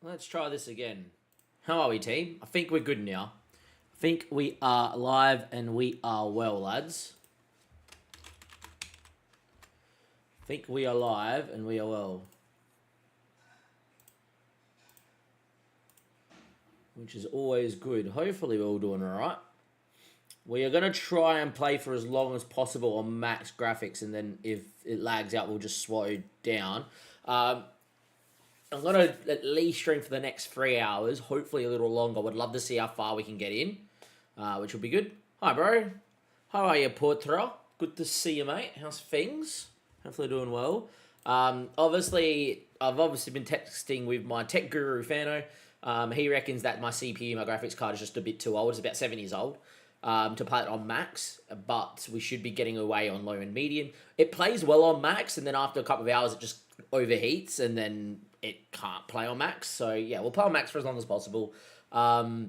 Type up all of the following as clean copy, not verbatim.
Let's try this again. How are we, team? I think we're good now. I think we are live and we are well, lads. I think we are live and we are well. Which is always good. Hopefully we're all doing alright. We are going to try and play for as long as possible on max graphics, and then if it lags out, we'll just slow down. I'm going to at least stream for the next 3 hours, hopefully a little longer. I would love to see how far we can get in, which will be good. Hi, bro. How are you, Portra? Good to see you, mate. How's things? Hopefully doing well. I've obviously been texting with my tech guru, Fano. He reckons that my CPU, my graphics card, is just a bit too old. It's about 7 years old. To play it on max, but we should be getting away on low and medium. It plays well on max, and then after a couple of hours, it just overheats, and then it can't play on max. So yeah, we'll play on max for as long as possible. Outside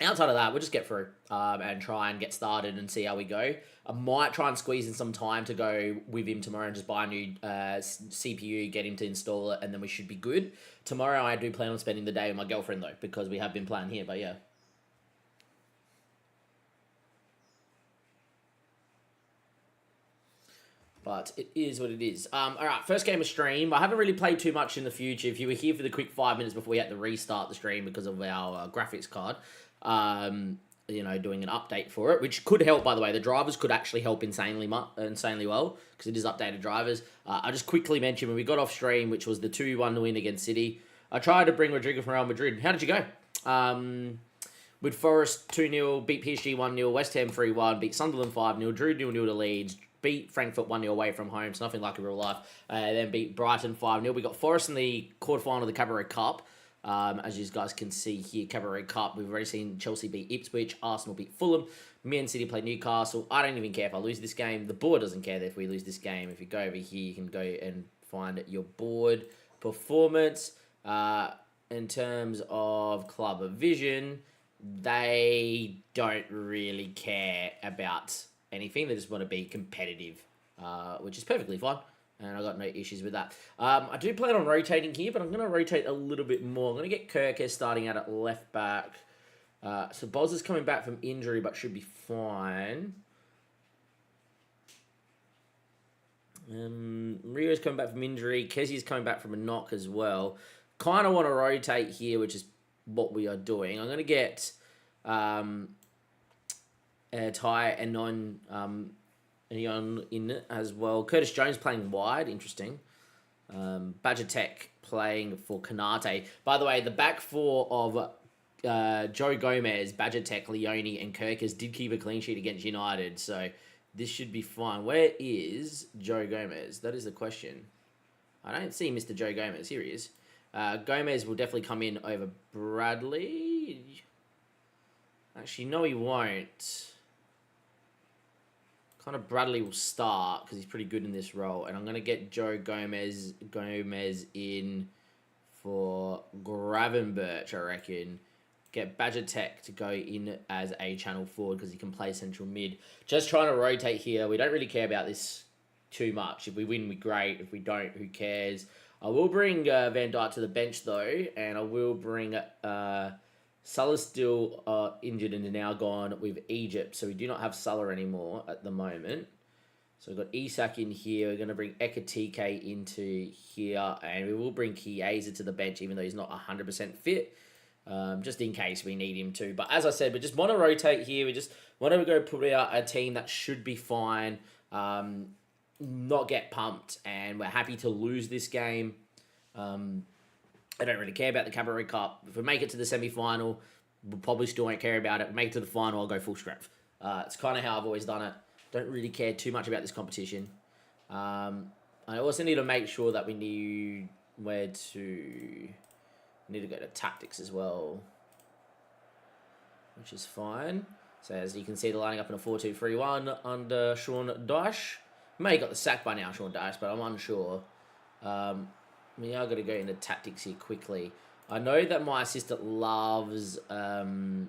of that, we'll just get through and try and get started and see how we go. I might try and squeeze in some time to go with him tomorrow and just buy a new CPU, get him to install it, and then we should be good. Tomorrow, I do plan on spending the day with my girlfriend, though, because we have been playing here, but yeah. But it is what it is. All right, first game of stream. I haven't really played too much in the future. If you were here for the quick 5 minutes before we had to restart the stream because of our graphics card, doing an update for it, which could help, by the way. The drivers could actually help insanely well because it is updated drivers. I just quickly mentioned when we got off stream, which was the 2-1 win against City. I tried to bring Rodrigo from Real Madrid. How did you go? With Forest 2-0, beat PSG 1-0, West Ham 3-1, beat Sunderland 5-0, drew 0-0 to Leeds, beat Frankfurt 1-0 away from home, so nothing like in real life. Then beat Brighton 5-0. We got Forest in the quarterfinal of the Cabaret Cup. As you guys can see here, Cabaret Cup, we've already seen Chelsea beat Ipswich, Arsenal beat Fulham, Man City played Newcastle. I don't even care if I lose this game. The board doesn't care if we lose this game. If you go over here, you can go and find your board performance. In terms of Club of Vision, they don't really care about anything. They just want to be competitive, which is perfectly fine. And I got no issues with that. I do plan on rotating here, but I'm going to rotate a little bit more. I'm going to get Kirk starting out at left back. So Boz is coming back from injury, but should be fine. Rio's coming back from injury. Kezi's coming back from a knock as well. Kind of want to rotate here, which is what we are doing. I'm going to get Ty and non in it as well. Curtis Jones playing wide, interesting. Badger Tech playing for Canate. By the way, the back four of Joe Gomez, Badger Tech, Leone, and Kirkers did keep a clean sheet against United, so this should be fine. Where is Joe Gomez? That is the question. I don't see Mr. Joe Gomez. Here he is. Gomez will definitely come in over Bradley. Actually, no, he won't. Kind of Bradley will start because he's pretty good in this role. And I'm going to get Joe Gomez in for Gravenberch, I reckon. Get Badger Tech to go in as a channel forward because he can play central mid. Just trying to rotate here. We don't really care about this too much. If we win, we're great. If we don't, who cares? I will bring Van Dijk to the bench, though. And I will bring... Salah's still injured and now gone with Egypt, so we do not have Salah anymore at the moment. So we've got Isak in here. We're going to bring Ekatike into here, and we will bring Chiesa to the bench, even though he's not 100% fit, just in case we need him to. But as I said, we just want to rotate here. We just want to go put out a team that should be fine, not get pumped, and we're happy to lose this game. I don't really care about the Cabaret Cup. If we make it to the semi-final, we probably still won't care about it. If we make it to the final, I'll go full strength. It's kind of how I've always done it. Don't really care too much about this competition. I also need to make sure that we need where to... We need to go to tactics as well, which is fine. So as you can see, they're lining up in a 4-2-3-1 under Sean Dyche. May have got the sack by now, Sean Dyche, but I'm unsure. We are going to go into tactics here quickly. I know that my assistant loves... you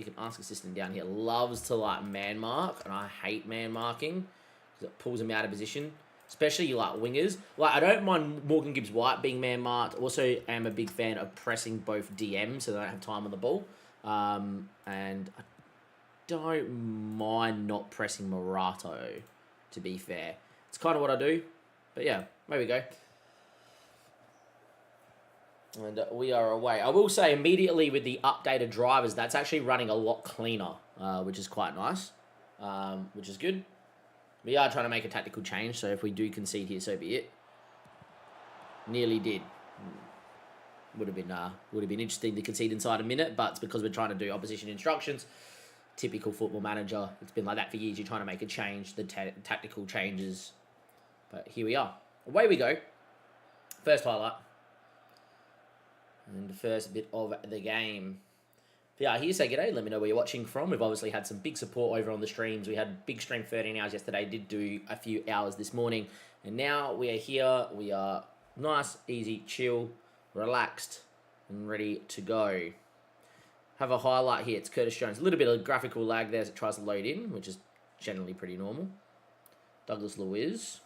can ask assistant down here. Loves to man mark, and I hate man marking because it pulls him out of position. especially like wingers. Like I don't mind Morgan Gibbs White being man marked. Also, am a big fan of pressing both DMs so they don't have time on the ball. And I don't mind not pressing Morato. To be fair, it's kind of what I do. But yeah, there we go. And we are away. I will say immediately with the updated drivers, that's actually running a lot cleaner, which is quite nice, which is good. We are trying to make a tactical change, so if we do concede here, so be it. Nearly did. Would have been interesting to concede inside a minute, but it's because we're trying to do opposition instructions. Typical football manager. It's been like that for years. You're trying to make a change, the tactical changes. But here we are. Away we go. First highlight. And the first bit of the game. But yeah, here say g'day. Let me know where you're watching from. We've obviously had some big support over on the streams. We had big stream 13 hours yesterday. Did do a few hours this morning. And now we are here. We are nice, easy, chill, relaxed, and ready to go. Have a highlight here. It's Curtis Jones. A little bit of graphical lag there as it tries to load in, which is generally pretty normal. Douglas Luiz.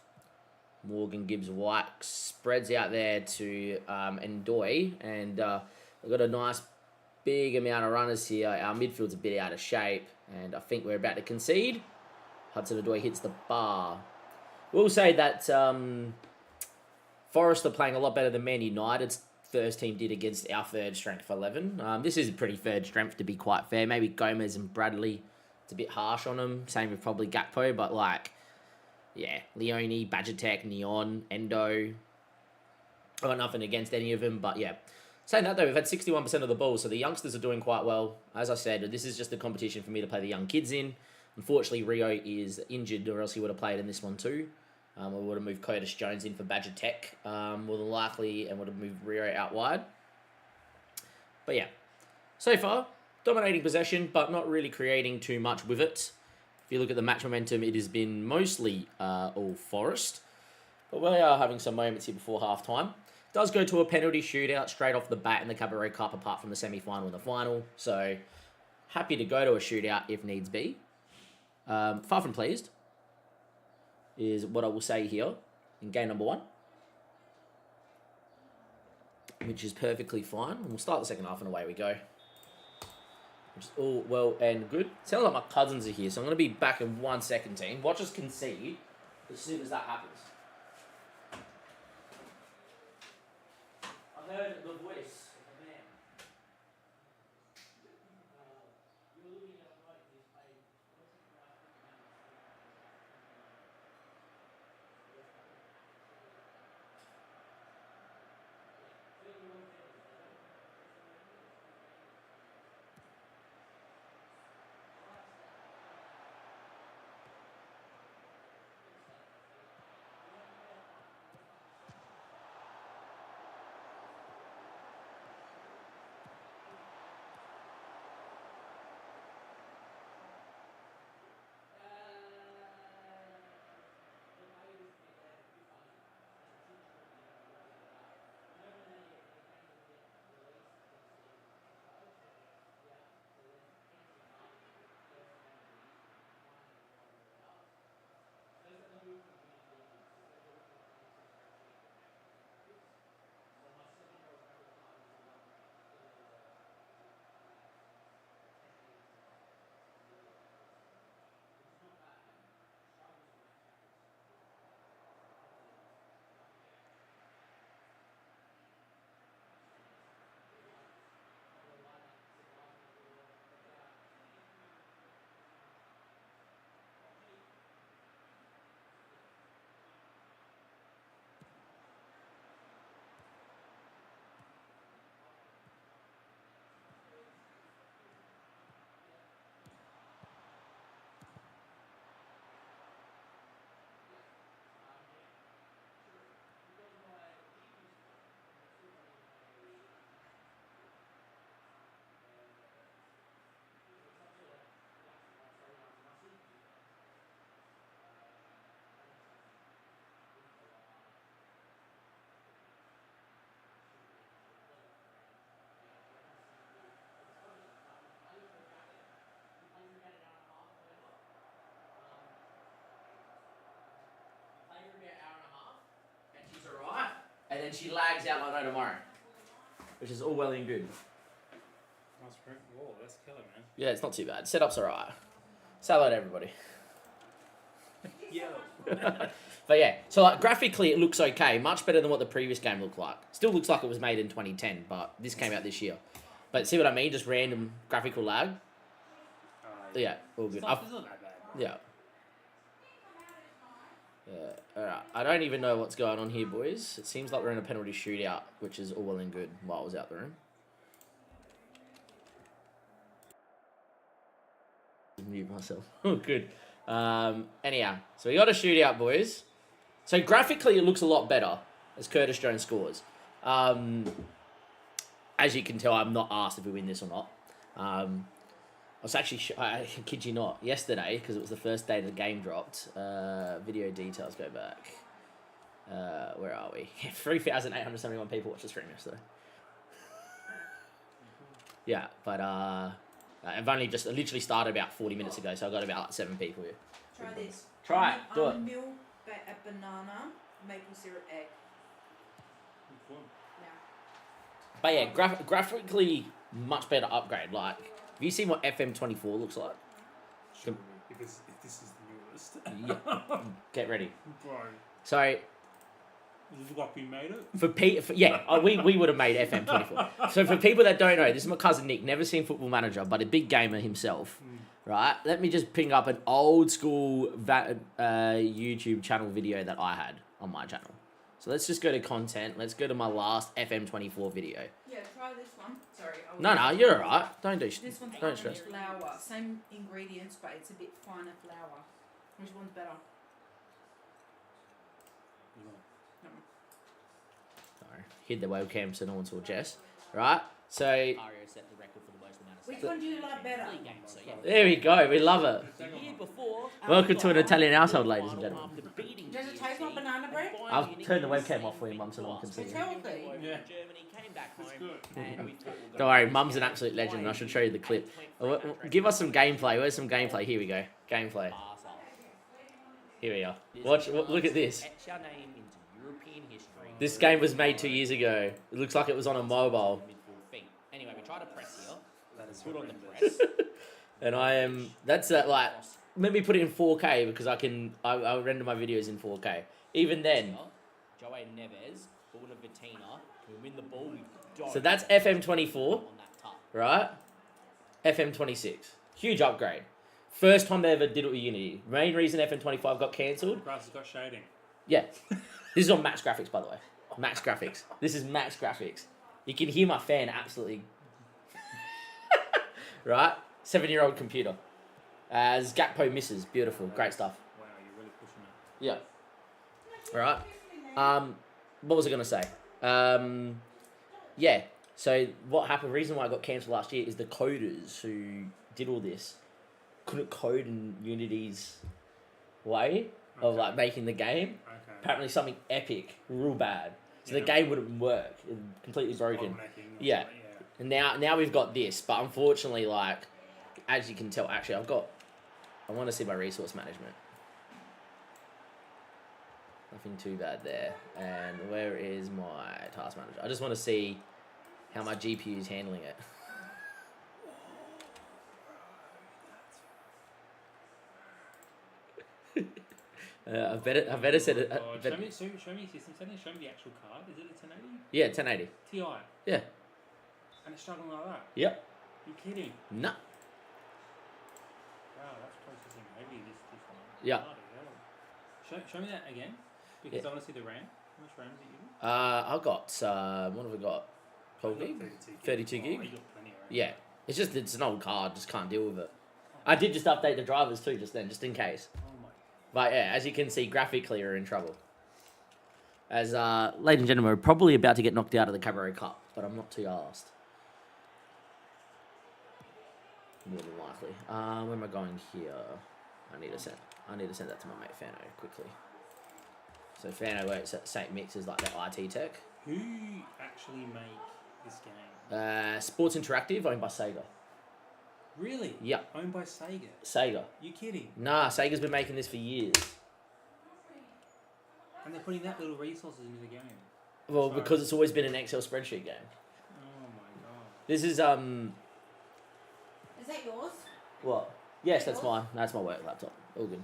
Morgan Gibbs White spreads out there to Ndoye, and we've got a nice big amount of runners here. Our midfield's a bit out of shape, and I think we're about to concede. Hudson Ndoye hits the bar. We'll say that Forest are playing a lot better than Man United's first team did against our third strength 11. This is a pretty third strength, to be quite fair. Maybe Gomez and Bradley, it's a bit harsh on them. Same with probably Gakpo, but like, yeah, Leone, Badgertech, Neon, Endo. I've got nothing against any of them, but yeah. Saying that though, we've had 61% of the ball, so the youngsters are doing quite well. As I said, this is just a competition for me to play the young kids in. Unfortunately, Rio is injured, or else he would have played in this one too. We would have moved Curtis Jones in for Badgertech, more than likely, and would have moved Rio out wide. But yeah, so far, dominating possession, but not really creating too much with it. If you look at the match momentum, it has been mostly all Forest. But we are having some moments here before half-time. Does go to a penalty shootout straight off the bat in the Cabaret Cup, apart from the semi-final and the final. So, happy to go to a shootout if needs be. Far from pleased is what I will say here in game number 1. Which is perfectly fine. And we'll start the second half and away we go. Which is all well and good. Sounds like my cousins are here, so I'm going to be back in 1 second, team. Watch us concede as soon as that happens. I heard the voice of the man. You were looking at a right, he's played. and then she lags out like no tomorrow, which is all well and good. Nice print. Whoa, that's killer, man. Yeah, it's not too bad. Setup's alright. Say hello to everybody. Yo. But yeah, so like graphically it looks okay, much better than what the previous game looked like. Still looks like it was made in 2010, but this came out this year. But see what I mean? Just random graphical lag. Yeah, all good. Stuff isn't that bad. Yeah. Alright. I don't even know what's going on here, boys. It seems like we're in a penalty shootout, which is all well and good while I was out the room. Mute myself. Oh, good. Anyhow, so we got a shootout, boys. So graphically, it looks a lot better as Curtis Jones scores. As you can tell, I'm not asked if we win this or not. I was actually, I kid you not, yesterday, because it was the first day the game dropped. Video details go back. Where are we? 3,871 people watched the stream yesterday. Yeah, but I've only just literally started about 40 minutes ago, so I got about 7 people here. Try this. Try it. Do it. Milk, a banana, maple syrup, egg. Yeah. But yeah, graphically, much better upgrade. Like, have you seen what FM24 looks like? Sure, if this is the newest. Yeah. Get ready. Bro. So, Does it look like we made it? we would have made FM24. So for people that don't know, this is my cousin Nick, never seen Football Manager, but a big gamer himself, right? Let me just ping up an old school YouTube channel video that I had on my channel. So let's just go to content. Let's go to my last FM24 video. Yeah, try this one. Sorry. No, you're alright. Don't do This one's don't stress. flour. Same ingredients, but it's a bit finer flour. Which one's better? Sorry. Hid the webcam so no one saw Jess. Right? So Ario set the record for the most amount of Which one do you like better? there we go. We love it. The year before, Welcome to an Italian household, ladies and gentlemen. Does it taste like banana bread? I'll turn the webcam off for you, Mum, so no one can see It's you. healthy. Yeah. Germany came back home. good. And we thought Don't worry, Mum's an absolute legend, and I should show you the clip. Give us some gameplay. Where's some gameplay? Here we go. Gameplay. Here we are. Watch. Look at this. Etch our name into European history. This game was made 2 years ago. It looks like it was on a mobile. Anyway, we tried to press here. That is Good on the horrendous. press. And I am. That's like. Let me put it in 4K because I render my videos in 4K. Even then. Joey Neves, Bonaventina, can we win the ball? We don't. So that's FM24, On that top. right? FM26. Huge upgrade. First time they ever did it with Unity. Main reason FM25 got cancelled. Grass has got shading. Yeah. This is on max graphics, by the way. Max graphics. This is max graphics. You can hear my fan absolutely. Right? 7-year-old computer. As Gakpo misses. Beautiful. Great stuff. Wow, you're really pushing it. Yeah. Alright. What was I going to say? Yeah. So what happened, reason why I got cancelled last year is the coders who did all this couldn't code in Unity's way of like making the game. Okay. Apparently something epic, real bad. So the game wouldn't work. It was completely broken. Yeah. And now we've got this, but unfortunately, like, as you can tell, actually, I want to see my resource management. Nothing too bad there. And where is my task manager? I just want to see how my GPU is handling it. I better set it. Show me system settings. Show me the actual card. Is it a 1080? Yeah, 1080. Ti. Yeah. And it's struggling like that. Yep. You're kidding. No. Wow, that's processing heavy. This one. Yeah. Bloody hell. Show me that again, because I want to see the RAM. How much RAM is it using? I've got what have we got? 12 gig. 32 gig. Oh, you got plenty of RAM. Yeah. It's an old card. Just can't deal with it. I did just update the drivers too, just then, just in case. Oh my. But yeah, as you can see, graphically are in trouble. As ladies and gentlemen, we're probably about to get knocked out of the Cabaret Cup, but I'm not too arsed. More than likely. Where am I going here? I need to send that to my mate Fano quickly. So Fano works at St. Mix's, like their IT tech. Who actually make this game? Sports Interactive, owned by Sega. Really? Yep. Owned by Sega. Sega. You kidding? Nah, Sega's been making this for years. And they're putting that little resources into the game. Well, Sorry. because it's always been an Excel spreadsheet game. Oh my god. This is Is that yours? what? Yes, that's mine. That's my work laptop. All good.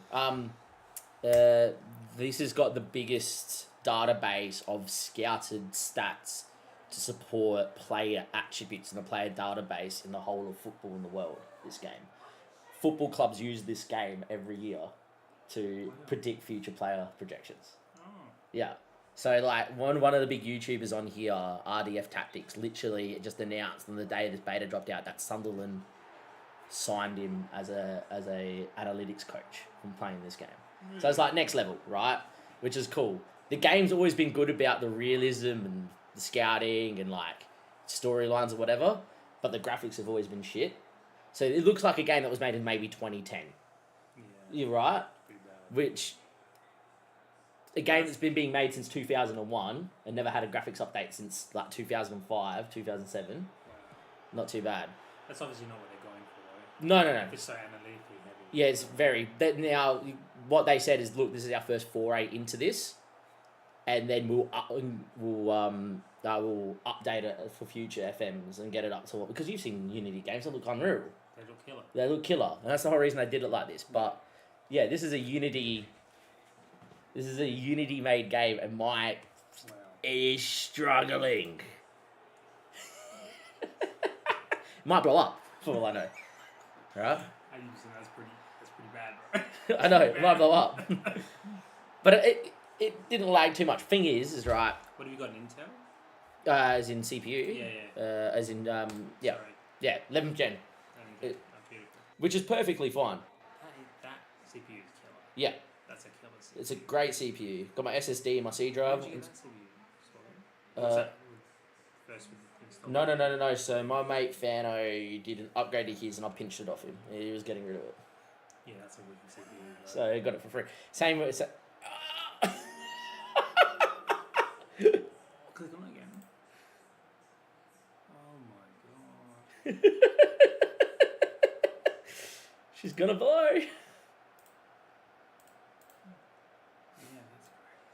This has got the biggest database of scouted stats to support player attributes in the player database in the whole of football in the world. This game, football clubs use this game every year to predict future player projections. Oh. Yeah. So like one of the big YouTubers on here, RDF Tactics, literally just announced on the day this beta dropped out that Sunderland signed him as a analytics coach from playing this game. So it's like next level, right? Which is cool. The game's always been good about the realism and the scouting and like storylines or whatever, but the graphics have always been shit. So it looks like a game that was made in maybe 2010. Yeah. You're right? Pretty bad. Which a game that's been being made since 2001 and never had a graphics update since like 2005, 2007. Wow. Not too bad. That's obviously not what they're going for, No. though. It's so analytically heavy. Yeah, it's very. Now, what they said is, look, this is our first foray into this, and then we'll update it for future FMs and get it up to what, because you've seen Unity games that look unreal. They look killer. They look killer, and that's the whole reason they did it like this. But yeah, this is a Unity made game, and my Wow. is struggling. Might blow up, for all I know. Right? I used to, that's pretty bad, bro. I know, it might blow up. But it didn't lag too much. Thing is right, What have you got, Intel? as in CPU. Yeah. As in, Sorry. yeah, 11th gen, Beautiful. which is perfectly fine. That CPU is killer. Yeah, That's a killer CPU. it's a great CPU. Got my SSD and my C drive. Where'd you get that CPU? Sorry. Uh, What's that first with install? No. So my mate Fano did an upgrade to his, and I pinched it off him. He was getting rid of it, Yeah, that's a wicked CPU. Bro. so I got it for free. Same with. Click on it again. Oh my god. She's gonna blow. Yeah, that's crazy.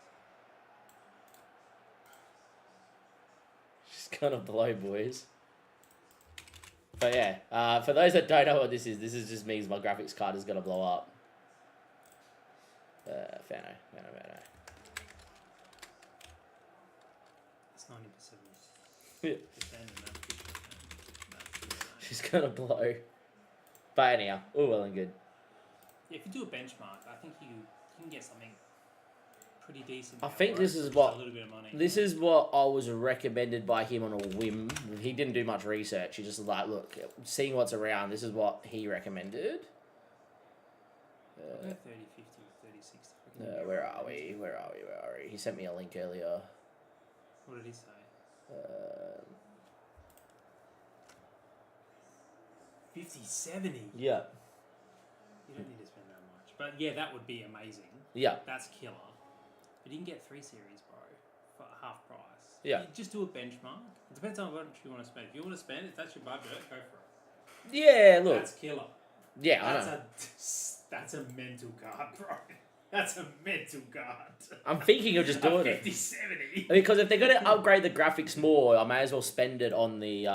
She's gonna blow, boys. But yeah, for those that don't know what this is just means my graphics card is gonna blow up. Fano. It's 90%. Yeah. That's She's gonna blow. But anyhow, all well and good. Yeah, if you do a benchmark, I think you can get something pretty decent. I now, think bro, this for is just what- a little bit of money. This is what I was recommended by him on a whim. He didn't do much research. He just was like, look, seeing what's around, this is what he recommended. I'll go 30, 50, 30, 60. Where are we? He sent me a link earlier. What did he say? 50, 70. Yeah. You don't need to spend that much. But yeah, that would be amazing. Yeah. That's killer. But you can get 3 series, bro, for half price. Yeah. You just do a benchmark. It depends on what you want to spend. If you want to spend, if that's your budget, go for it. Yeah, look. That's killer. Yeah, I That's know. that's a mental card, bro. That's a mental card. I'm thinking of just doing it. 50, 70. Because if they're going to upgrade the graphics more, I may as well spend it on the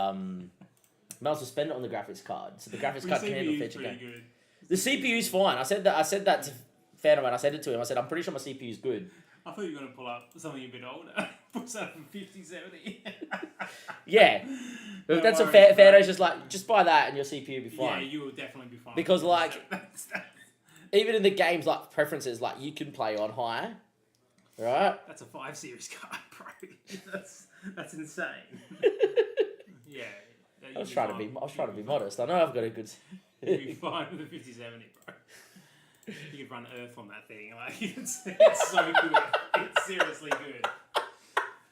graphics card. So the graphics card can handle fetch again. Good. The CPU's fine. I said that to Phantom, and I said it to him. I said, I'm pretty sure my CPU's good. I thought you were going to pull up something a bit older. Put something 50, 70. Yeah. Don't That's worry, a bro. Phano's just like, just buy that and your CPU will be Yeah, fine. you will definitely be fine. Because, like- That's Even in the games, like, preferences, like, you can play on high, right? a 5 series card, bro. That's insane. Yeah. I was trying to be modest. I know I've got a good... You'd be fine with a 5070, bro. You could run Earth on that thing. Like it's so good. It's seriously good.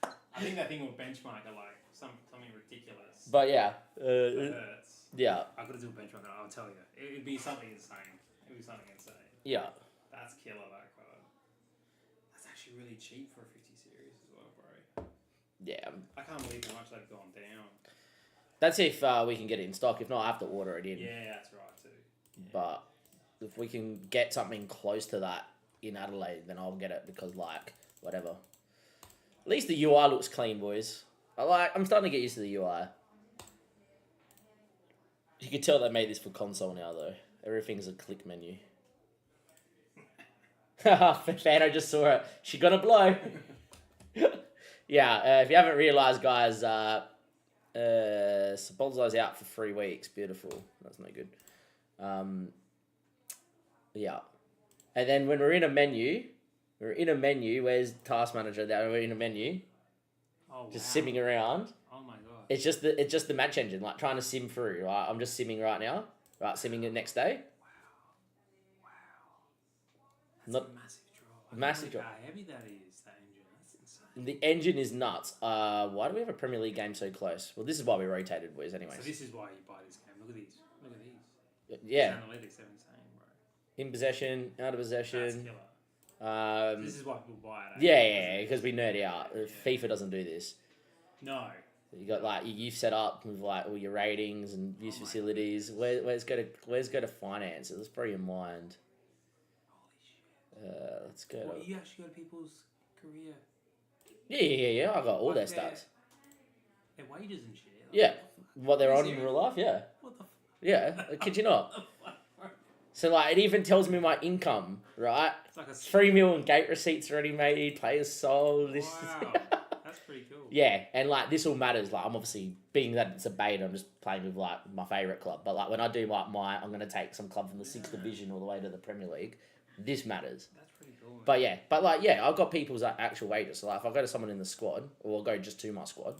I think that thing will benchmark at like something ridiculous. But yeah. For Hertz. Yeah. I've got to do a benchmark. I'll tell you. It'd be something insane. It'd be something insane. Yeah. That's killer, that card. That's actually really cheap for a 50 series as well, bro. Yeah. I can't believe how much they've gone down. That's if we can get it in stock. If not, I have to order it in. Yeah, that's right too. Yeah. But if we can get something close to that in Adelaide, then I'll get it because, like, whatever. At least the UI looks clean, boys. I'm starting to get used to the UI. You can tell they made this for console now, though. Everything's a click menu. Fano just saw it. She got a blow. Yeah, if you haven't realised, guys, Sabozai's out for 3 weeks. Beautiful. That's no good. Yeah. And then when we're in a menu, where's Task Manager? We're in a menu. Oh, just wow. simming around. Oh my god. It's just the match engine, like trying to sim through. Right, I'm just simming right now. Right, simming the next day. Wow. That's Not- a massive drop. massive drop. How heavy that is, that engine. That's insane. The engine is nuts. Why do we have a Premier League game so close? Well, this is why we rotated, boys. Anyways. So this is why you buy this game. Look at these. Look at these. Yeah. These analytics, they're insane, bro. In possession, out of That's possession. killer. This is why people buy it. Yeah, because we nerd out. FIFA doesn't do this. No. You got like you've set up with like all your ratings and use facilities. Where's go to finance? Let's bear in mind. Holy shit. Let's go. What, you actually go to people's career, Yeah. I got all their Like stats. their wages and shit. Like, Yeah, what they're Are you on in serious? real life. Yeah, What the yeah. Kid you not. fuck, bro? So like it even tells me my income, right? It's like a 3 million gate receipts already made, players sold. This. Wow. That's pretty cool. Yeah, and like this all matters. Like I'm obviously being that it's a beta, I'm just playing with like my favorite club. But like when I do like I'm gonna take some club from the sixth division all the way to the Premier League. This matters. That's pretty cool. Man. But I've got people's actual wages. So like if I go to someone in the squad, or I'll go just to my squad.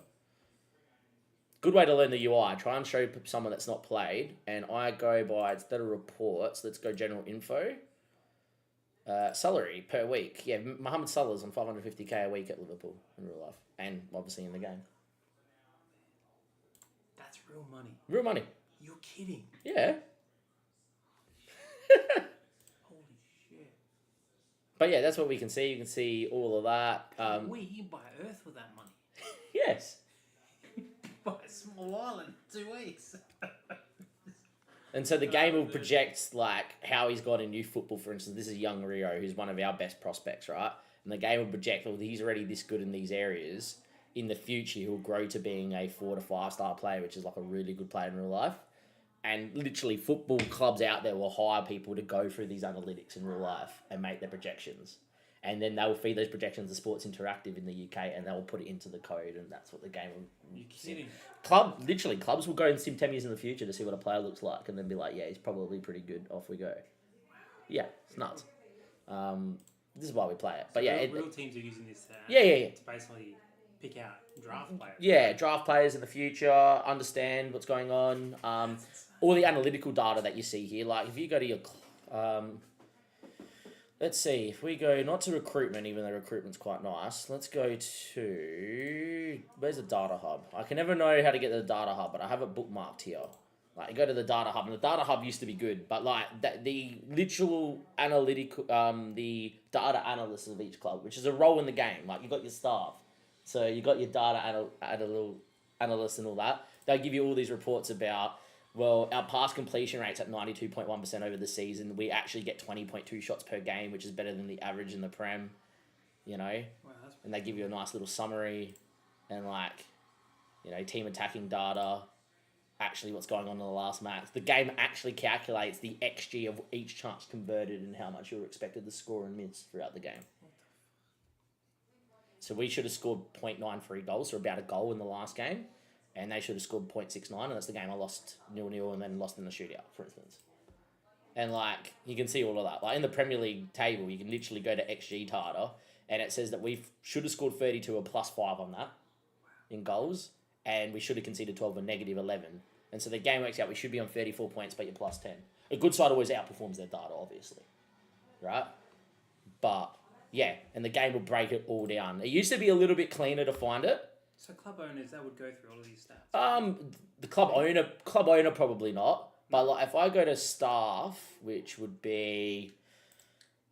Good way to learn the UI. Try and show someone that's not played, and I go by instead of reports. Let's go general info. Salary per week. Yeah, Mohamed Salah's on 550k a week at Liverpool in real life, and obviously in the game. That's real money. Real money. You're kidding. Yeah. Holy shit. But yeah, that's what we can see. You can see all of that. You can buy Earth with that money. Yes. Buy a small island in 2 weeks. And so the game will project like how he's got in youth football. For instance, this is young Rio, who's one of our best prospects, right? And the game will project, well, he's already this good in these areas. In the future, he'll grow to being a 4 to 5 star player, which is like a really good player in real life. And literally, football clubs out there will hire people to go through these analytics in real life and make their projections. And then they'll feed those projections to Sports Interactive in the UK, and they'll put it into the code, and that's what the game will. You're kidding. Clubs will go and sim Temies in the future to see what a player looks like, and then be like, yeah, he's probably pretty good. Off we go. Yeah, it's nuts. This is why we play it. But yeah, real teams are using this. Yeah. To basically pick out draft players. Yeah, draft players in the future, understand what's going on. All the analytical data that you see here, like if you go to your, let's see, if we go not to recruitment, even though recruitment's quite nice, let's go to, where's the data hub? I can never know how to get to the data hub, but I have it bookmarked here. Like, you go to the data hub, and the data hub used to be good, but like the literal analytical, the data analysts of each club, which is a role in the game. Like, you got your staff, so you got your data analysts and all that. They'll give you all these reports about, well, our pass completion rate's at 92.1% over the season. We actually get 20.2 shots per game, which is better than the average in the Prem, you know? Wow, that's And they give you a nice little summary and, like, you know, team attacking data, actually what's going on in the last match. The game actually calculates the XG of each chance converted and how much you're expected to score and miss throughout the game. So we should have scored 0.93 goals, so about a goal in the last game. And they should have scored 0.69, and that's the game I lost 0-0 and then lost in the shootout, for instance. And, like, you can see all of that. Like, in the Premier League table, you can literally go to XG data, and it says that we should have scored 32 or plus 5 on that in goals, and we should have conceded 12 or negative 11. And so the game works out, we should be on 34 points, but you're plus 10. A good side always outperforms their data, obviously. Right? But, yeah, and the game will break it all down. It used to be a little bit cleaner to find it. So club owners, they would go through all of these stats. The club owner probably not. But like if I go to staff, which would be,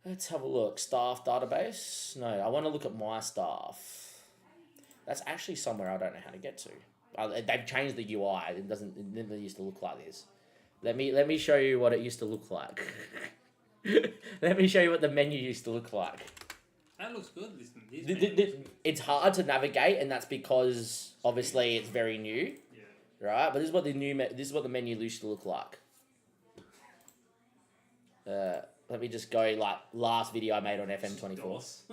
let's have a look, staff database. No, I want to look at my staff. That's actually somewhere I don't know how to get to. They've changed the UI. It never used to look like this. Let me show you what it used to look like. Let me show you what the menu used to look like. That looks good. This It's hard to navigate, and that's because obviously it's very new, Yeah. right? But this is what the menu used to look like. Let me just go like last video I made on FM24. DOS.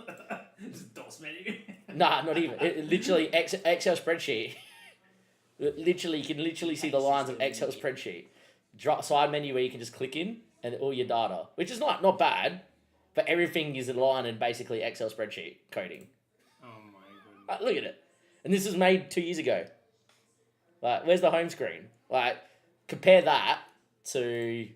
Just DOS menu. Nah, not even. It literally Excel spreadsheet. Literally, you can literally see the lines of Excel spreadsheet. Drop side menu where you can just click in and all your data, which is not bad, but everything is aligned in basically Excel spreadsheet coding. Oh my goodness. Look at it, and this was made 2 years ago. Like, where's the home screen? Like, compare that to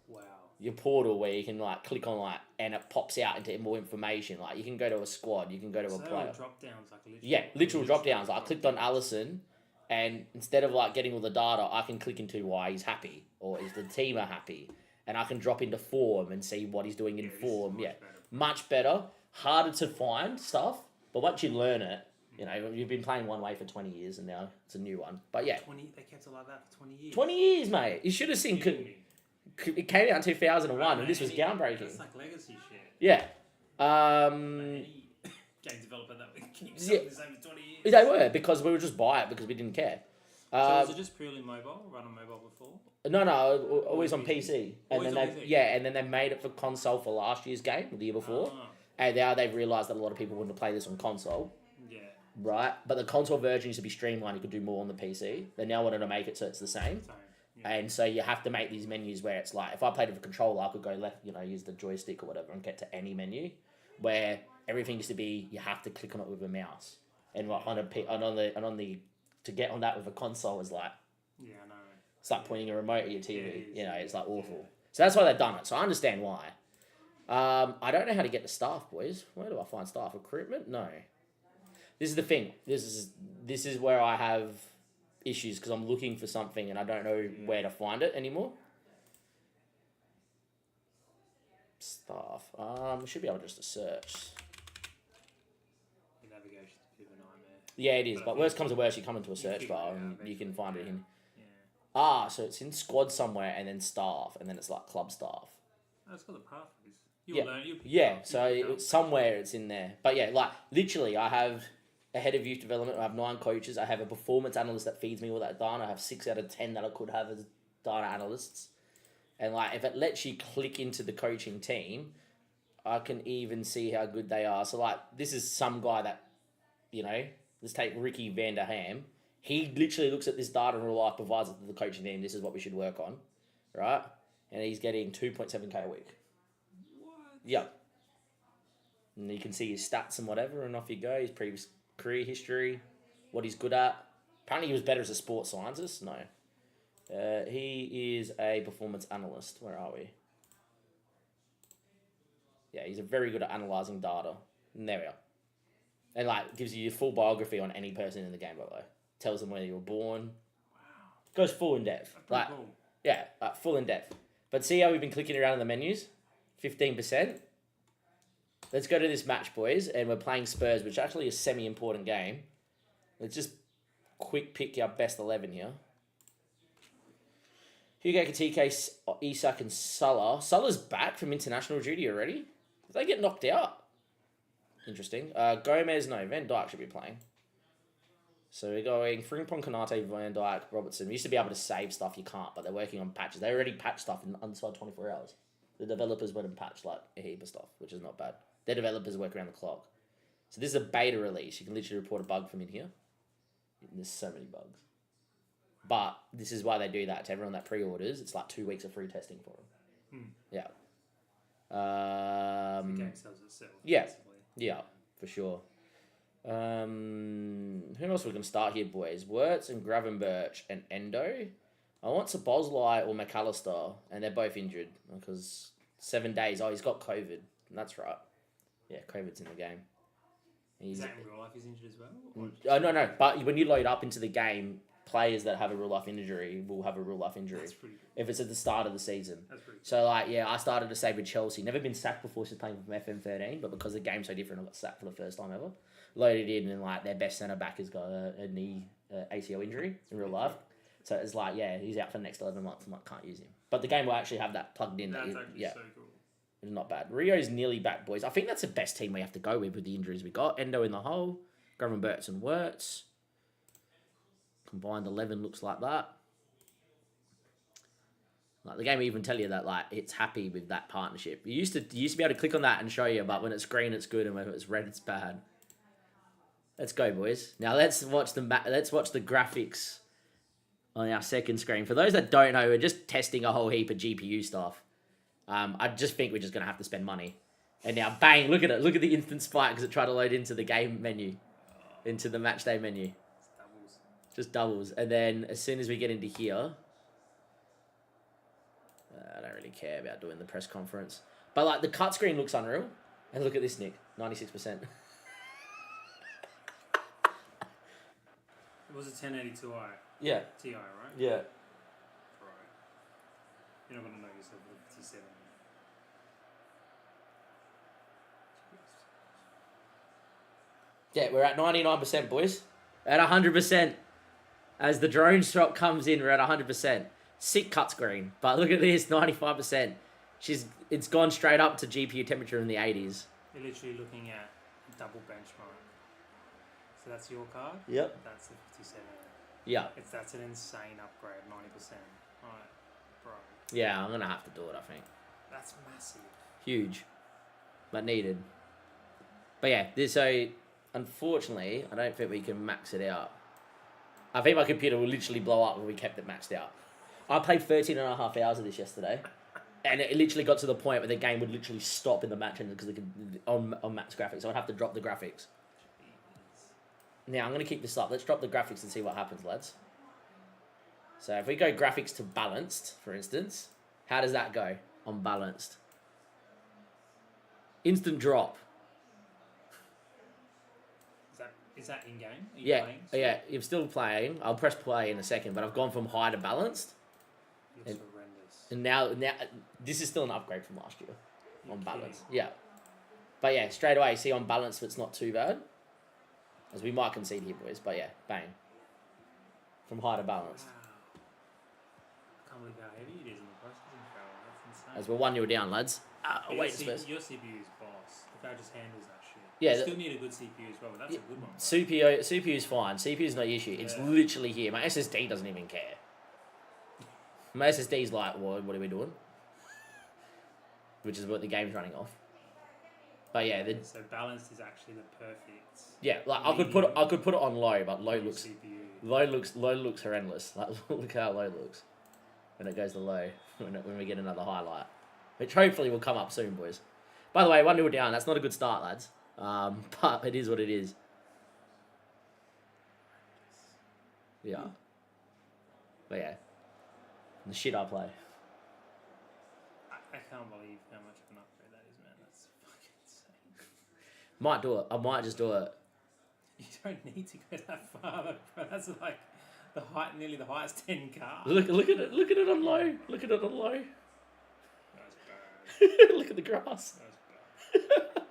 Wow. your portal where you can like click on like and it pops out into more information. Like, you can go to a squad, you can go to a So player. drop downs like literally. Yeah, literal drop downs. Like, I clicked on Allison, and instead of like getting all the data, I can click into why he's happy or is the team are happy, and I can drop into form and see what he's doing in Yeah, this is form. much Yeah, better. much better. Harder to find stuff, but once you learn it, you know, you've been playing one way for 20 years, and now it's a new one. But yeah, 20. They kept it like that for 20 years. 20 years, mate. You should have seen. It came out in 2001, and this was groundbreaking. That's like legacy shit. Yeah. Any game developer that would keep Yeah. something the same for 20 years. They were, because we would just buy it because we didn't care. So was it just purely mobile? Run on mobile before? No, always on PC. And Always then on PC? and then they made it for console for last year's game, the year before. Ah, And now they've realised that a lot of people want to play this on console, yeah. right? But the console version used to be streamlined, you could do more on the PC. They now wanted to make it so it's the same. Same. Yeah. And so you have to make these menus where it's like, if I played with a controller, I could go left, use the joystick or whatever and get to any menu. Where everything used to be, you have to click on it with a mouse. And like on the to get on that with a console is like, Yeah, I know. it's like pointing a remote at your TV. Yeah, It's like awful. So that's why they've done it. So I understand why. I don't know how to get the staff, boys. Where do I find staff? Recruitment? No. This is the thing. This is where I have issues because I'm looking for something and I don't know where to find it anymore. Staff. We should be able just to search. The navigation's a bit of a nightmare. Yeah, it is. But But I worst think comes to worst, you come into a search figure it bar out and you can eventually, find it yeah. in. Yeah. So it's in squad somewhere and then staff and then it's like club staff. Oh, it's got the pathways. Yeah. You'll learn. You'll pick it Yeah, up, so you'll pick it it's up. somewhere it's in there. But yeah, like literally I have a head of youth development, I have 9 coaches, I have a performance analyst that feeds me all that data, I have 6 out of 10 that I could have as data analysts. And like if it lets you click into the coaching team, I can even see how good they are. So like this is some guy that, let's take Ricky Van der Ham. He literally looks at this data in real life, provides it to the coaching team, this is what we should work on. Right? And he's getting 2.7k a week. What? Yep. And you can see his stats and whatever, and off you go. His previous career history, what he's good at. Apparently he was better as a sports scientist. No. He is a performance analyst. Where are we? Yeah, he's very good at analysing data. And there we are. And like gives you your full biography on any person in the game, by the way. Tells them where you were born. Wow. Goes full in depth. That's pretty Like, cool. yeah, full in depth. But see how we've been clicking around in the menus? 15%. Let's go to this match, boys, and we're playing Spurs, which is actually a semi-important game. Let's just quick pick our best 11 here. Hugo Katike, Isak, and Salah. Salah's back from international duty already. Did they get knocked out? Interesting. Gomez, no. Van Dijk should be playing. So we're going Frimpong, Konate, Van Dijk, Robertson. We used to be able to save stuff, you can't, but they're working on patches. They already patched stuff in inside 24 hours. The developers went and patched like a heap of stuff, which is not bad. Their developers work around the clock. So this is a beta release. You can literally report a bug from in here. And there's so many bugs. But this is why they do that. To everyone that pre-orders, it's like 2 weeks of free testing for them. Yeah. The game sells itself. yeah. Basically. Yeah, for sure. Who else are we going to start here, boys? Wirtz and Gravenberch and Endo. I want Szoboszlai or McAllister, and they're both injured because 7 days. Oh, he's got COVID. That's right. Yeah, COVID's in the game. Is that in real life he's injured as well? Or No. But when you load up into the game, players that have a real life injury will have a real life injury That's pretty good. if it's at the start of the season. That's pretty good. So like, yeah, I started to save with Chelsea. Never been sacked before since playing from FM13, but because the game's so different, I got sacked for the first time ever. Loaded in and like their best centre back has got a knee ACL injury in real life. So it's like, yeah, he's out for the next 11 months. I'm like, can't use him. But the game will actually have that plugged in. That's that actually yeah, so cool. is not bad. Rio's nearly back, boys. I think that's the best team we have to go with the injuries we got. Endo in the hole. Gravenberts and Wirtz. Combined 11 looks like that. Like the game will even tell you that like it's happy with that partnership. You used to be able to click on that and show you, but when it's green it's good and when it's red it's bad. Let's go, boys. Now let's watch the graphics on our second screen. For those that don't know, we're just testing a whole heap of GPU stuff. I just think we're just gonna have to spend money. And now, bang! Look at it. Look at the instant spike because it tried to load into the game menu, into the match day menu. Just doubles. And then as soon as we get into here, I don't really care about doing the press conference. But like the cut screen looks unreal. And look at this, Nick. 96%. It was a 1082i. Yeah. Ti, right? Yeah. Right. You're not going to know yourself with a 57. Yeah, we're at 99%, boys. At 100%. As the drone shot comes in, we're at 100%. Sick cut screen. But look at this, 95%. It's gone straight up to GPU temperature in the 80s. You're literally looking at double benchmark. So that's your card? Yep. That's the 57. Yeah. That's an insane upgrade, 90%. Alright, bro. Yeah, I'm going to have to do it, I think. That's massive. Huge. But needed. But yeah, so unfortunately, I don't think we can max it out. I think my computer will literally blow up when we kept it maxed out. I played 13 and a half hours of this yesterday. And it literally got to the point where the game would literally stop in the match because on max graphics. So I'd have to drop the graphics. Now, I'm going to keep this up. Let's drop the graphics and see what happens, lads. So if we go graphics to balanced, for instance, how does that go on balanced? Instant drop. Is that in-game? Are you Yeah, playing? yeah, I'm still playing. I'll press play in a second, but I've gone from high to balanced. Looks horrendous. And now this is still an upgrade from last year on balance. Kidding. Yeah. But yeah, straight away, see on balance it's not too bad. As we might concede here, boys. But yeah, bang. From high to balance. Wow. I can't believe how heavy it is in the processing power. That's insane. As we're 1-0 down, lads. Wait, Your CPU is boss. The guy just handles that shit. Yeah, You still need a good CPU as well, but that's a good one. CPU is fine. CPU is no issue. It's literally here. My SSD doesn't even care. My SSD's like, what are we doing? Which is what the game's running off. But yeah, So balanced is actually the perfect. yeah, like I could put it on low, but low looks CPU. low looks horrendous. Like look how low looks when it goes to low when we get another highlight, which hopefully will come up soon, boys. By the way, 1-0 down. That's not a good start, lads. But it is what it is. Yeah. But yeah, the shit I play. I can't believe how much of an upgrade that is, man. That's fucking insane. Might do it. I might just do it. You don't need to go that far, though, bro. That's like nearly the highest 10 cars. Look at it. Look at it on low. Look at it on low. That's bad. Look at the grass. That's bad.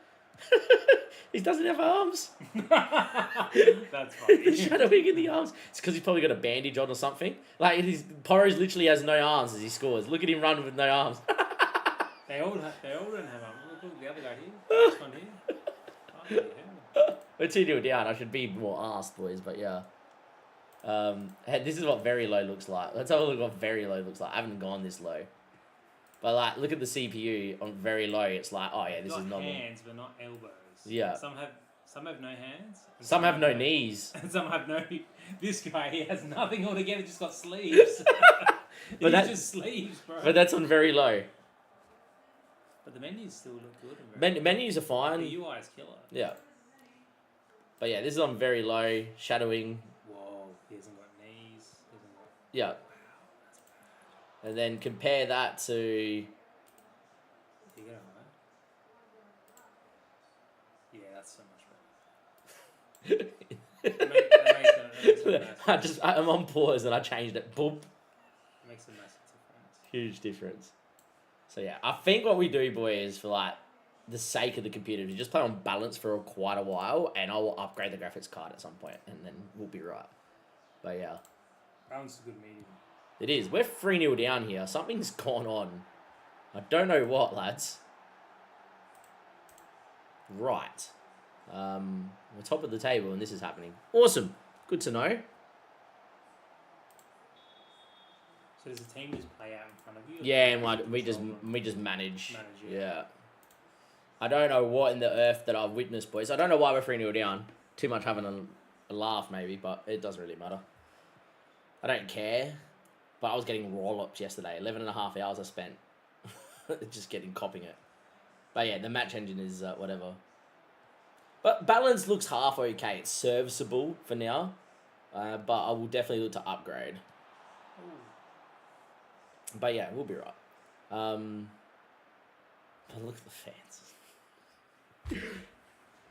He doesn't have arms. That's funny. Shadowing in the arms. It's because he's probably got a bandage on or something. Like Porros literally has no arms as he scores. Look at him run with no arms. They all don't have arms. Look, the other guy here. This one here. Holy hell. We're 2-0 down. I should be more arsed, boys, but yeah. This is what very low looks like. Let's have a look at what very low looks like. I haven't gone this low. But like, look at the CPU on very low. It's like, oh yeah, this is normal. Hands, but not elbows. Yeah. Some have no hands. and Some have no knees. And some have no. This guy, he has nothing altogether. Just got sleeves. But He's just sleeves, bro. But that's on very low. But the menus still look good. And very Menus are good. fine. The UI is killer. Yeah. But yeah, this is on very low. Shadowing. Whoa, he hasn't got knees. He hasn't got... Yeah. And then compare that to... You get it, right? Yeah, that's so much better. That makes I'm on pause and I changed it. Boom. It makes a massive difference. Huge difference. So yeah, I think what we do, boys, for like the sake of the computer, we just play on balance for quite a while, and I will upgrade the graphics card at some point, and then we'll be right. But yeah, Balance is a good medium. it is. We're 3-0 down here. Something's gone on. I don't know what, lads. Right. We're top of the table and this is happening. Awesome. Good to know. So does the team just play out in front of you? Yeah, and like we Control just them? manage. Manage, Yeah. yeah. I don't know what in the earth that I've witnessed, boys. I don't know why we're 3-0 down. Too much having a laugh, maybe, but it doesn't really matter. I don't care. But I was getting walloped yesterday. 11 and a half hours I spent just copying it. But yeah, the match engine is whatever. But balance looks half okay. It's serviceable for now. But I will definitely look to upgrade. Ooh. But yeah, we'll be right. But look at the fans.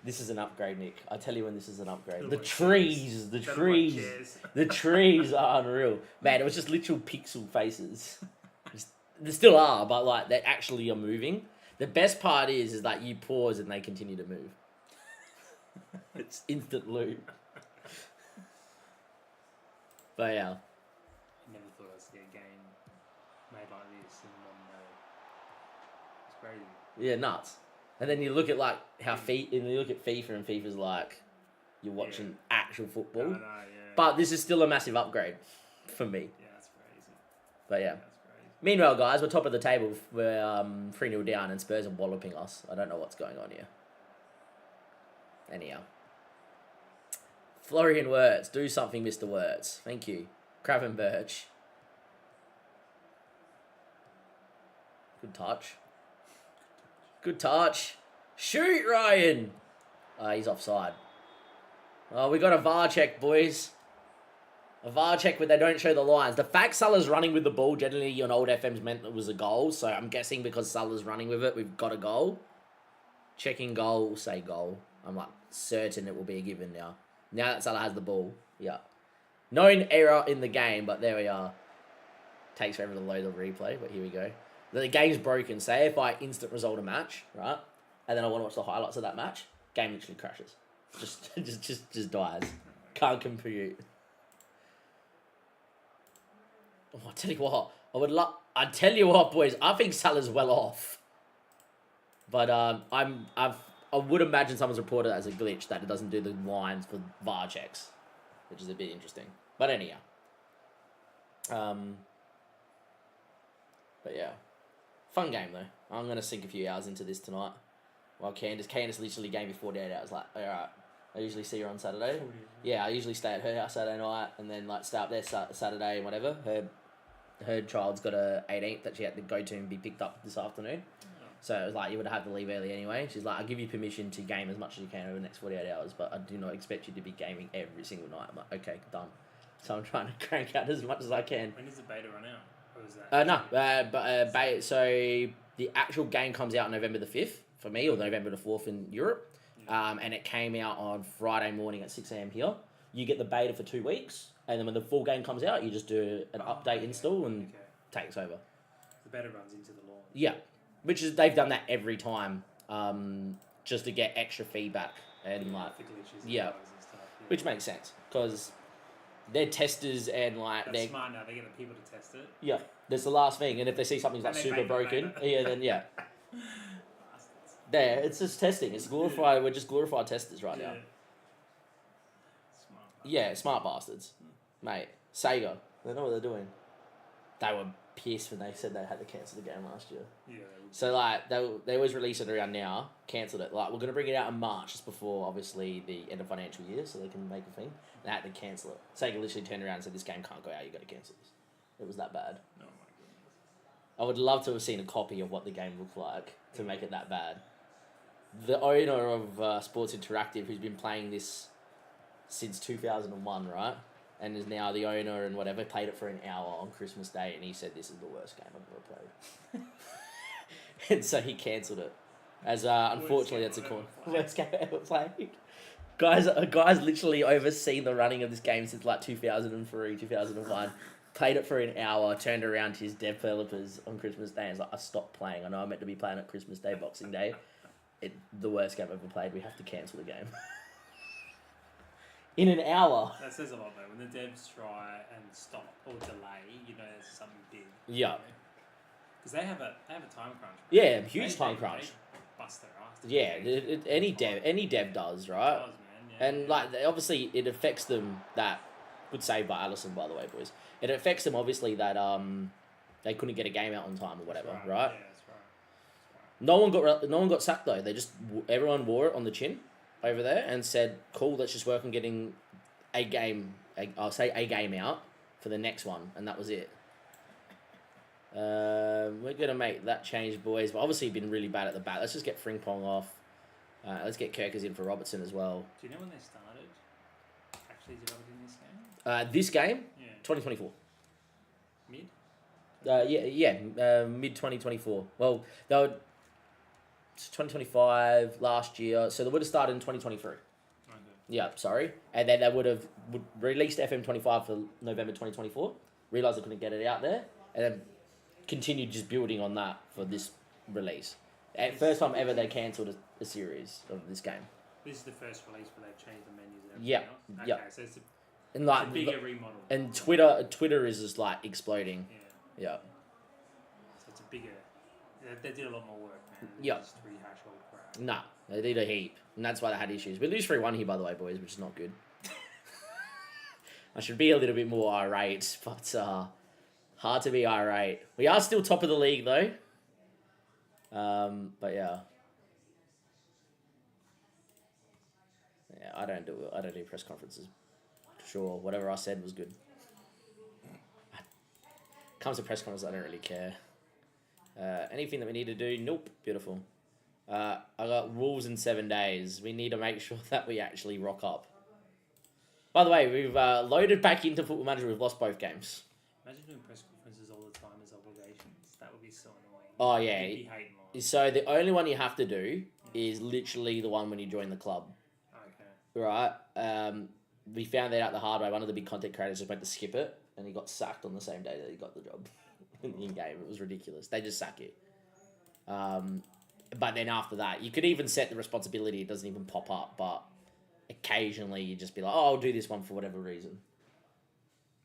This is an upgrade, Nick. I tell you when this is an upgrade. The trees, the trees are unreal. Man, it was just literal pixel faces. They still are, but like they actually are moving. The best part is that you pause and they continue to move. It's instant loop. But yeah. I never thought I'd see a game made like this in one day. It's crazy. Yeah, nuts. And then you look at like and you look at FIFA and FIFA's like you're watching actual football. I know, yeah. But this is still a massive upgrade for me. Yeah, that's crazy. But yeah. That's crazy. Meanwhile, guys, we're top of the table. We're 3-0 down and Spurs are walloping us. I don't know what's going on here. Anyhow. Florian Wirtz. Do something, Mr. Wirtz. Thank you. Cravenberch. Good touch. Good touch. Shoot, Ryan! He's offside. Oh, we got a VAR check, boys. A VAR check where they don't show the lines. The fact Salah's running with the ball generally on old FM's meant it was a goal, so I'm guessing because Salah's running with it, we've got a goal. Checking goal, we'll say goal. I'm like certain it will be a given now. Now that Salah has the ball, yeah. Known error in the game, but there we are. Takes forever to load the replay, but here we go. The game's broken. Say if I instant result a match, right, and then I want to watch the highlights of that match, game literally crashes. Just dies. Can't compute. Oh, I tell you what, I tell you what, boys. I think Salah's well off, but I would imagine someone's reported it as a glitch that it doesn't do the lines for VAR checks, which is a bit interesting. But anyhow, but yeah, fun game though. I'm gonna sink a few hours into this tonight. While Candace literally gave me 48 hours. Like, all right, I usually see her on Saturday. Yeah, I usually stay at her house Saturday night and then like stay up there Saturday and whatever. Her child's got a 18th that she had to go to and be picked up this afternoon. So it was like, you would have to leave early anyway. She's like, I'll give you permission to game as much as you can over the next 48 hours, but I do not expect you to be gaming every single night. I'm like, okay, done. So I'm trying to crank out as much as I can. When does the beta run out? Or is that So the actual game comes out November the 5th for me, or November the 4th in Europe. And it came out on Friday morning at 6 a.m. here. You get the beta for 2 weeks, and then when the full game comes out, you just do an update install and takes over. The beta runs into the launch. Yeah. Which is, they've done that every time, just to get extra feedback and like, the glitches yeah, and stuff, yeah. Which makes sense because they're testers and like That's smart now. They get the people to test it. Yeah, that's the last thing. And if they see something's like And they super make it broken, better. yeah, then yeah, Bastards. there. It's just testing. It's glorified. We're just glorified testers right now. Smart. Yeah, smart bastards, mate. Sega, they know what they're doing. They were pissed when they said they had to cancel the game last year. Yeah. So like they always release it around now, cancelled it. Like we're gonna bring it out in March, just before obviously the end of financial year, so they can make a thing. They had to cancel it. Sega literally turned around and said, "This game can't go out. You got to cancel this." It was that bad. Oh my goodness. I would love to have seen a copy of what the game looked like to make it that bad. The owner of Sports Interactive, who's been playing this since 2001, right? And is now the owner and whatever, played it for an hour on Christmas Day, and he said this is the worst game I've ever played. And so he cancelled it. As unfortunately, that's worst game ever played. Guys literally overseen the running of this game since like 2003, 2001. Played it for an hour, turned around to his developers on Christmas Day and was like, I stopped playing. I know I'm meant to be playing at Christmas Day, Boxing Day. The worst game I've ever played. We have to cancel the game. In an hour. That says a lot though. When the devs try and stop or delay, you know there's something big. Yeah. Because they have a time crunch. Yeah, huge time crunch. bust their ass. Yeah, any dev does, right? Does, man. Yeah, And like obviously it affects them that good save by Allison, by the way, boys. It affects them obviously that they couldn't get a game out on time or whatever, That's right? Yeah, that's right. No one got sacked though. They just everyone wore it on the chin over there and said, "Cool, let's just work on getting a game out for the next one," and that was it. We're gonna make that change, boys. But obviously, been really bad at the back. Let's just get Frimpong off. Let's get Kirkers in for Robertson as well. Do you know when they started actually developing this game? This game, Yeah. 2024. Mid? Mid 2024. Well, they were 2025 last year, so they would have started in 2023. Okay. Yeah, sorry, and then they would released FM25 for November 2024. Realized they couldn't get it out there, and then continued just building on that for this release. First time ever they cancelled a series of this game. This is the first release where they've changed the menus and everything Yep, else? Okay, yep. so it's And a bigger remodel. and Twitter is just like exploding. Yeah. Yeah. So it's a bigger... They did a lot more work, man. They Yep. just rehash old crap. Nah, they did a heap, and that's why they had issues. We lose 3-1 here, by the way, boys, which is not good. I should be a little bit more irate, but hard to be irate. We are still top of the league though. But yeah. Yeah, I don't do press conferences. Sure, whatever I said was good. Comes to press conferences, I don't really care. Anything that we need to do? Nope. Beautiful. I got rules in 7 days. We need to make sure that we actually rock up. By the way, we've loaded back into Football Manager. We've lost both games. Imagine doing press conferences all the time as obligations. That would be so annoying. Oh yeah. You'd be hating life. So the only one you have to do is literally the one when you join the club. Okay. Right. We found that out the hard way. One of the big content creators just went to skip it, and he got sacked on the same day that he got the job in game. It was ridiculous. They just sack you. But then after that, you could even set the responsibility. It doesn't even pop up, but occasionally you just be like, "Oh, I'll do this one for whatever reason."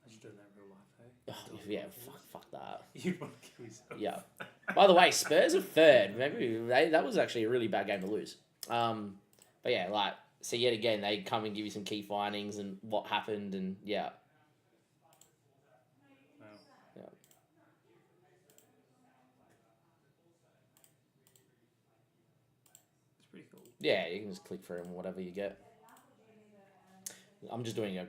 I should do that in real life, hey? Oh, yeah, fuck that. You want to kill yourself. Yeah. By the way, Spurs are third. Maybe that was actually a really bad game to lose. But yeah, like, so yet again, they come and give you some key findings and what happened, and yeah. Wow. Yeah. It's pretty cool. Yeah, you can just click through and whatever you get. I'm just doing a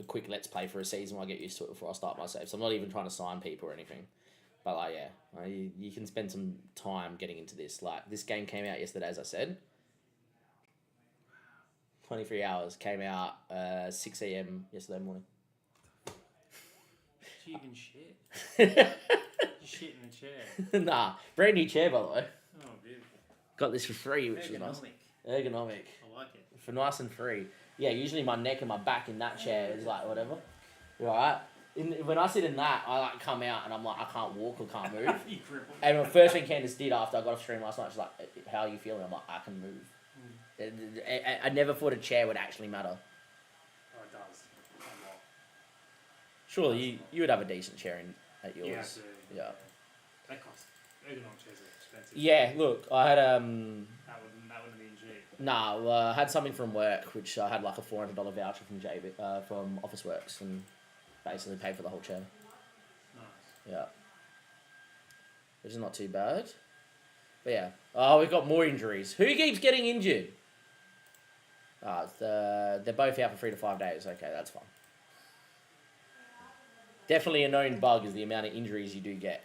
quick let's play for a season while I get used to it before I start my save. So I'm not even trying to sign people or anything. But like, yeah, you can spend some time getting into this. Like, this game came out yesterday, as I said. 23 hours, came out 6 a.m. yesterday morning. Did you even shit? You shit in the chair. Nah, brand new chair, by the way. Oh, beautiful. Got this for free, which is nice. Ergonomic. I like it. For nice and free. Yeah, usually my neck and my back in that chair is like whatever. Right? When I sit in that, I like come out and I'm like, I can't walk or can't move. You crippled. And the first thing Candace did after I got off stream last night, she's like, "How are you feeling?" I'm like, "I can move." I never thought a chair would actually matter. Oh, it does. A lot. Surely you would have a decent chair at yours. Yeah, absolutely. Yeah. That costs. Ergonomic chairs are expensive. Yeah, look, I had That wouldn't have been cheap. Nah, I had something from work, which I had like a $400 voucher from from Officeworks, and basically paid for the whole chair. Nice. Yeah. Which is not too bad. But yeah. Oh, we've got more injuries. Who keeps getting injured? They're both out for 3 to 5 days. Okay, that's fine. Definitely a known bug is the amount of injuries you do get.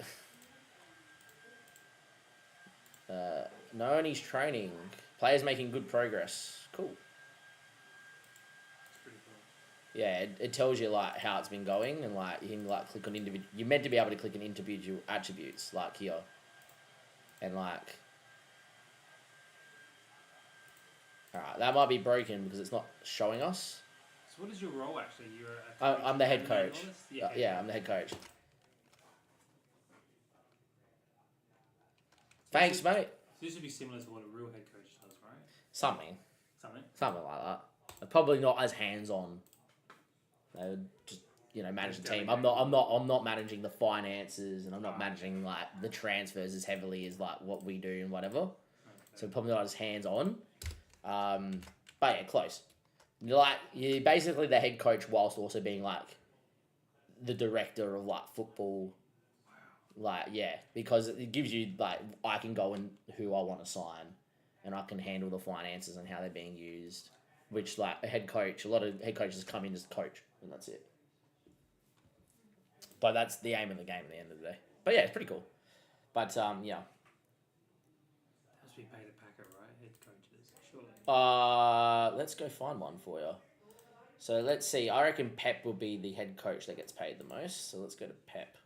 Noni's training. Players making good progress. Cool. It's pretty cool. Yeah, it tells you like how it's been going, and like you can like click on individual. You're meant to be able to click on individual attributes like here, and like. Alright, that might be broken because it's not showing us. So what is your role actually? You're a coach I'm the head and coach. analyst? Yeah, I'm the head coach. Thanks, mate. So this would be similar to what a real head coach does, right? Something Something. like that. Probably not as hands-on. They would just manage the team. I'm not managing the finances, and I'm not managing like the transfers as heavily as like what we do and whatever. So probably not as hands on. But yeah, close. Like you basically the head coach whilst also being like the director of like football. Like yeah, because it gives you like I can go and who I want to sign, and I can handle the finances and how they're being used. Which like a head coach, a lot of head coaches come in as coach and that's it. But that's the aim of the game at the end of the day. But yeah, it's pretty cool. But yeah. Has to be paid a packet, right? Head coaches, surely. Let's go find one for you. So let's see. I reckon Pep will be the head coach that gets paid the most. So let's go to Pep.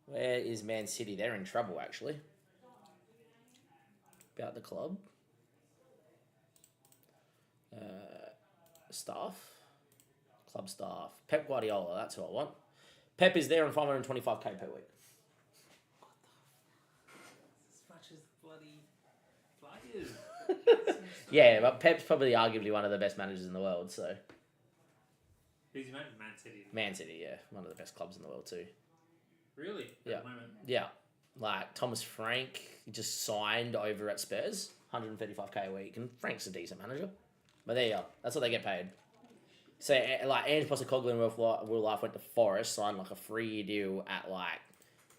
Where is Man City? They're in trouble actually. About the club. Staff. Club staff. Pep Guardiola, that's who I want. Pep is there on 525k per week. As much as bloody players. Yeah, but Pep's probably arguably one of the best managers in the world, so. Who's your mate? Man City. Man City, yeah. One of the best clubs in the world too. Really? Yeah. At the moment? Yeah. Like Thomas Frank just signed over at Spurs, 135k a week, and Frank's a decent manager. But there you go. That's what they get paid. So, like, Ange Postecoglou in real life went to Forest, signed, like, a 3-year deal at, like,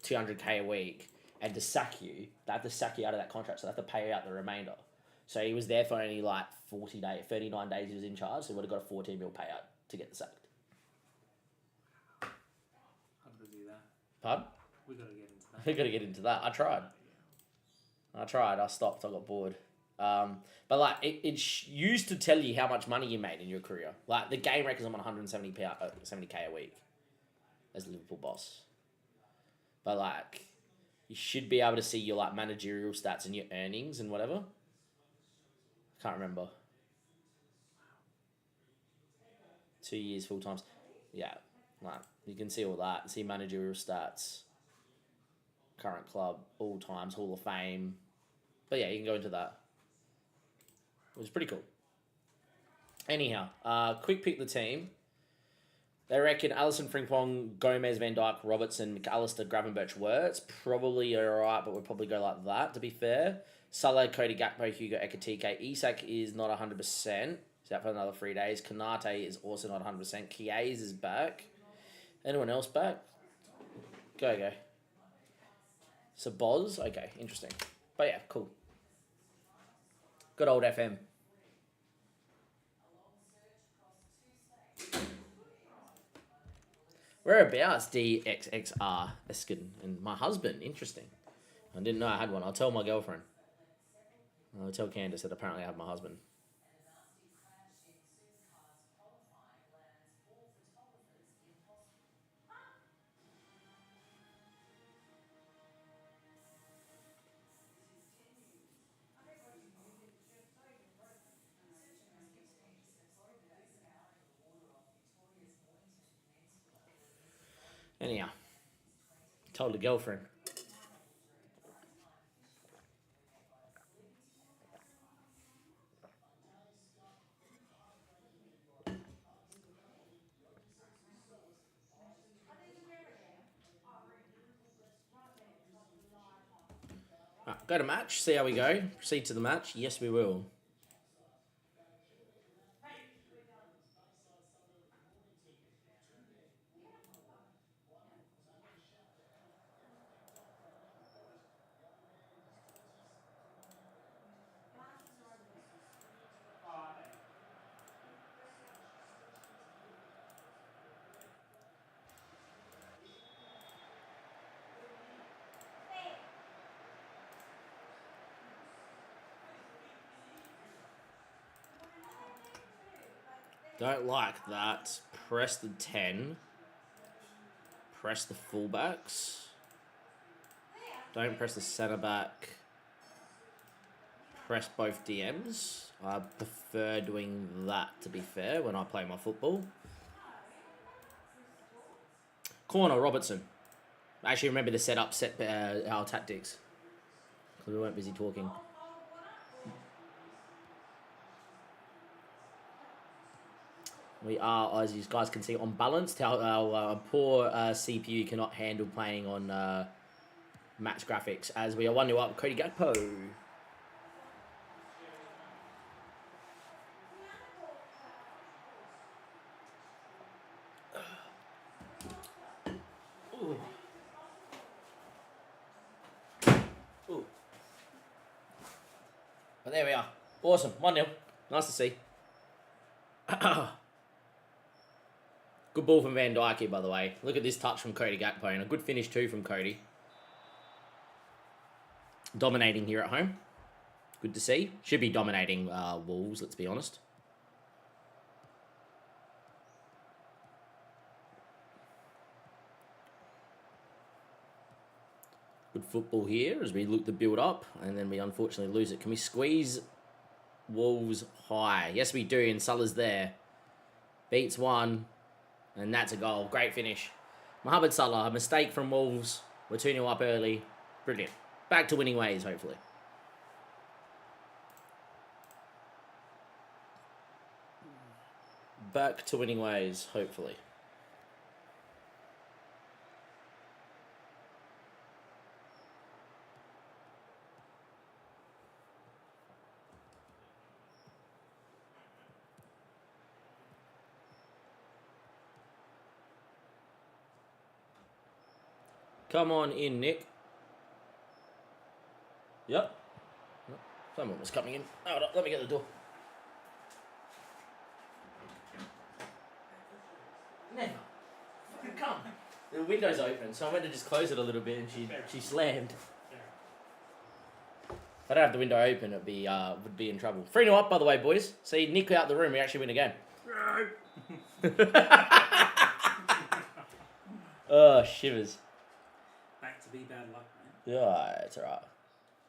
200k a week. And to sack you, they have to sack you out of that contract, so they have to pay out the remainder. So he was there for only, like, 39 days he was in charge, so he would have got a 14 mil payout to get the sacked. How to do that? Pardon? We got to get into that. We got to get into that. I tried. I stopped. I got bored. But like it used to tell you how much money you made in your career. Like the game records, I'm on 70k a week as Liverpool boss. But like you should be able to see your like managerial stats and your earnings and whatever. Can't remember. 2 years full times. Yeah, like you can see all that. See managerial stats. Current club, all times, Hall of Fame. But yeah, you can go into that. It was pretty cool. Anyhow, quick pick the team. They reckon Alisson, Frimpong, Gomez, Van Dijk, Robertson, McAllister, Gravenberch, Wirtz. Probably alright, but we'll probably go like that, to be fair. Salah, Cody Gakpo, Hugo Ekitike. Isak is not 100%. He's out for another 3 days. Kanate is also not 100%. Chiesa is back. Anyone else back? Go. Saboz? Okay, interesting. But yeah, cool. Good old FM. Whereabouts DXXR Eskin and my husband? Interesting. I didn't know I had one. I'll tell my girlfriend. I'll tell Candace that apparently I have my husband. Anyhow, told the girlfriend. Right, go to match, see how we go. Proceed to the match. Yes, we will. Don't like that. Press the 10. Press the fullbacks. Don't press the centre back. Press both DMs. I prefer doing that, to be fair, when I play my football. Corner, Robertson. I actually remember the setup, our tactics. Because we weren't busy talking. We are, as you guys can see, unbalanced. Our poor CPU cannot handle playing on match graphics, as we are 1-0 up. Cody Gakpo. Ooh. Ooh. But there we are. Awesome. 1-0. Nice to see. Good ball from Van Dijk here, by the way. Look at this touch from Cody Gakpo, and a good finish too from Cody. Dominating here at home. Good to see. Should be dominating Wolves, let's be honest. Good football here as we look to build up, and then we unfortunately lose it. Can we squeeze Wolves high? Yes, we do, and Salah's there. Beats one, and that's a goal. Great finish. Mohamed Salah, a mistake from Wolves. We're 2-0 up early. Brilliant. Back to winning ways, hopefully. Back to winning ways, hopefully. Come on in, Nick. Yep. Someone was coming in. Hold up, let me get the door. Never. Fucking come. The window's open, so I went to just close it a little bit, and she slammed. If I don't have the window open, would be in trouble. 3-0 up, by the way, boys. See, Nick out the room, we actually win again. Oh, shivers. Back to be bad luck, man. Yeah, it's alright.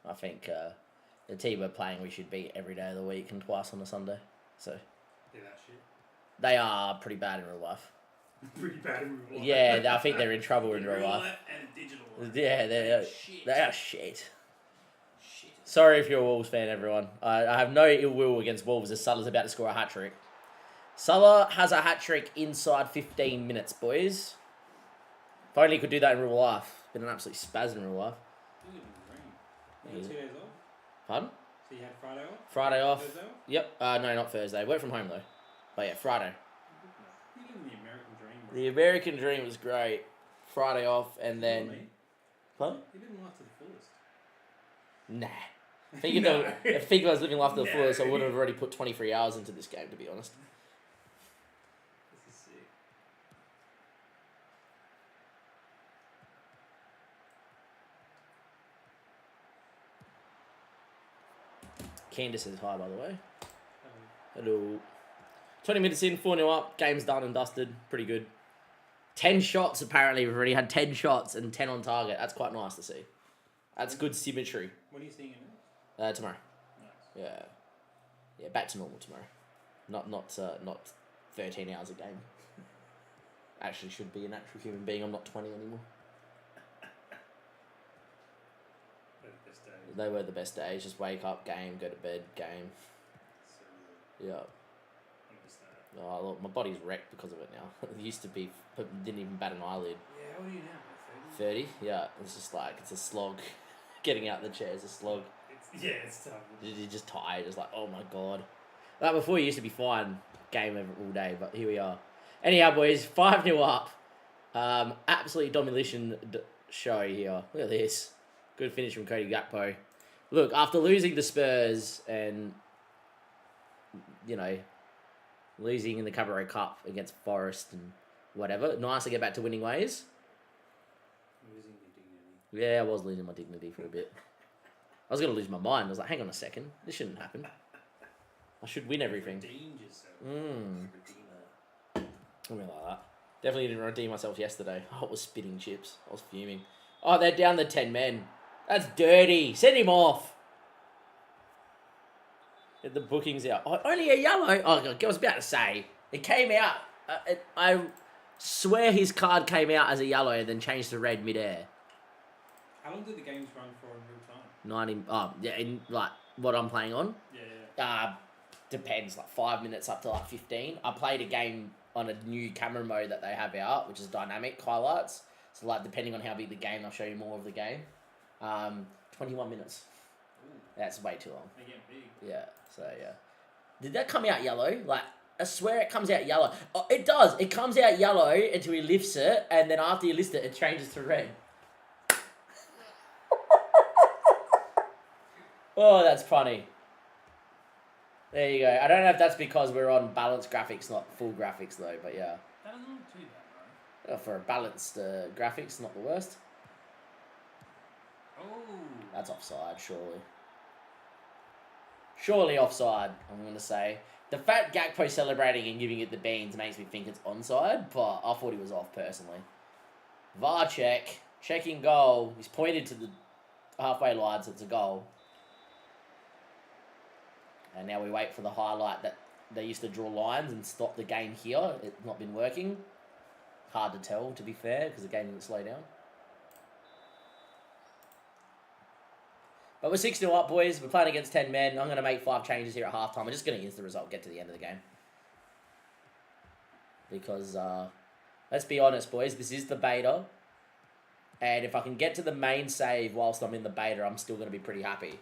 I think the team we're playing, we should beat every day of the week and twice on a Sunday. So Do that shit. they are pretty bad in real life. Pretty bad in real life. Yeah, I think they're in trouble in real life. And digital life. Yeah, they are shit. Shit. Sorry if you're a Wolves fan, everyone. I have no ill will against Wolves as Salah's about to score a hat-trick. Salah has a hat-trick inside 15 minutes, boys. If only he could do that in real life. Been an absolute spaz in real life. You got 2 days off? Pardon? So you had Friday off? Friday off. Thursday off? Yep. No, not Thursday. Work from home, though. But yeah, Friday. You live in the American dream, bro. The American dream was great. Friday off, and then... Pardon? You didn't life to the fullest. Nah. I think if I was living life to the fullest, I would have already put 23 hours into this game, to be honest. This is sick. Candace is high, by the way. Hello. 20 minutes in, 4-0 up. Game's done and dusted. Pretty good. 10 shots, apparently. We've already had 10 shots and 10 on target. That's quite nice to see. That's good symmetry. When are you seeing it now? Tomorrow. Nice. Yeah, back to normal tomorrow. Not 13 hours a game. Actually should be an actual human being. I'm not 20 anymore. They're the best days. They were the best days. Just wake up, game, go to bed, game. So, Yeah. understand. Oh, look, my body's wrecked because of it now. It used to be, didn't even bat an eyelid. Yeah, how old are you now? 30? Yeah, it's just like, it's a slog. Getting out of the chair is a slog. It's tough. You're just tired, just like, oh my god. Like before, you used to be fine, game all day, but here we are. Anyhow, boys, 5-0 up. Absolute domination show here. Look at this. Good finish from Cody Gakpo. Look, after losing the Spurs and, you know, losing in the Cabaret Cup against Forest and whatever, nice to get back to winning ways. Losing your dignity. Yeah, I was losing my dignity for a bit. I was going to lose my mind. I was like, hang on a second. This shouldn't happen. I should win everything. Redeemed yourself. Mm. Redeemer. Something like that. Definitely didn't redeem myself yesterday. I was spitting chips. I was fuming. Oh, they're down the 10 men. That's dirty. Send him off. Get the bookings out. Oh, only a yellow. Oh, God, I was about to say. It came out. I swear his card came out as a yellow and then changed to red mid-air. How long do the games run for in real time? 90. Oh, yeah, in like what I'm playing on. Yeah. Depends, like 5 minutes up to like 15. I played a game on a new camera mode that they have out, which is dynamic highlights. So like depending on how big the game, they'll show you more of the game. 21 minutes. Ooh, That's way too long. they get big. Yeah. So yeah. Did that come out yellow? Like I swear it comes out yellow. Oh, it does. It comes out yellow until he lifts it, and then after you lift it, it changes to red. Oh, that's funny. There you go. I don't know if that's because we're on balanced graphics, not full graphics, though, but yeah. That doesn't look too bad, bro. For a balanced graphics, not the worst. Oh. That's offside, surely. Surely offside, I'm going to say. The fact Gakpo celebrating and giving it the beans makes me think it's onside, but I thought he was off, personally. VAR check. Checking goal. He's pointed to the halfway line, so it's a goal. And now we wait for the highlight that they used to draw lines and stop the game here. It's not been working. Hard to tell, to be fair, because the game didn't slow down. But we're 6-0 up, boys. We're playing against 10 men. I'm going to make 5 changes here at halftime. I'm just going to use the result, get to the end of the game. Because, let's be honest, boys. This is the beta. And if I can get to the main save whilst I'm in the beta, I'm still going to be pretty happy.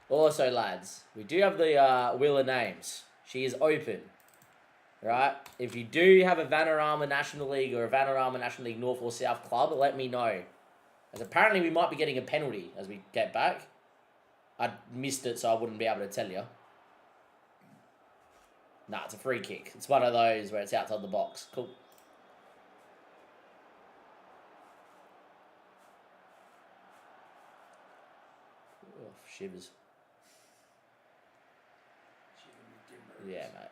Also, lads, we do have the Wheel of Names. She is open. Right? If you do have a Vanarama National League or a Vanarama National League North or South club, let me know. As apparently we might be getting a penalty as we get back. I missed it, so I wouldn't be able to tell you. Nah, it's a free kick. It's one of those where it's outside the box. Cool. Oh, shivers. Yeah, mate.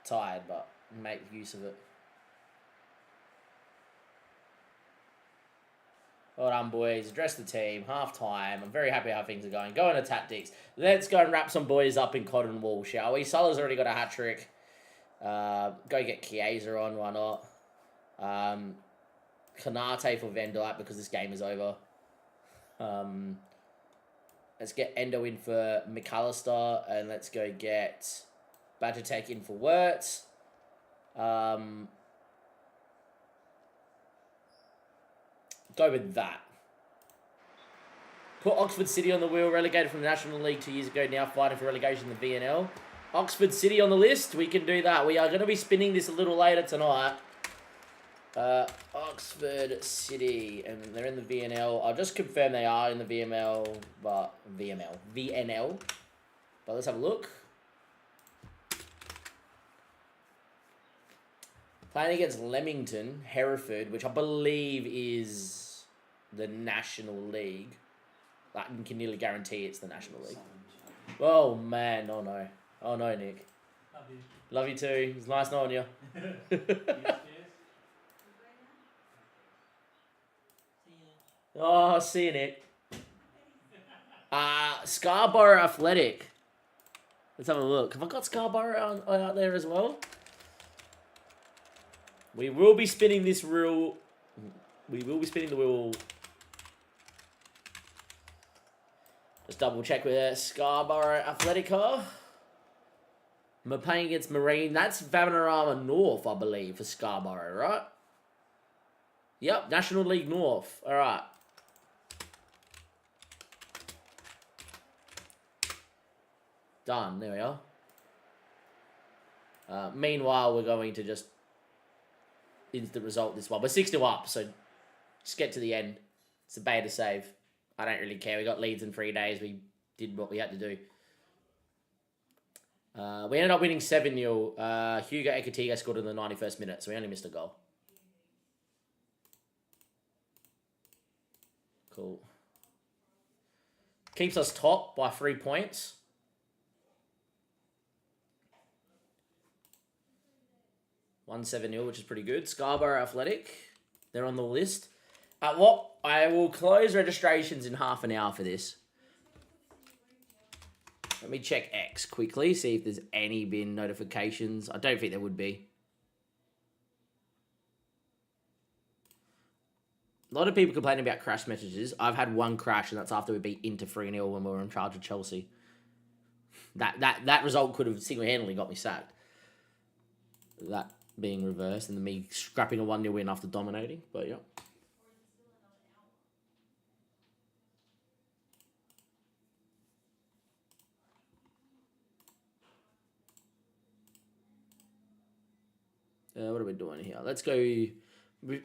Tired, but make use of it. Well done, boys. Address the team. Half time. I'm very happy how things are going. Go into tactics. Let's go and wrap some boys up in cotton wool, shall we? Salah's already got a hat trick. Go get Chiesa on. Why not? Kanate for Van Dijk because this game is over. Let's get Endo in for McAllister. And let's go get Bajatek in for Wirtz. Go with that. Put Oxford City on the wheel, relegated from the National League 2 years ago, now fighting for relegation in the VNL. Oxford City on the list, we can do that. We are going to be spinning this a little later tonight. Oxford City, and they're in the VNL. I'll just confirm they are in the VNL. But let's have a look. Playing against Leamington, Hereford, which I believe is the National League. Like, you can nearly guarantee it's the National League. Oh, man. Oh, no. Oh, no, Nick. Love you. Love you too. It's nice knowing you. Oh, see you, Nick. Scarborough Athletic. Let's have a look. Have I got Scarborough out there as well? We will be spinning this wheel. We will be spinning the wheel. Just double check with Scarborough Athletica. We're playing against Marine. That's Vanarama North, I believe, for Scarborough, right? Yep, National League North. All right. Done. There we are. Meanwhile, we're going to just instant result this one. We're 6-2 up, so just get to the end. It's a beta save. I don't really care. We got leads in 3 days. We did what we had to do. We ended up winning 7-0. Hugo Ekatiga scored in the 91st minute, so we only missed a goal. Cool. Keeps us top by 3 points. Won 7-0, which is pretty good. Scarborough Athletic, they're on the list. I will close registrations in half an hour for this. Let me check X quickly, see if there's any bin notifications. I don't think there would be. A lot of people complaining about crash messages. I've had one crash, and that's after we beat Inter 3-0 when we were in charge of Chelsea. That result could have single-handedly got me sacked. That being reversed, and then me scrapping a 1-0 win after dominating. But, yeah. What are we doing here? Let's go.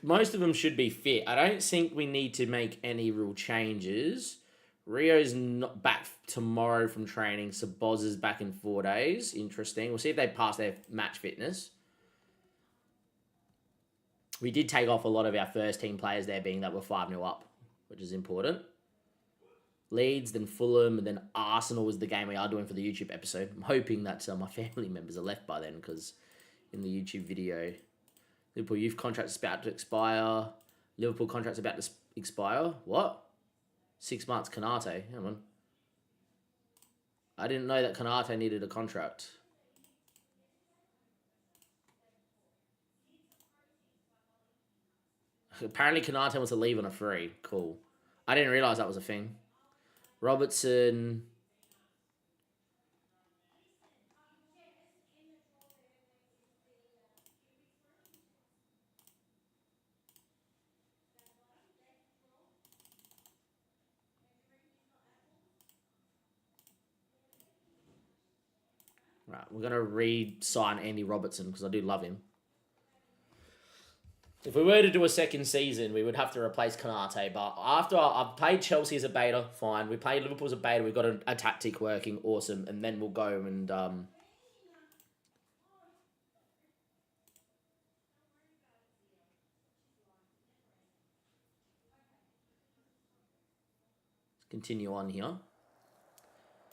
Most of them should be fit. I don't think we need to make any real changes. Rio's not back tomorrow from training. Saboz is back in 4 days. Interesting. We'll see if they pass their match fitness. We did take off a lot of our first team players there, being that we're 5-0 up, which is important. Leeds, then Fulham, and then Arsenal was the game we are doing for the YouTube episode. I'm hoping that my family members are left by then, because in the YouTube video, Liverpool youth contract's about to expire. Liverpool contract's about to expire. What? 6 months, Kanate. Hang on. I didn't know that Kanate needed a contract. Apparently Kanate wants to leave on a free. Cool. I didn't realise that was a thing. Robertson. Right, we're going to re-sign Andy Robertson because I do love him. If we were to do a second season, we would have to replace Kanate. But after I've played Chelsea as a beta, fine. We played Liverpool as a beta. We've got a tactic working, awesome. And then we'll go and continue on here.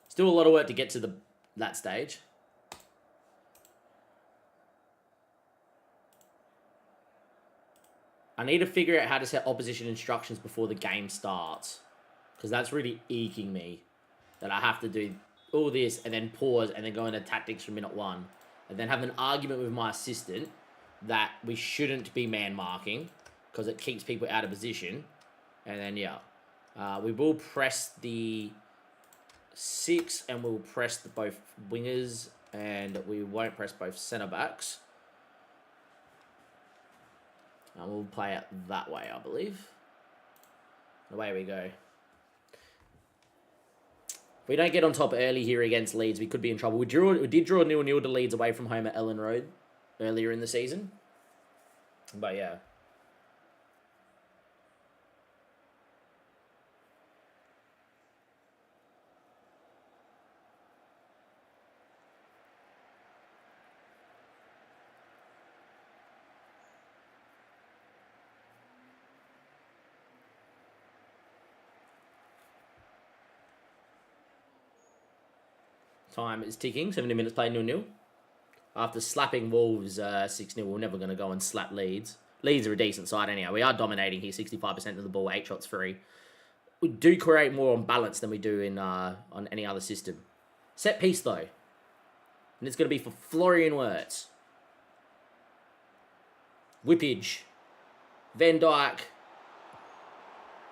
Still a lot of work to get to that stage. I need to figure out how to set opposition instructions before the game starts. Because that's really eking me. That I have to do all this and then pause and then go into tactics from minute 1. And then have an argument with my assistant that we shouldn't be man marking. Because it keeps people out of position. And then, yeah. We will press the 6 and we'll press both wingers. And we won't press both centre backs. And we'll play it that way, I believe. Away we go. If we don't get on top early here against Leeds, we could be in trouble. We did draw 0-0 to Leeds away from home at Ellen Road earlier in the season. But yeah. Time is ticking. 70 minutes played 0-0. After slapping Wolves 6-0, we're never going to go and slap Leeds. Leeds are a decent side anyhow. We are dominating here, 65% of the ball, 8 shots free. We do create more on balance than we do in on any other system. Set piece though. And it's going to be for Florian Wirtz. Whippage. Van Dijk.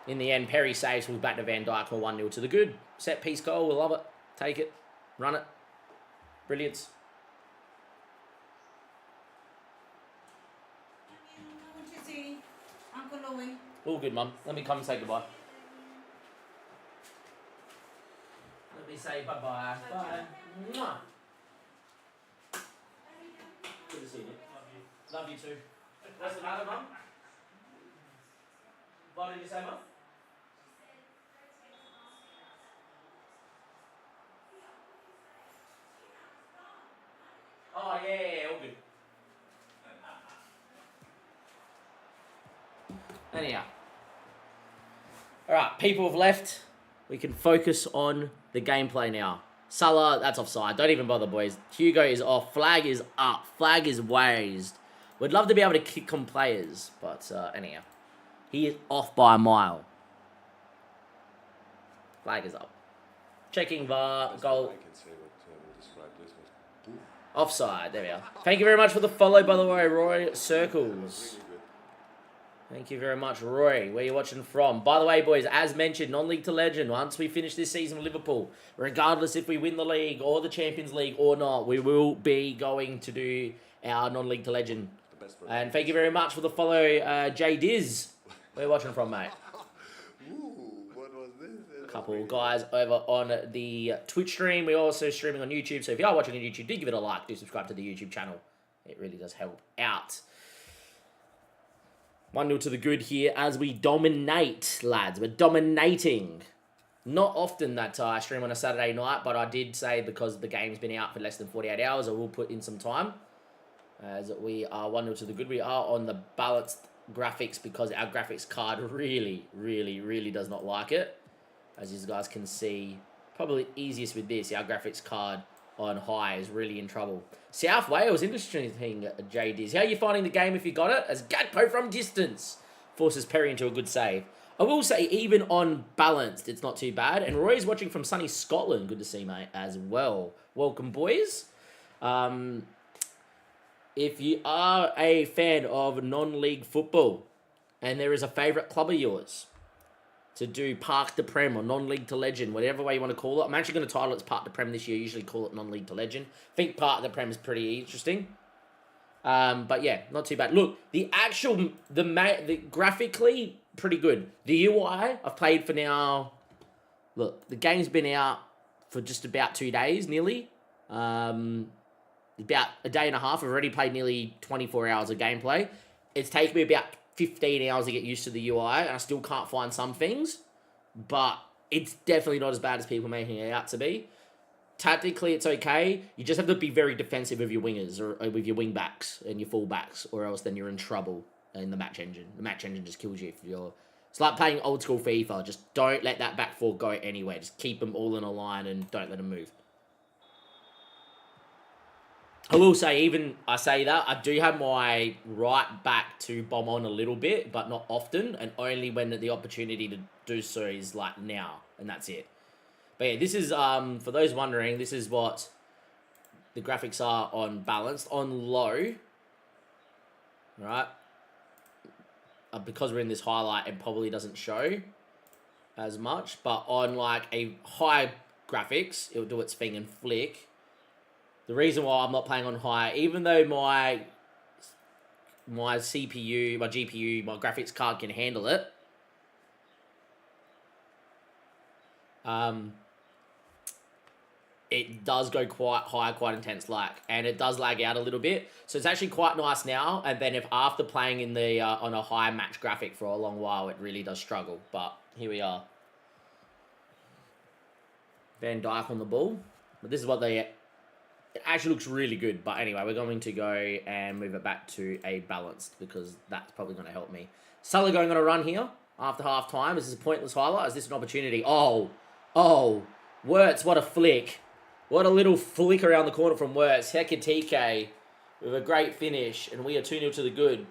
In the end, Perry saves. We'll back to Van Dijk for 1-0 to the good. Set piece goal. We'll love it. Take it. Run it. Brilliance. I want to see Uncle Louie. All good, Mum. Let me come and say goodbye. Let me say bye-bye. Bye. Mwah. Good to see you. Love you too. What's the matter, Mum? What did you say, Mum? Oh, yeah, all good. Anyhow. Alright, people have left. We can focus on the gameplay now. Salah, that's offside. Don't even bother, boys. Hugo is off. Flag is up. Flag is raised. We'd love to be able to kick on players, but anyhow. He is off by a mile. Flag is up. Checking VAR. Goal. Offside. There we are. Thank you very much for the follow, by the way, Roy Circles. Thank you very much, Roy. Where are you watching from? By the way, boys, as mentioned, non-league to legend. Once we finish this season with Liverpool, regardless if we win the league or the Champions League or not, we will be going to do our non-league to legend. And thank you very much for the follow, Jay Diz. Where are you watching from, mate? Couple guys over on the Twitch stream. We're also streaming on YouTube, so if you are watching on YouTube, do give it a like, do subscribe to the YouTube channel. It really does help out. 1-0 to the good here as we dominate, lads. We're dominating. Not often that I stream on a Saturday night, but I did say because the game's been out for less than 48 hours, I will put in some time. As we are 1-0 to the good. We are on the balanced graphics because our graphics card really does not like it. As you guys can see, probably easiest with this, our graphics card on high is really in trouble. South Wales, interesting thing, JDiz. How are you finding the game if you got it? As Gatpo from distance forces Perry into a good save. I will say, even on balanced, it's not too bad. And Roy's watching from sunny Scotland. Good to see, mate, as well. Welcome, boys. If you are a fan of non-league football and there is a favourite club of yours to do Parc de Prem or non-league to legend, whatever way you want to call it. I'm actually going to title it as Parc de Prem this year. Usually call it non-league to legend. I think Parc de Prem is pretty interesting. But yeah, not too bad. Look, the graphically, pretty good. The UI, I've played for now. Look, the game's been out for just about 2 days, nearly. About a day and a half. I've already played nearly 24 hours of gameplay. It's taken me about 15 hours to get used to the UI, and I still can't find some things, but it's definitely not as bad as people making it out to be. Tactically, it's okay. You just have to be very defensive with your wingers, or with your wing backs and your full backs, or else then you're in trouble in the match engine. The match engine just kills you if you're... It's like playing old school FIFA. Just don't let that back four go anywhere. Just keep them all in a line and don't let them move. I will say, even I say that, I do have my right back to bomb on a little bit, but not often, and only when the opportunity to do so is like now, and that's it. But yeah, this is, for those wondering, this is what the graphics are on balanced. On low, right, because we're in this highlight, it probably doesn't show as much, but on like a high graphics, it'll do its thing and flick. The reason why I'm not playing on high, even though my CPU, my GPU, my graphics card can handle it, it does go quite high, quite intense lag, and it does lag out a little bit. So it's actually quite nice now. And then if after playing in the on a high match graphic for a long while, it really does struggle. But here we are. Van Dijk on the ball. But this is what they... It actually looks really good. But anyway, we're going to go and move it back to a balanced because that's probably going to help me. Salah going on a run here after half time. Is this a pointless highlight? Is this an opportunity? Oh, Wirtz, what a flick. What a little flick around the corner from Wirtz. Hekatike with a great finish. And we are 2-0 to the good.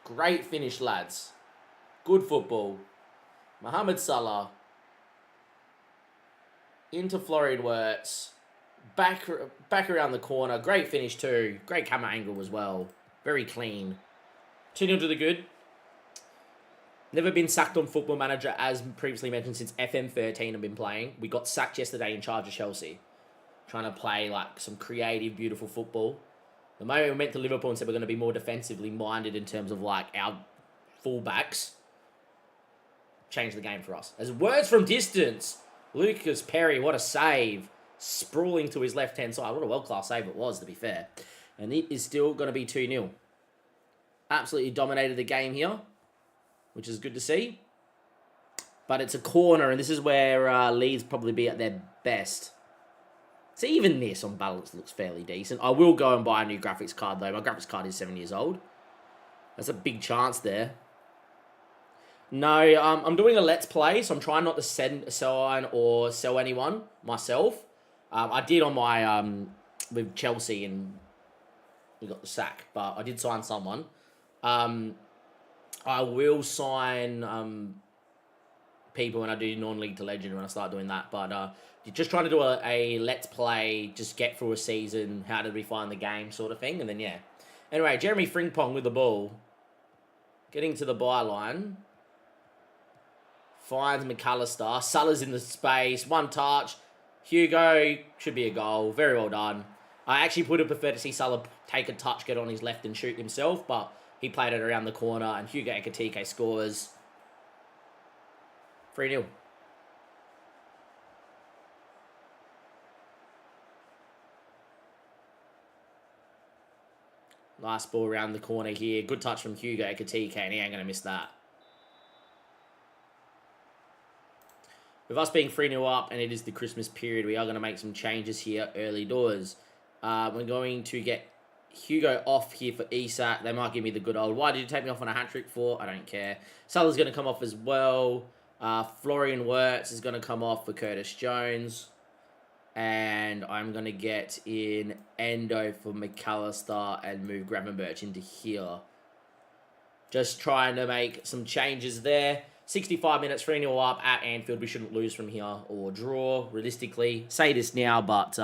Great finish, lads. Good football. Mohamed Salah. Into Florian Wirtz. Back around the corner. Great finish too. Great camera angle as well. Very clean. 2-0 to the good. Never been sacked on Football Manager, as previously mentioned, since FM13 I've been playing. We got sacked yesterday in charge of Chelsea. Trying to play like some creative, beautiful football. The moment we went to Liverpool and said we're going to be more defensively minded in terms of like our fullbacks, changed the game for us. As words from distance, Lucas Perry, what a save. Sprawling to his left-hand side. What a world-class save it was, to be fair. And it is still going to be 2-0. Absolutely dominated the game here, which is good to see. But it's a corner, and this is where Leeds probably be at their best. So even this on balance looks fairly decent. I will go and buy a new graphics card, though. My graphics card is 7 years old. That's a big chance there. No, I'm doing a Let's Play, so I'm trying not to sign or sell anyone myself. I did on my, with Chelsea, and we got the sack, but I did sign someone. I will sign people when I do non-league to legend, when I start doing that, but just trying to do a Let's Play, just get through a season, how did we find the game sort of thing, and then yeah. Anyway, Jeremy Frimpong with the ball, getting to the byline. Finds McAllister. Salah's in the space. One touch. Hugo. Should be a goal. Very well done. I actually would have preferred to see Salah take a touch, get on his left and shoot himself, but he played it around the corner, and Hugo Ekitike scores. 3-0. Last ball around the corner here. Good touch from Hugo Ekitike, and he ain't going to miss that. With us being 3-0 up, and it is the Christmas period, we are going to make some changes here early doors. We're going to get Hugo off here for Isak. They might give me the good old, why did you take me off on a hat-trick for? I don't care. Salah's going to come off as well. Florian Wirtz is going to come off for Curtis Jones. And I'm going to get in Endo for McAllister and move Gravenberch into here. Just trying to make some changes there. 65 minutes, 3-0 up at Anfield. We shouldn't lose from here or draw, realistically. Say this now, but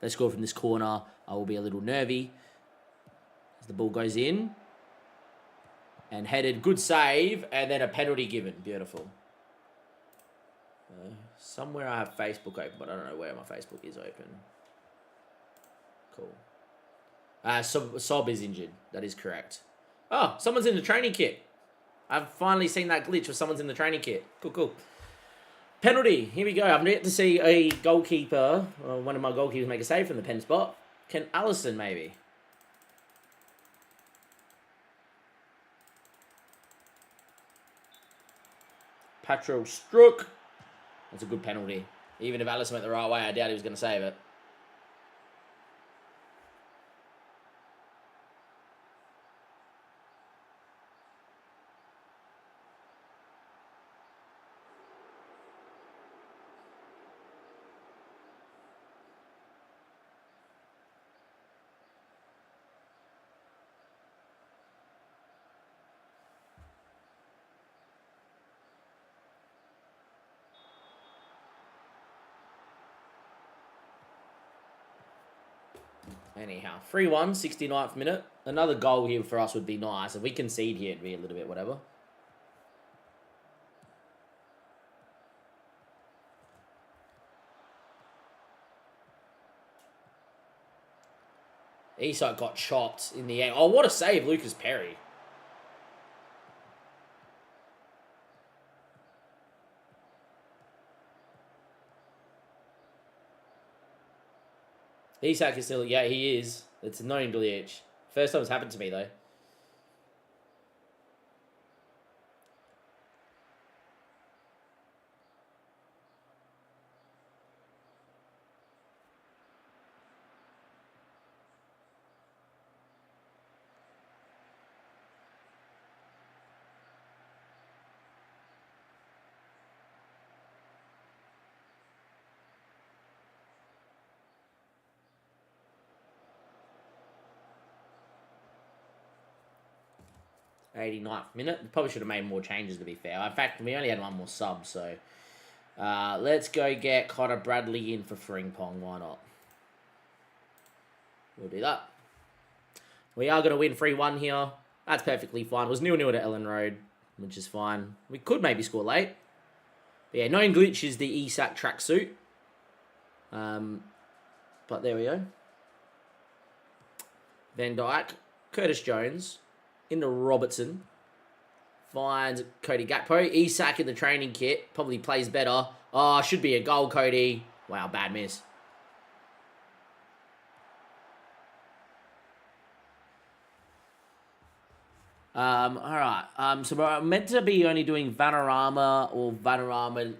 they score from this corner. I will be a little nervy. As the ball goes in. And headed. Good save. And then a penalty given. Beautiful. Somewhere I have Facebook open, but I don't know where my Facebook is open. Cool. Sob is injured. That is correct. Oh, someone's in the training kit. I've finally seen that glitch where someone's in the training kit. Cool. Penalty. Here we go. I've yet to see a goalkeeper, or one of my goalkeepers, make a save from the pen spot. Can Allison maybe? Patro Strook. That's a good penalty. Even if Allison went the right way, I doubt he was going to save it. Anyhow, 3-1, 69th minute. Another goal here for us would be nice. If we concede here, it'd be a little bit whatever. Isak got chopped in the end. Oh, what a save, Lucas Perry. Isak is still, yeah, he is. It's a known glitch. First time it's happened to me, though. '89th minute. Probably should have made more changes, to be fair. In fact, we only had one more sub, so... let's go get Connor Bradley in for Frimpong. Why not? We'll do that. We are going to win 3-1 here. That's perfectly fine. It was 0-0 to Ellen Road, which is fine. We could maybe score late. But yeah, known glitch is the Isak tracksuit. But there we go. Van Dijk. Curtis Jones. Into Robertson. Finds Cody Gakpo. Isak in the training kit. Probably plays better. Oh, should be a goal, Cody. Wow, bad miss. Alright. So we're meant to be only doing Vanarama or Vanarama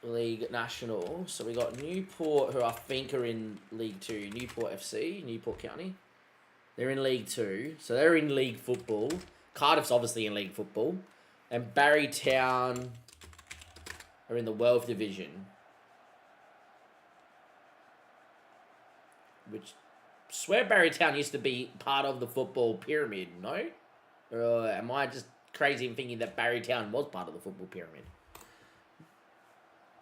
League National. So we got Newport, who I think are in League 2. Newport FC, Newport County. They're in League 2. So they're in League Football. Cardiff's obviously in League Football. And Barrytown are in the Wealth Division. Which, I swear Barrytown used to be part of the football pyramid, no? Or am I just crazy in thinking that Barrytown was part of the football pyramid?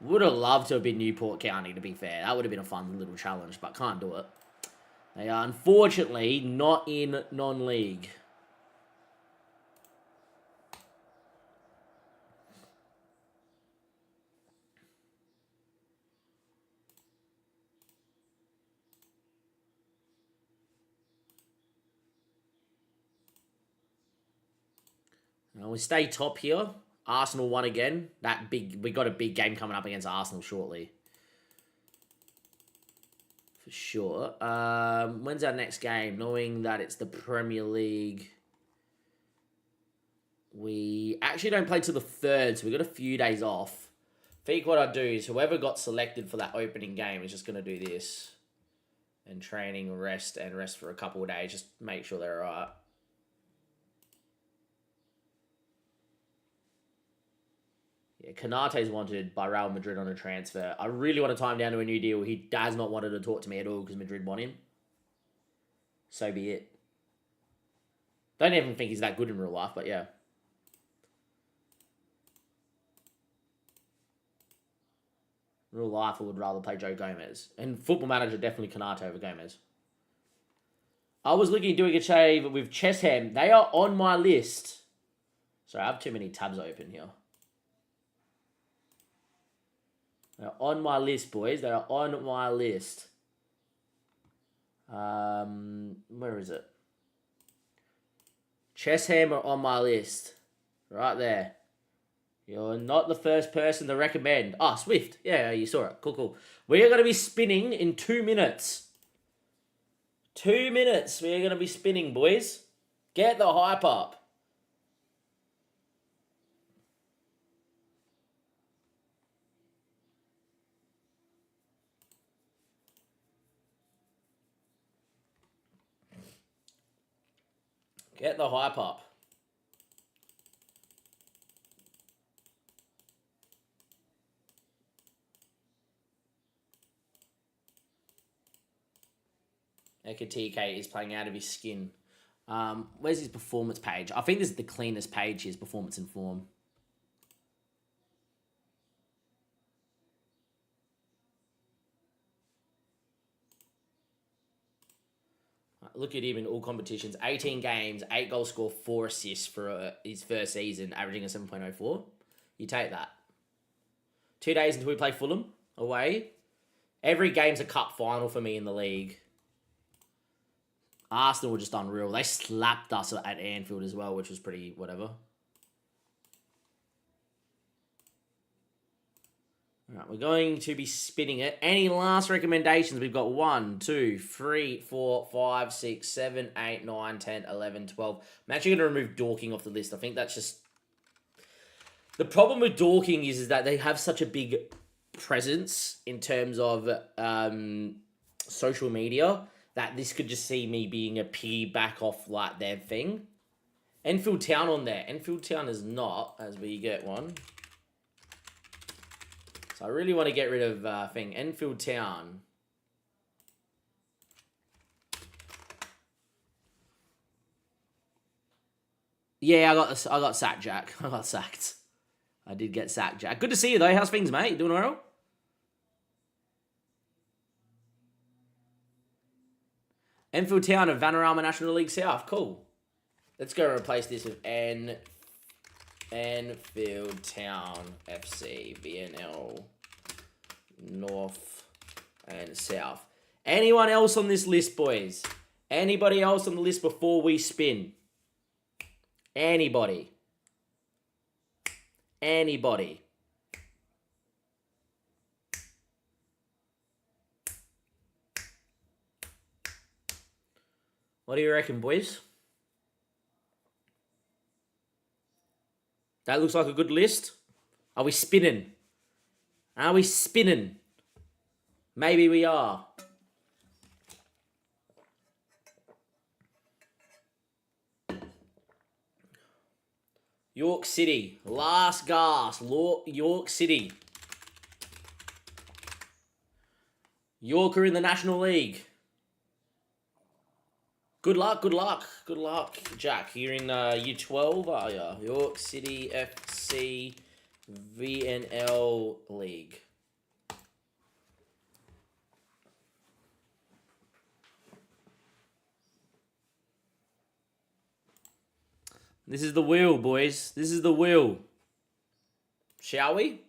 Would have loved to have been Newport County, to be fair. That would have been a fun little challenge, but can't do it. They are unfortunately not in non-league. Now we stay top here. Arsenal won again. We got a big game coming up against Arsenal shortly. For sure. When's our next game? Knowing that it's the Premier League. We actually don't play till the 3rd, so we've got a few days off. I think what I'd do is whoever got selected for that opening game is just going to do this. And training, rest for a couple of days. Just make sure they're alright. Yeah, Konate's wanted by Real Madrid on a transfer. I really want to tie him down to a new deal. He does not want to talk to me at all because Madrid want him. So be it. Don't even think he's that good in real life, but yeah. Real life, I would rather play Joe Gomez. And Football Manager, definitely Konate over Gomez. I was looking at doing a shave with Chesham. They are on my list. Sorry, I have too many tabs open here. They're on my list, boys. They are on my list. Where is it? Chesham are on my list. Right there. You're not the first person to recommend. Ah, Swift. Yeah, you saw it. Cool. We are going to be spinning in 2 minutes. 2 minutes. We are going to be spinning, boys. Get the hype up. Get the hype up. Ekatike is playing out of his skin. Where's his performance page? I think this is the cleanest page, his performance and form. Look at him in all competitions. 18 games, 8 goals scored, 4 assists for his first season, averaging a 7.04. You take that. 2 days until we play Fulham away. Every game's a cup final for me in the league. Arsenal were just unreal. They slapped us at Anfield as well, which was pretty whatever. All right, we're going to be spinning it. Any last recommendations? We've got 1, 2, 3, 4, 5, 6, 7, 8, 9, 10, 11, 12. I'm actually going to remove Dorking off the list. I think that's just... The problem with Dorking is that they have such a big presence in terms of social media that this could just see me being a piggyback off like their thing. Enfield Town on there. Enfield Town is not, as we get one. So I really want to get rid of thing. Enfield Town. Yeah, I got sacked, Jack. I got sacked. I did get sacked, Jack. Good to see you though. How's things, mate? You doing well? Enfield Town of Vanarama National League South. Cool. Let's go replace this with Enfield Town FC, BNL, North and South. Anyone else on this list, boys? Anybody else on the list before we spin? Anybody? Anybody? What do you reckon, boys? That looks like a good list. Are we spinning? Are we spinning? Maybe we are. York City. Last gasp. York City. York are in the National League. Good luck, good luck, good luck, Jack. You're in year 12, are ya? York City FC VNL League. This is the wheel, boys. This is the wheel. Shall we?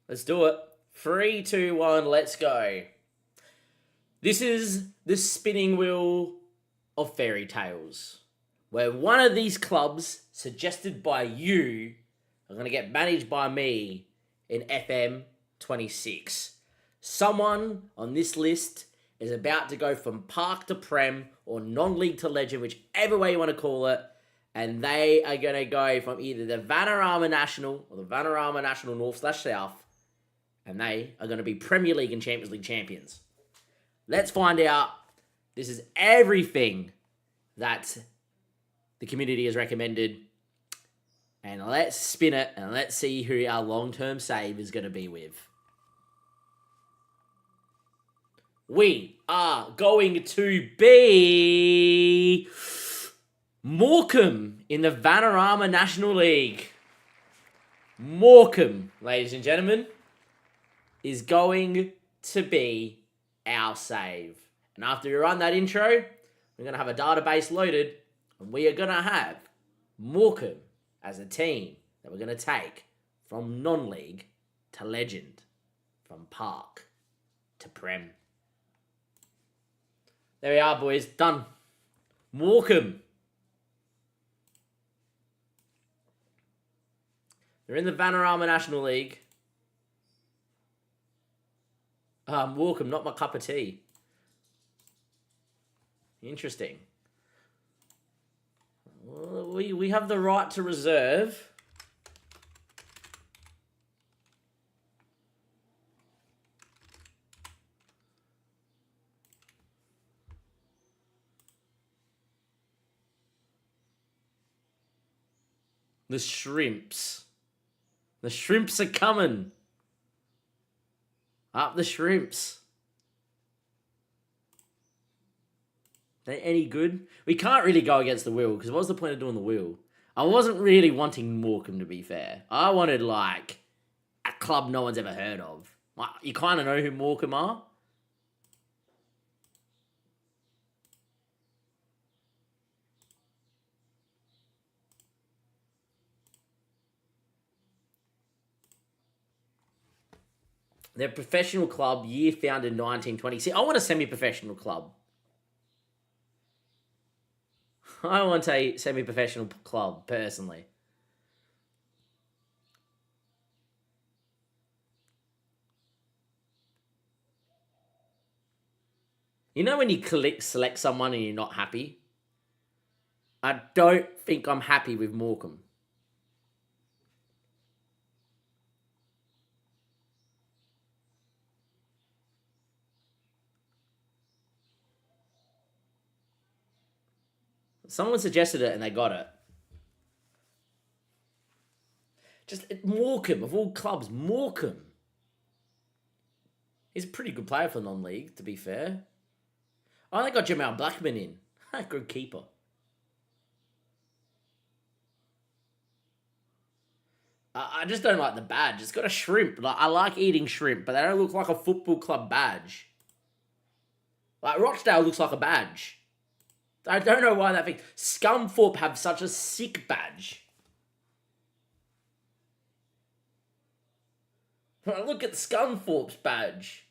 Let's do it. 3, 2, 1, let's go. This is the spinning wheel of fairy tales, where one of these clubs, suggested by you, are going to get managed by me in FM 26. Someone on this list is about to go from Park to Prem or non-league to legend, whichever way you want to call it, and they are going to go from either the Vanarama National or the Vanarama National North/South, and they are going to be Premier League and Champions League champions. Let's find out. This is everything that the community has recommended. And let's spin it and let's see who our long-term save is going to be with. We are going to be Morecambe in the Vanarama National League. Morecambe, ladies and gentlemen, is going to be our save. And after we run that intro, we're going to have a database loaded and we are going to have Morecambe as a team that we're going to take from non-league to legend, from Park to Prem. There we are, boys. Done. Morecambe. They're in the Vanarama National League. Morecambe, not my cup of tea. Interesting. Well, we have the right to reserve. The Shrimps. The Shrimps are coming. Up the Shrimps. They any good? We can't really go against the wheel, because what's the point of doing the wheel? I wasn't really wanting Morecambe, to be fair. I wanted, like, a club no one's ever heard of. Like, you kind of know who Morecambe are. They're a professional club, year founded in 1920. See, I want a semi-professional club. I want a semi-professional club, personally. You know when you select someone and you're not happy? I don't think I'm happy with Morecambe. Someone suggested it and they got it. Just Morecambe, of all clubs, Morecambe. He's a pretty good player for non-league, to be fair. Oh, they got Jamal Blackman in. Good keeper. I just don't like the badge. It's got a shrimp. Like, I like eating shrimp, but they don't look like a football club badge. Like, Rochdale looks like a badge. I don't know why that thing... Scunthorpe have such a sick badge. Look at Scunthorpe's badge.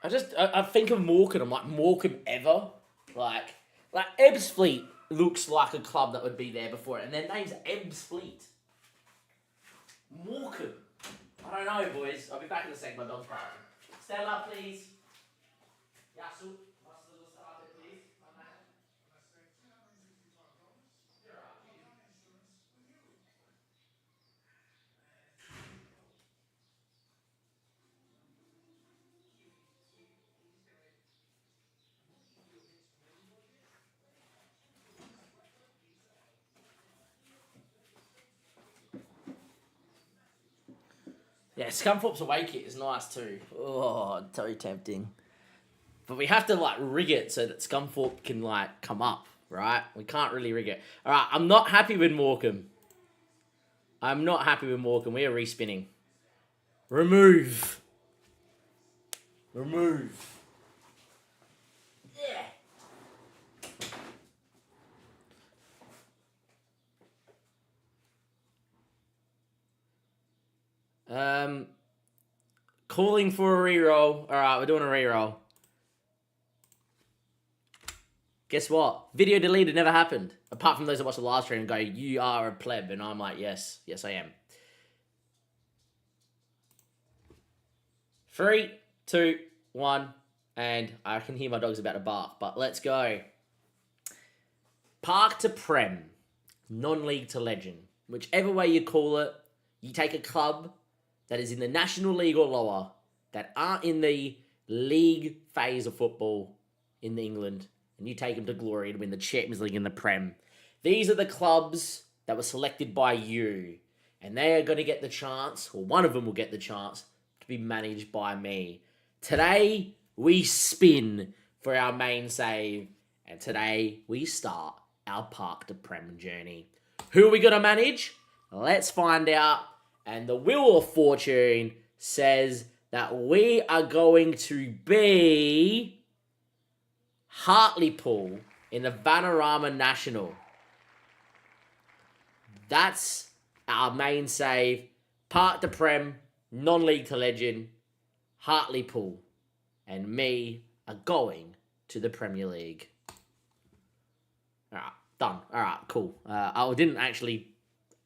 I think of Morecambe. I'm like, Morecambe ever? Like Ebbsfleet looks like a club that would be there before it, and their name's Ebbsfleet. Morecambe. I don't know, boys. I'll be back in a sec. My dog's barking. Stella, please. Yasu. Please. Yeah, Scunthorpe's away kit is nice too. Oh, so tempting. But we have to, like, rig it so that Scunthorpe can, like, come up, right? We can't really rig it. All right, I'm not happy with Morecambe. I'm not happy with Morecambe. We are respinning. Remove. Remove. Yeah. Calling for a reroll. Alright, we're doing a reroll. Guess what? Video deleted never happened. Apart from those that watch the live stream and go, you are a pleb. And I'm like, yes. Yes, I am. 3, 2, 1. And I can hear my dog's about to bark. But let's go. Park to Prem. Non-league to legend. Whichever way you call it, you take a club that is in the National League or lower, that aren't in the league phase of football in England, and you take them to glory to win the Champions League and the Prem. These are the clubs that were selected by you, and they are going to get the chance, or one of them will get the chance, to be managed by me. Today, we spin for our main save, and today, we start our Park to Prem journey. Who are we going to manage? Let's find out. And the Wheel of Fortune says that we are going to be Hartlepool in the Vanarama National. That's our main save. Park to Prem, non-league to legend, Hartlepool. And me are going to the Premier League. Alright, done. Alright, cool. I didn't actually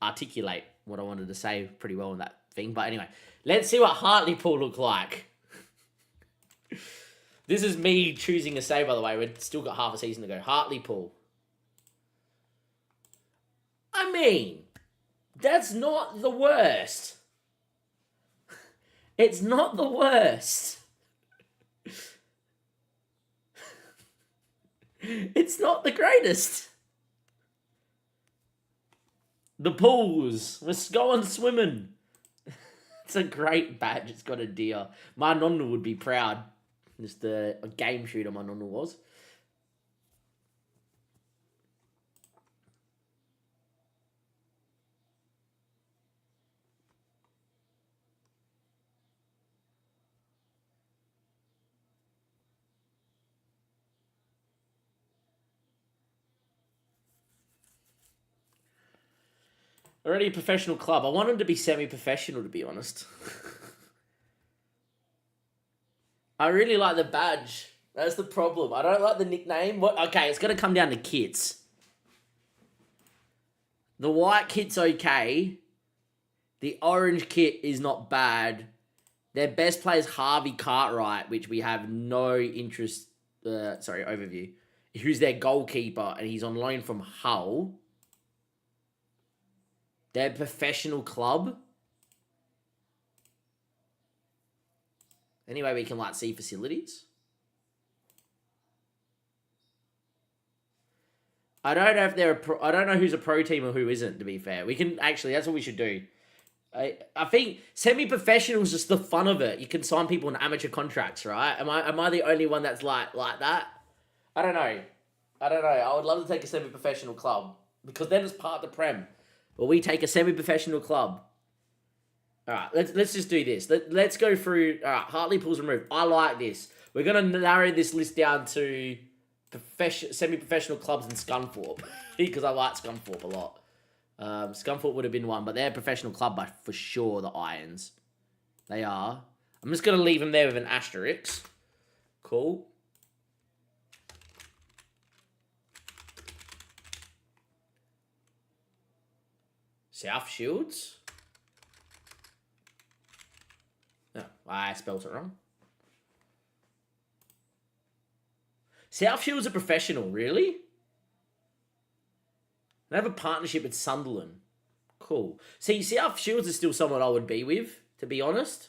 articulate what I wanted to say pretty well in that thing. But anyway, let's see what Hartlepool look like. This is me choosing a save, by the way. We've still got half a season to go. Hartlepool. I mean, that's not the worst. It's not the worst. It's not the greatest. The pools. We're going swimming. It's a great badge. It's got a deer. My nonna would be proud. Just a game shooter my nonna was. Already a professional club. I want him to be semi-professional, to be honest. I really like the badge. That's the problem. I don't like the nickname. What? Okay, it's going to come down to kits. The white kit's okay. The orange kit is not bad. Their best player is Harvey Cartwright, which we have no interest... overview. Who's their goalkeeper, and he's on loan from Hull. Their professional club. Anyway, we can see facilities. I don't know if they're I don't know who's a pro team or who isn't, to be fair. We can actually, that's what we should do. I think semi-professional is just the fun of it. You can sign people on amateur contracts, right? Am I the only one that's like that? I don't know. I would love to take a semi-professional club because then it's part of the Prem. Or we take a semi-professional club. All right, let's just do this. Let's go through. All right, Hartlepool's removed. I like this. We're gonna narrow this list down to semi-professional clubs in Scunthorpe because I like Scunthorpe a lot. Scunthorpe would have been one, but they're a professional club by for sure. The Irons, they are. I'm just gonna leave them there with an asterisk. Cool. South Shields. No, I spelled it wrong. South Shields are professional, really? They have a partnership with Sunderland. Cool. See, South Shields is still someone I would be with, to be honest.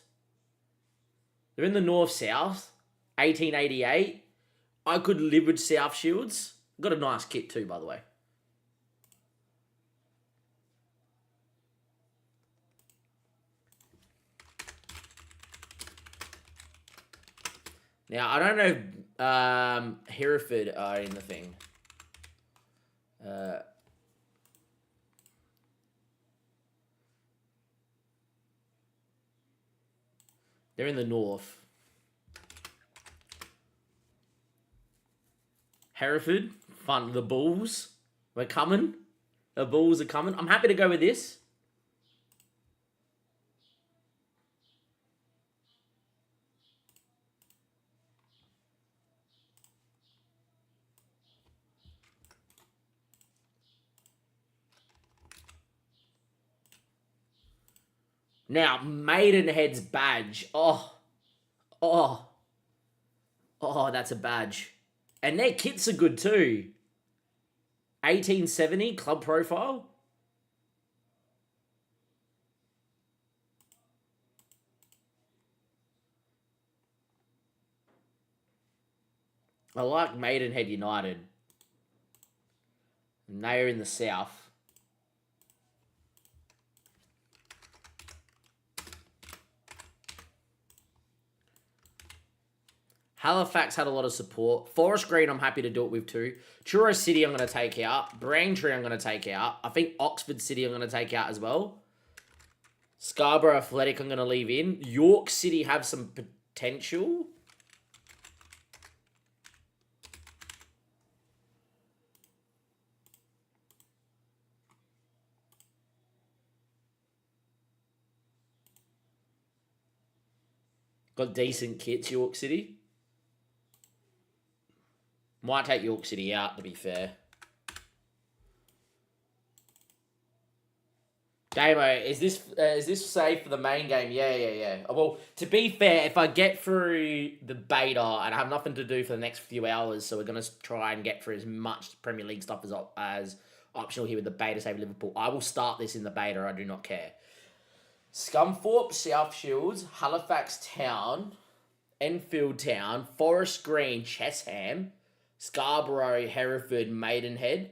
They're in the North-South. 1888. I could live with South Shields. Got a nice kit too, by the way. Now, I don't know if Hereford are in the thing. They're in the north. Hereford, fun. The Bulls, we're coming. The Bulls are coming. I'm happy to go with this. Now, Maidenhead's badge. Oh, that's a badge. And their kits are good too. 1870 club profile. I like Maidenhead United. And they are in the south. Halifax had a lot of support. Forest Green, I'm happy to do it with too. Truro City, I'm going to take out. Braintree, I'm going to take out. I think Oxford City, I'm going to take out as well. Scarborough Athletic, I'm going to leave in. York City have some potential. Got decent kits, York City. Might take York City out, to be fair. Damo, is this safe for the main game? Yeah. Well, to be fair, if I get through the beta and I have nothing to do for the next few hours, so we're going to try and get through as much Premier League stuff as optional here with the beta save Liverpool, I will start this in the beta, I do not care. Scunthorpe, South Shields, Halifax Town, Enfield Town, Forest Green, Chesham, Scarborough, Hereford, Maidenhead.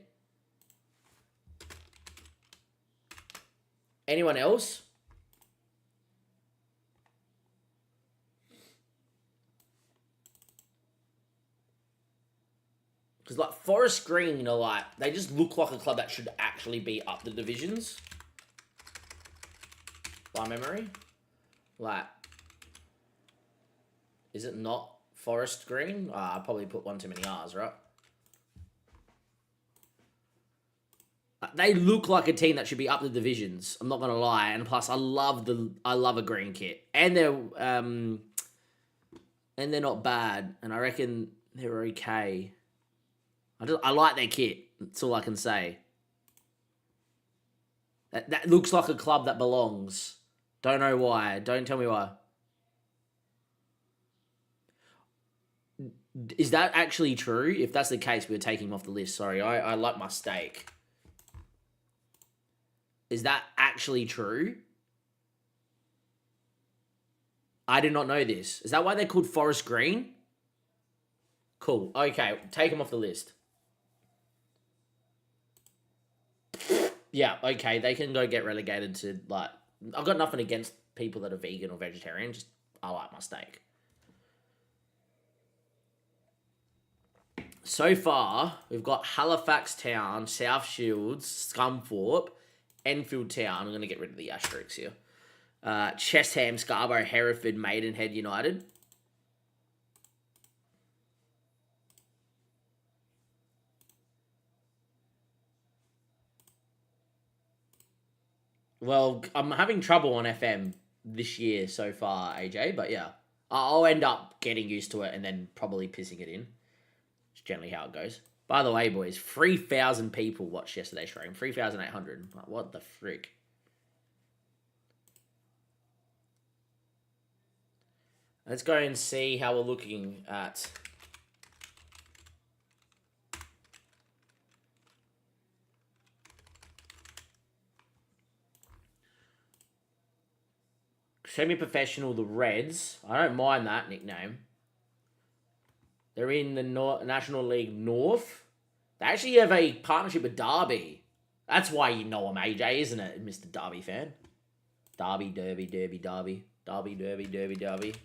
Anyone else? Because, like, Forest Green, you know, like, they just look like a club that should actually be up the divisions. By memory. Like, is it not Forest Green? I probably put one too many R's, right? They look like a team that should be up the divisions. I'm not gonna lie, and plus, I love a green kit, and they're not bad, and I reckon they're okay. I like their kit. That's all I can say. That looks like a club that belongs. Don't know why. Don't tell me why. Is that actually true? If that's the case, we're taking him off the list. Sorry, I like my steak. Is that actually true? I did not know this. Is that why they're called Forest Green? Cool. Okay, take them off the list. Yeah, okay, they can go get relegated to, like... I've got nothing against people that are vegan or vegetarian, just I like my steak. So far, we've got Halifax Town, South Shields, Scunthorpe, Enfield Town. I'm going to get rid of the asterisks here. Chesham, Scarborough, Hereford, Maidenhead United. Well, I'm having trouble on FM this year so far, AJ, but yeah. I'll end up getting used to it and then probably pissing it in. It's generally how it goes. By the way, boys, 3,000 people watched yesterday's stream. 3,800. Like, what the frick? Let's go and see how we're looking at... Semi-professional, the Reds. I don't mind that nickname. They're in the National League North. They actually have a partnership with Derby. That's why you know them, AJ, isn't it, Mr. Derby fan? Derby, Derby, Derby, Derby. Derby, Derby, Derby, Derby.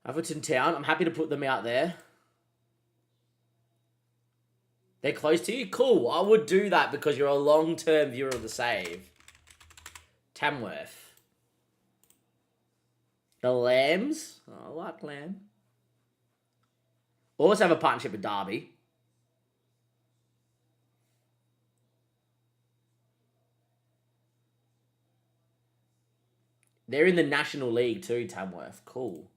Everton Town, I'm happy to put them out there. They're close to you? Cool, I would do that because you're a long-term viewer of the save. Tamworth. The Lambs. Oh, I like Lamb. Also have a partnership with Derby. They're in the National League too, Tamworth. Cool.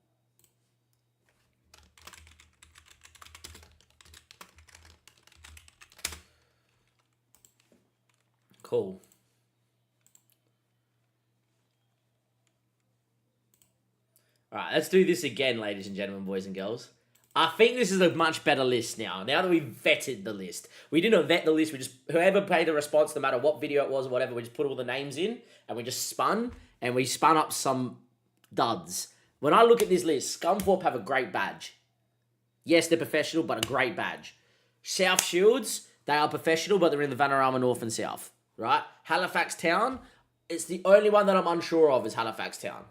Cool. All right, let's do this again, ladies and gentlemen, boys and girls. I think this is a much better list now. Now that we've vetted the list. We didn't vet the list. We just, whoever paid the response, no matter what video it was or whatever, we just put all the names in and we just spun and we spun up some duds. When I look at this list, Scunthorpe have a great badge. Yes, they're professional, but a great badge. South Shields, they are professional, but they're in the Vanarama North and South, right? Halifax Town, it's the only one that I'm unsure of is Halifax Town.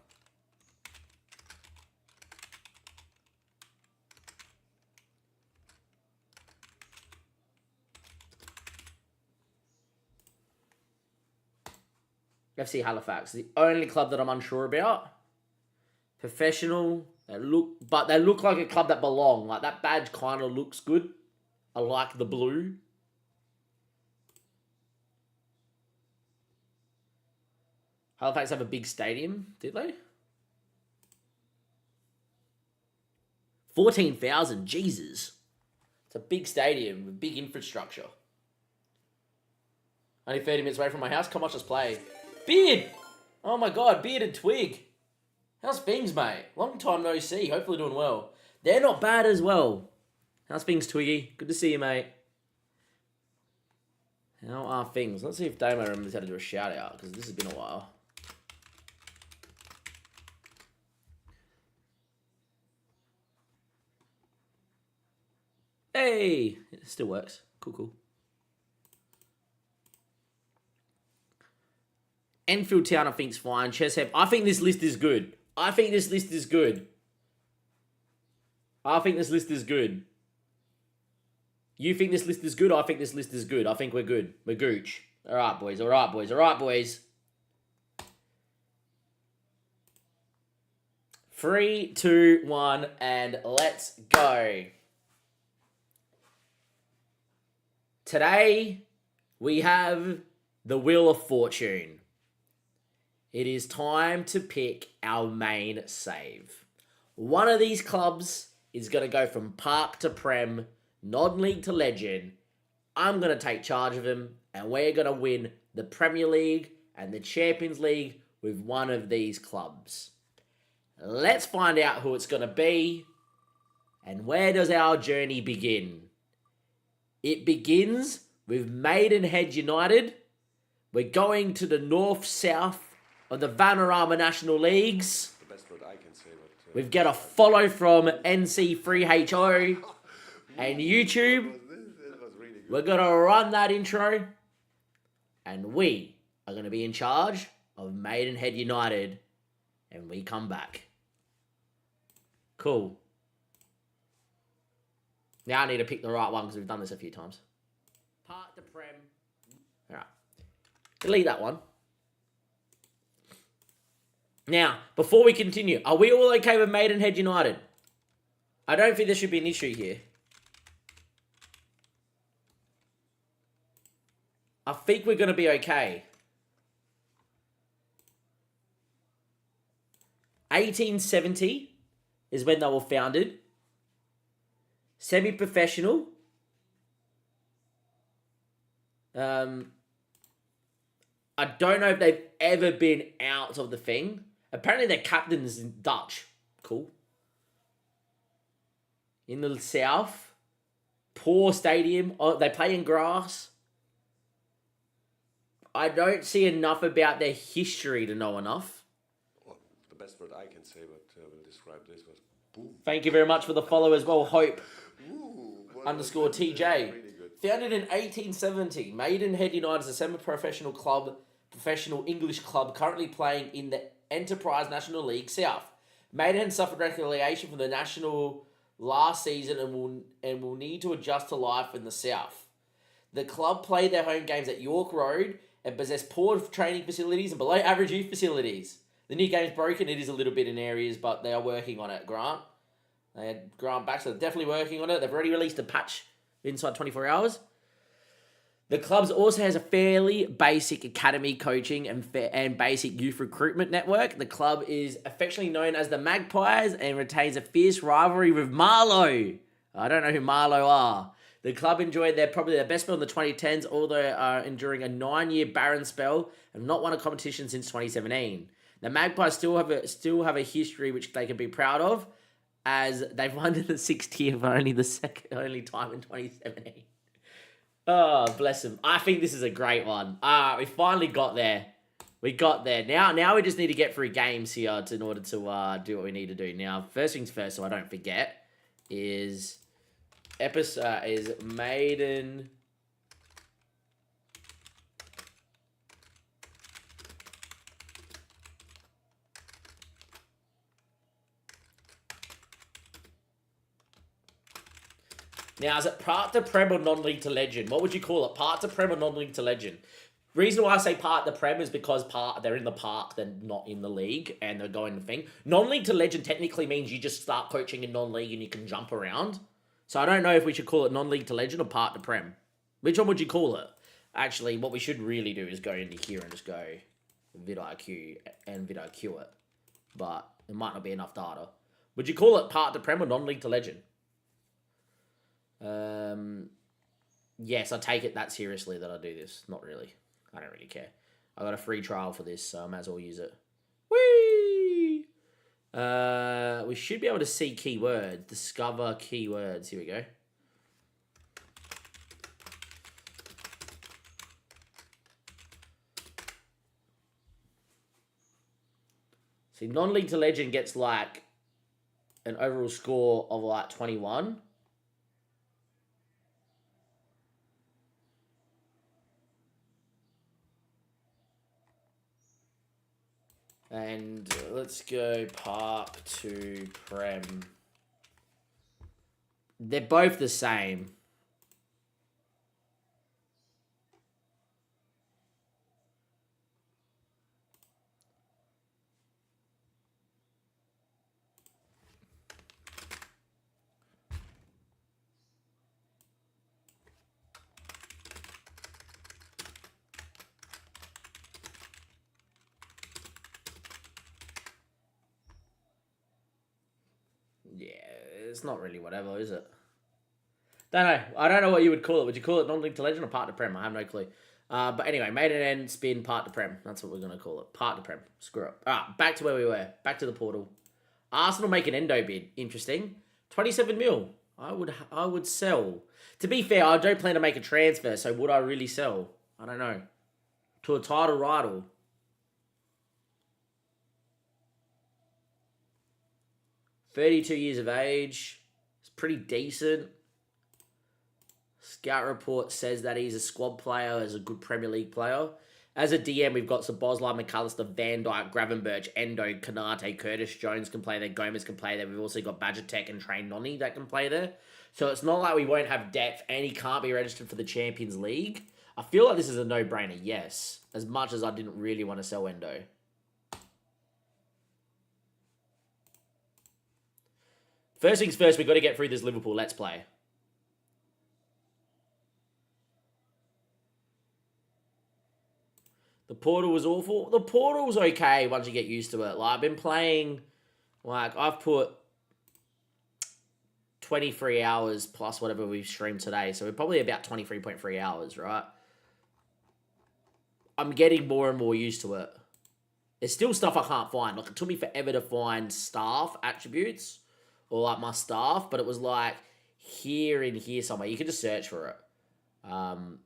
FC Halifax, the only club that I'm unsure about. Professional, they look like a club that belong. Like that badge kind of looks good. I like the blue. Halifax have a big stadium, did they? 14,000, Jesus. It's a big stadium with big infrastructure. Only 30 minutes away from my house. Come watch us play. Beard! Oh my god, Beard and Twig. How's things, mate? Long time no see. Hopefully doing well. They're not bad as well. How's things, Twiggy? Good to see you, mate. How are things? Let's see if Damo remembers how to do a shout out, because this has been a while. Hey! It still works. Cool, cool. Enfield Town, I think, is fine. Chesham, I think this list is good. I think this list is good. I think this list is good. You think this list is good? I think this list is good. I think we're good. We're gooch. All right, boys. All right, boys. All right, boys. 3, 2, 1, and let's go. Today, we have the Wheel of Fortune. It is time to pick our main save. One of these clubs is going to go from Park to Prem, non-league to legend. I'm going to take charge of him, and we're going to win the Premier League and the Champions League with one of these clubs. Let's find out who it's going to be, and where does our journey begin? It begins with Maidenhead United. We're going to the north-south of the Vanarama National Leagues. The best word I can say, but, We've got a follow from NC3HO and YouTube. It was really good. We're going to run that intro. And we are going to be in charge of Maidenhead United. And we come back. Cool. Now I need to pick the right one because we've done this a few times. Park to Prem. Alright. Delete that one. Now, before we continue, are we all okay with Maidenhead United? I don't think there should be an issue here. I think we're going to be okay. 1870 is when they were founded. Semi-professional. I don't know if they've ever been out of the thing. Apparently their captain's in Dutch. Cool. In the south. Poor stadium. Oh, they play in grass. I don't see enough about their history to know enough. Well, the best word I can say, but will describe this was boom. Thank you very much for the follow as well. Hope Ooh, underscore TJ. Really good. Founded in 1870, Maidenhead United is a semi-professional club, professional English club currently playing in the Enterprise National League South. Maidenhead suffered relegation from the National last season and will need to adjust to life in the South. The club play their home games at York Road and possess poor training facilities and below average youth facilities. The new game's broken. It is a little bit in areas, but they are working on it, Grant. They had Grant back, so they're definitely working on it. They've already released a patch inside 24 hours. The club also has a fairly basic academy coaching and basic youth recruitment network. The club is affectionately known as the Magpies and retains a fierce rivalry with Marlow. I don't know who Marlow are. The club enjoyed probably their best spell in the 2010s, although enduring a 9-year barren spell and not won a competition since 2017. The Magpies still have a history which they can be proud of, as they've won in the 6th year for only time in 2017. Oh, bless them. I think this is a great one. We finally got there. We got there. Now we just need to get through games here in order to do what we need to do. Now, first things first, so I don't forget, is Maiden. Now, is it part to Prem or non-league to legend? What would you call it? Part to Prem or non-league to legend? Reason why I say part to Prem is because they're in the park, they're not in the league, and they're going the thing. Non-league to legend technically means you just start coaching in non-league and you can jump around. So I don't know if we should call it non-league to legend or part to Prem. Which one would you call it? Actually, what we should really do is go into here and just go vidIQ and vidIQ it. But it might not be enough data. Would you call it part to Prem or non-league to legend? Yes, I take it that seriously that I do this. Not really. I don't really care. I got a free trial for this, so I might as well use it. Whee! We should be able to see keywords. Discover keywords. Here we go. See, non-league to legend gets like an overall score of like 21. And let's go park to Prem. They're both the same. Yeah, it's not really whatever, is it? Don't know. I don't know what you would call it. Would you call it non-league to legend or part to Prem? I have no clue. But anyway, maiden end, spin, part to Prem. That's what we're going to call it. Part to Prem. Screw it. Alright, back to where we were. Back to the portal. Arsenal make an endo bid. Interesting. 27 mil. I would sell. To be fair, I don't plan to make a transfer, so would I really sell? I don't know. To a title rival. $32 years of age. It's pretty decent. Scout report says that he's a squad player, as a good Premier League player. As a DM, we've got Szoboszlai, McAllister, Van Dijk, Gravenberch, Endo, Kanate, Curtis Jones can play there, Gomez can play there. We've also got Badgertek and Train Noni that can play there. So it's not like we won't have depth, and he can't be registered for the Champions League. I feel like this is a no-brainer, yes. As much as I didn't really want to sell Endo. First things first, we've got to get through this Liverpool Let's Play. The portal was awful. The portal's okay once you get used to it. Like, I've been playing, like, I've put 23 hours plus whatever we've streamed today. So we're probably about 23.3 hours, right? I'm getting more and more used to it. There's still stuff I can't find. Like, it took me forever to find staff attributes or, like, my staff. But it was, like, here in here somewhere. You can just search for it.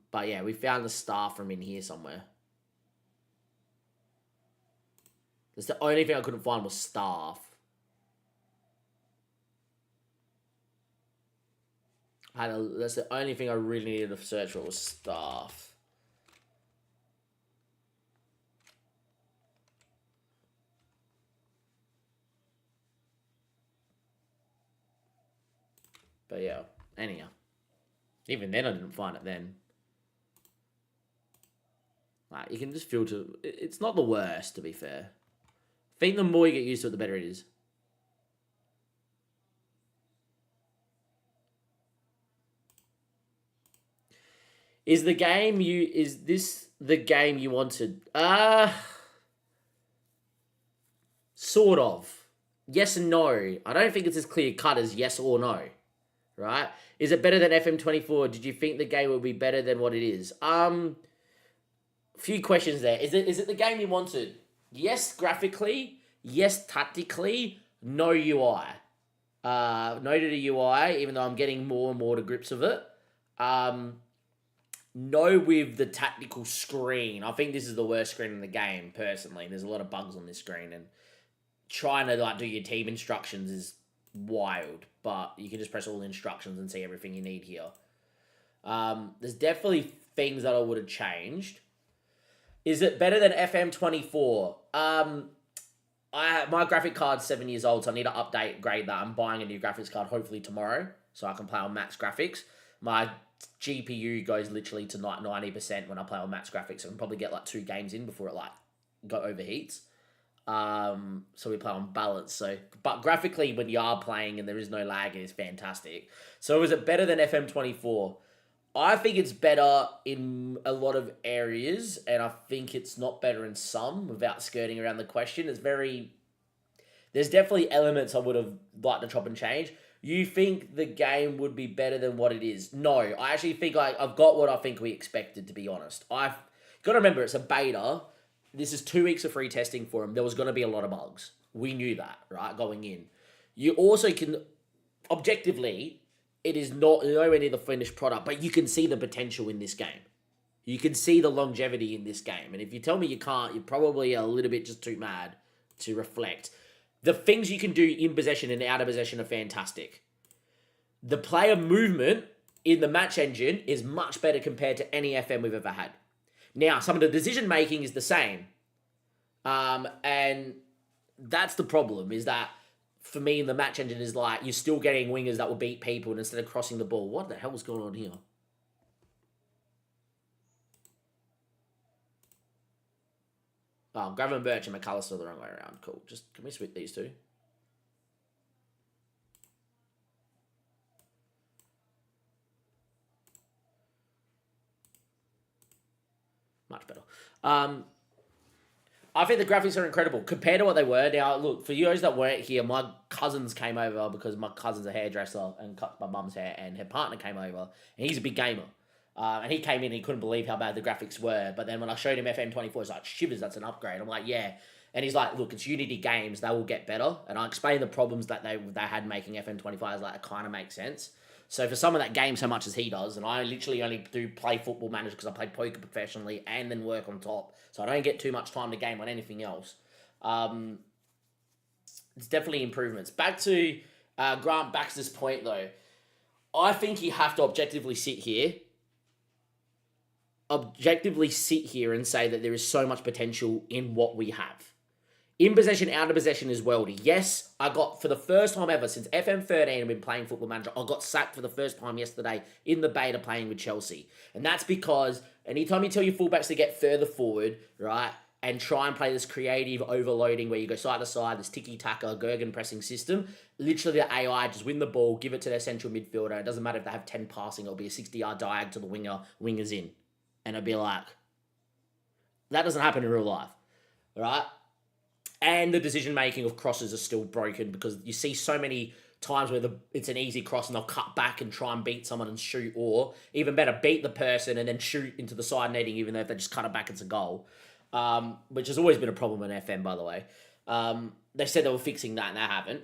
But, yeah, we found the staff from in here somewhere. That's the only thing I couldn't find was staff. That's the only thing I really needed to search for was staff. But yeah, anyhow. Even then I didn't find it then. Like, you can just filter. It's not the worst, to be fair. I think the more you get used to it, the better it is. Is this the game you wanted? Sort of. Yes and no. I don't think it's as clear cut as yes or no. Right? Is it better than FM24? Did you think the game would be better than what it is? Few questions there. Is it the game you wanted? Yes, graphically. Yes, tactically. No UI. No to the UI, even though I'm getting more and more to grips with it. No with the tactical screen. I think this is the worst screen in the game, personally. There's a lot of bugs on this screen, and trying to do your team instructions is wild, but you can just press all the instructions and see everything you need here. There's definitely things that I would have changed. Is it better than FM24? My graphic card's 7 years old, so I need to grade that. I'm buying a new graphics card hopefully tomorrow, so I can play on max graphics. My GPU goes literally to 90% when I play on max graphics. I can probably get 2 games in before it overheats. So we play on balance. But graphically, when you are playing and there is no lag, it is fantastic. So is it better than FM24? I think it's better in a lot of areas, and I think it's not better in some, without skirting around the question. There's definitely elements I would have liked to chop and change. You think the game would be better than what it is? No, I actually think I've got what I think we expected, to be honest. I've got to remember, it's a beta. This is 2 weeks of free testing for them. There was going to be a lot of bugs. We knew that, right, going in. You also can, objectively, it is not nowhere near the finished product, but you can see the potential in this game. You can see the longevity in this game. And if you tell me you can't, you're probably a little bit just too mad to reflect. The things you can do in possession and out of possession are fantastic. The player movement in the match engine is much better compared to any FM we've ever had. Now, some of the decision making is the same. And that's the problem, is that for me, the match engine is you're still getting wingers that will beat people, and instead of crossing the ball. What the hell is going on here? Oh, Gravenberch Birch and McAllister the wrong way around. Cool. Can we switch these two? Much better. I think the graphics are incredible compared to what they were. Now, look, for you guys that weren't here, my cousins came over because my cousin's a hairdresser and cut my mum's hair, and her partner came over, and he's a big gamer. And he came in and he couldn't believe how bad the graphics were. But then when I showed him FM24, he's like, shivers, that's an upgrade. I'm like, yeah. And he's like, look, it's Unity games, they will get better. And I explained the problems that they had making FM25. I was like, it kind of makes sense. So for someone that games so much as he does, and I literally only do play Football Manager because I play poker professionally and then work on top, so I don't get too much time to game on anything else. It's definitely improvements. Back to Grant Baxter's point, though. I think you have to objectively sit here and say that there is so much potential in what we have. In possession, out of possession is worldy. Yes, I got, for the first time ever since FM13 I've been playing Football Manager, I got sacked for the first time yesterday in the beta playing with Chelsea. And that's because anytime you tell your fullbacks to get further forward, right, and try and play this creative overloading where you go side to side, this tiki-taka, Gergen pressing system, literally the AI just win the ball, give it to their central midfielder. It doesn't matter if they have 10 passing, it'll be a 60-yard diag to the winger's in. And it'll be like, that doesn't happen in real life, right? And the decision-making of crosses is still broken because you see so many times where it's an easy cross and they'll cut back and try and beat someone and shoot, or even better, beat the person and then shoot into the side netting, even though if they just cut it back, it's a goal, which has always been a problem in FM, by the way. They said they were fixing that and they haven't.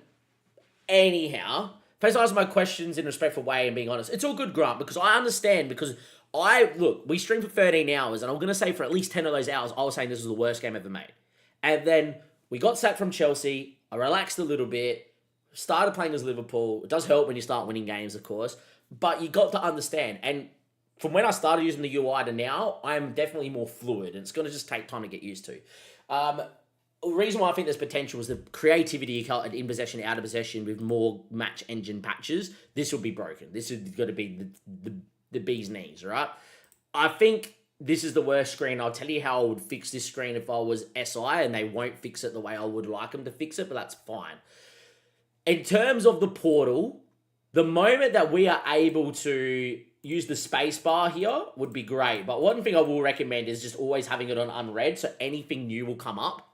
Anyhow, first I ask my questions in respect for Way and being honest. It's all good, Grant, because I understand, because we streamed for 13 hours and I'm going to say for at least 10 of those hours, I was saying this was the worst game ever made. And then we got sacked from Chelsea. I relaxed a little bit. Started playing as Liverpool. It does help when you start winning games, of course. But you got to understand. And from when I started using the UI to now, I'm definitely more fluid. And it's going to just take time to get used to. The reason why I think there's potential is the creativity in possession, out of possession with more match engine patches. This will be broken. This is going to be the bee's knees, right? I think this is the worst screen. I'll tell you how I would fix this screen if I was SI, and they won't fix it the way I would like them to fix it, but that's fine. In terms of the portal, the moment that we are able to use the space bar here would be great. But one thing I will recommend is just always having it on unread, so anything new will come up,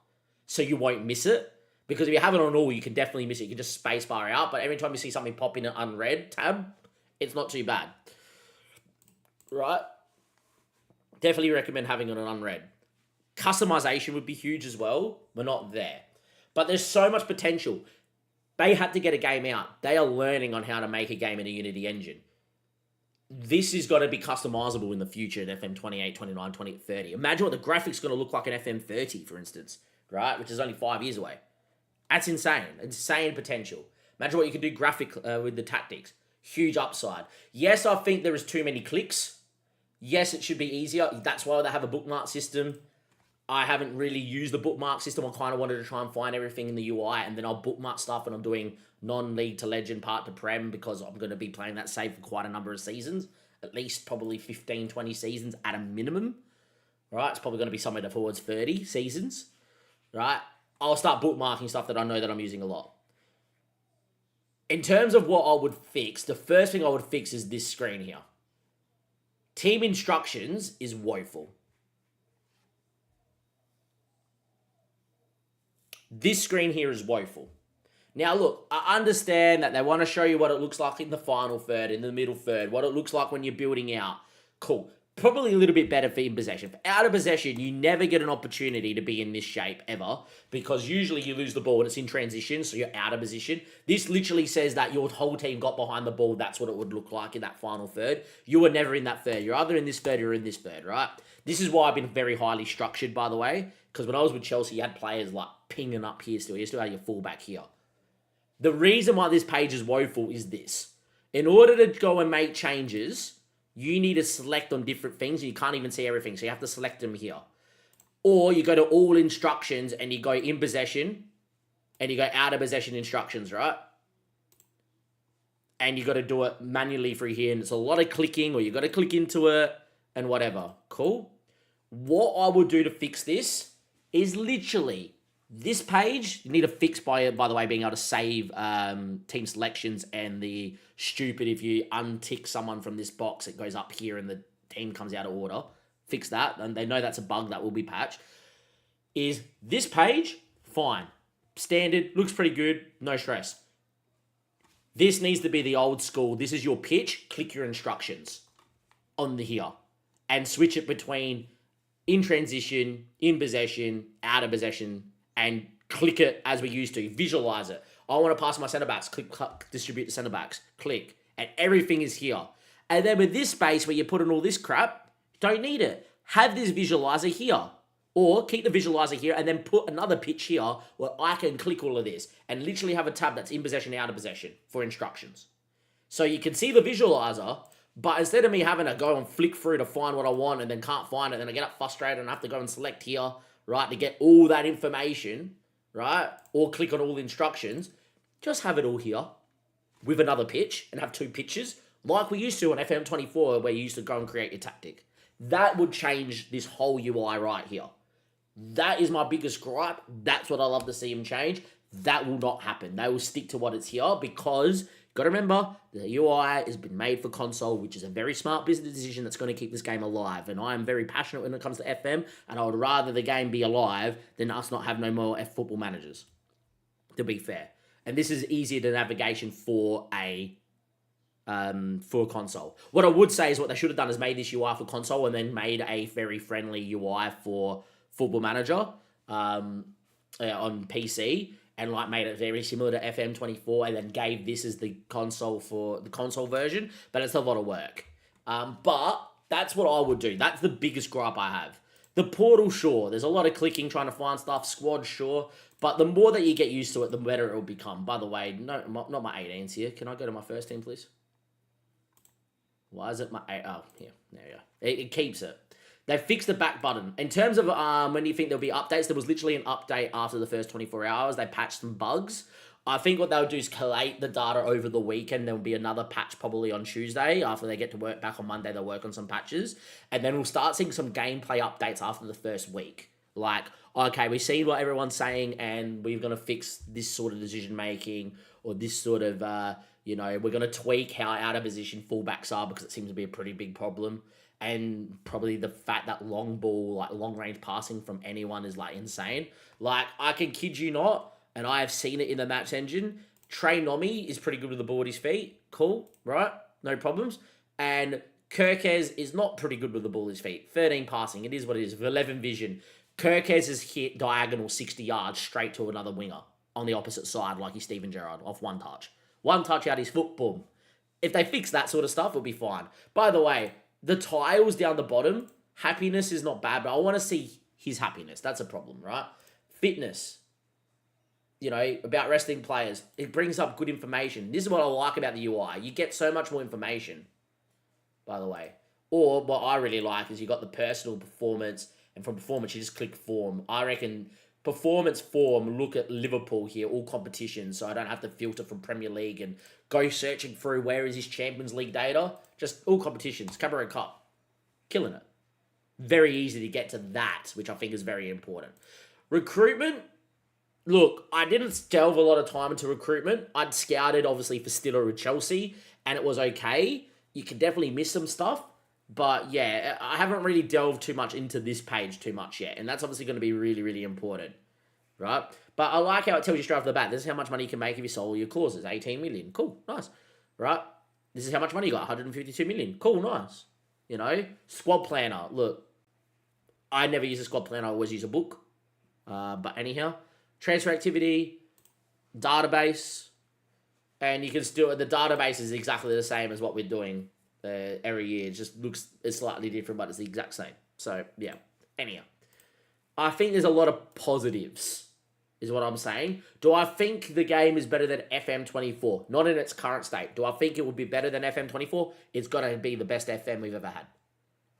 so you won't miss it. Because if you have it on all, you can definitely miss it. You can just space bar out, but every time you see something pop in an unread tab, it's not too bad. Right? Definitely recommend having it on unread. Customization would be huge as well. We're not there. But there's so much potential. They had to get a game out. They are learning on how to make a game in a Unity engine. This is going to be customizable in the future in FM 28, 29, 20, 30. Imagine what the graphics are going to look like in FM 30, for instance, right? Which is only 5 years away. That's insane. Insane potential. Imagine what you can do with the tactics. Huge upside. Yes, I think there is too many clicks. Yes, it should be easier. That's why they have a bookmark system. I haven't really used the bookmark system. I kind of wanted to try and find everything in the UI, and then I'll bookmark stuff when I'm doing non-league to legend part to prem, because I'm going to be playing that save for quite a number of seasons. At least probably 15, 20 seasons at a minimum. Right? It's probably going to be somewhere towards 30 seasons. Right? I'll start bookmarking stuff that I know that I'm using a lot. In terms of what I would fix, the first thing I would fix is this screen here. Team instructions is woeful. This screen here is woeful. Now look, I understand that they want to show you what it looks like in the final third, in the middle third, what it looks like when you're building out. Cool. Probably a little bit better for in possession. For out of possession, you never get an opportunity to be in this shape ever, because usually you lose the ball and it's in transition, so you're out of position. This literally says that your whole team got behind the ball. That's what it would look like in that final third. You were never in that third. You're either in this third or in this third, right? This is why I've been very highly structured, by the way, because when I was with Chelsea, you had players like pinging up here still. You still had your fullback here. The reason why this page is woeful is this. In order to go and make changes, you need to select on different things. You can't even see everything, so you have to select them here. Or you go to all instructions and you go in possession and you go out of possession instructions, right? And you got to do it manually through here, and it's a lot of clicking, or you got to click into it and whatever. Cool? What I would do to fix this is literally this page. You need to fix by the way, being able to save team selections, and the stupid, if you untick someone from this box, it goes up here and the team comes out of order. Fix that, and they know that's a bug that will be patched. Is this page fine? Standard, looks pretty good, no stress. This needs to be the old school. This is your pitch, click your instructions on the here, and switch it between in transition, in possession, out of possession, and click it as we used to. Visualize it. I want to pass my centre backs. Click, distribute the centre backs. Click. And everything is here. And then with this space where you put in all this crap, don't need it. Have this visualizer here. Or keep the visualizer here and then put another pitch here where I can click all of this and literally have a tab that's in possession, out of possession for instructions. So you can see the visualizer, but instead of me having to go and flick through to find what I want and then can't find it, then I get up frustrated and I have to go and select here, right, to get all that information, right, or click on all instructions, just have it all here with another pitch and have two pitches like we used to on FM24, where you used to go and create your tactic. That would change this whole UI right here. That is my biggest gripe. That's what I love to see them change. That will not happen. They will stick to what it's here, because got to remember, the UI has been made for console, which is a very smart business decision that's going to keep this game alive. And I am very passionate when it comes to FM, and I would rather the game be alive than us not have no more football managers, to be fair. And this is easier to navigation for a console. What I would say is what they should have done is made this UI for console and then made a very friendly UI for Football Manager on PC, and like made it very similar to FM24, and then gave this as the console for the console version. But it's a lot of work. But that's what I would do. That's the biggest gripe I have. The portal, sure. There's a lot of clicking, trying to find stuff. Squad, sure. But the more that you get used to it, the better it will become. By the way, no, not my 18s here. Can I go to my first team, please? Why is it my 8? Oh, here. There you go. It keeps it. They fixed the back button. In terms of when you think there'll be updates, there was literally an update after the first 24 hours. They patched some bugs. I think what they'll do is collate the data over the weekend. There'll be another patch probably on Tuesday. After they get to work back on Monday, they'll work on some patches. And then we'll start seeing some gameplay updates after the first week. Like, okay, we've seen what everyone's saying, and we're going to fix this sort of decision-making, or this sort of, You know, we're going to tweak how out of position fullbacks are because it seems to be a pretty big problem. And probably the fact that long ball, like long range passing from anyone is like insane. Like, I can kid you not, and I have seen it in the match engine. Trey Nomi is pretty good with the ball at his feet. Cool, right? No problems. And Kirkez is not pretty good with the ball at his feet. 13 passing. It is what it is. With 11 vision. Kirkez has hit diagonal 60 yards straight to another winger on the opposite side, like he's Steven Gerrard, off one touch. One touch out his foot, boom. If they fix that sort of stuff, it'll be fine. By the way, the tiles down the bottom, happiness is not bad, but I want to see his happiness. That's a problem, right? Fitness. You know, about resting players. It brings up good information. This is what I like about the UI. You get so much more information, by the way. Or what I really like is you got the personal performance, and from performance, you just click form. I reckon performance form, look at Liverpool here, all competitions, so I don't have to filter from Premier League and go searching through where is his Champions League data. Just all competitions, Cabaret Cup. Killing it. Very easy to get to that, which I think is very important. Recruitment. Look, I didn't delve a lot of time into recruitment. I'd scouted, obviously, for Stiller with Chelsea, and it was okay. You can definitely miss some stuff. But, yeah, I haven't really delved too much into this page too much yet. And that's obviously going to be really, really important. Right? But I like how it tells you straight off the bat. This is how much money you can make if you sold all your clauses. 18 million. Cool. Nice. Right? This is how much money you got. 152 million. Cool. Nice. You know? Squad planner. Look, I never use a squad planner. I always use a book. But anyhow, transfer activity, database, and you can still, the database is exactly the same as what we're doing every year. It just looks, it's slightly different, but it's the exact same. So, yeah. Anyhow, I think there's a lot of positives, is what I'm saying. Do I think the game is better than FM24? Not in its current state. Do I think it would be better than FM24? It's got to be the best FM we've ever had.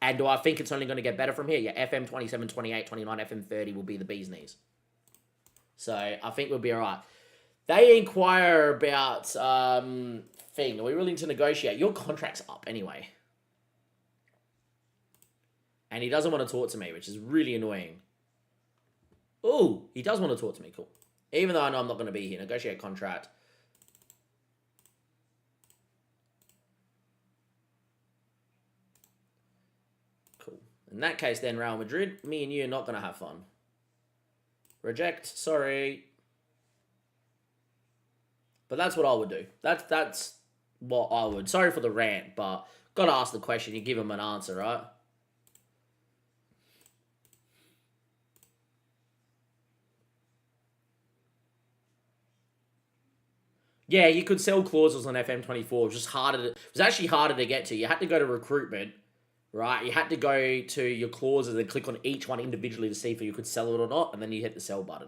And do I think it's only going to get better from here? Yeah, FM 27, 28, 29, FM 30 will be the bee's knees. So I think we'll be all right. They inquire about thing. Are we willing to negotiate? Your contract's up anyway. And he doesn't want to talk to me, which is really annoying. Oh, he does want to talk to me. Cool. Even though I know I'm not going to be here. Negotiate contract. Cool. In that case, then, Real Madrid, me and you are not going to have fun. Reject. Sorry. But that's what I would do. That's what I would. Sorry for the rant, but got to ask the question. You give him an answer, right? Yeah, you could sell clauses on FM24. It was just harder. It was actually harder to get to. You had to go to recruitment, right? You had to go to your clauses and click on each one individually to see if you could sell it or not, and then you hit the sell button.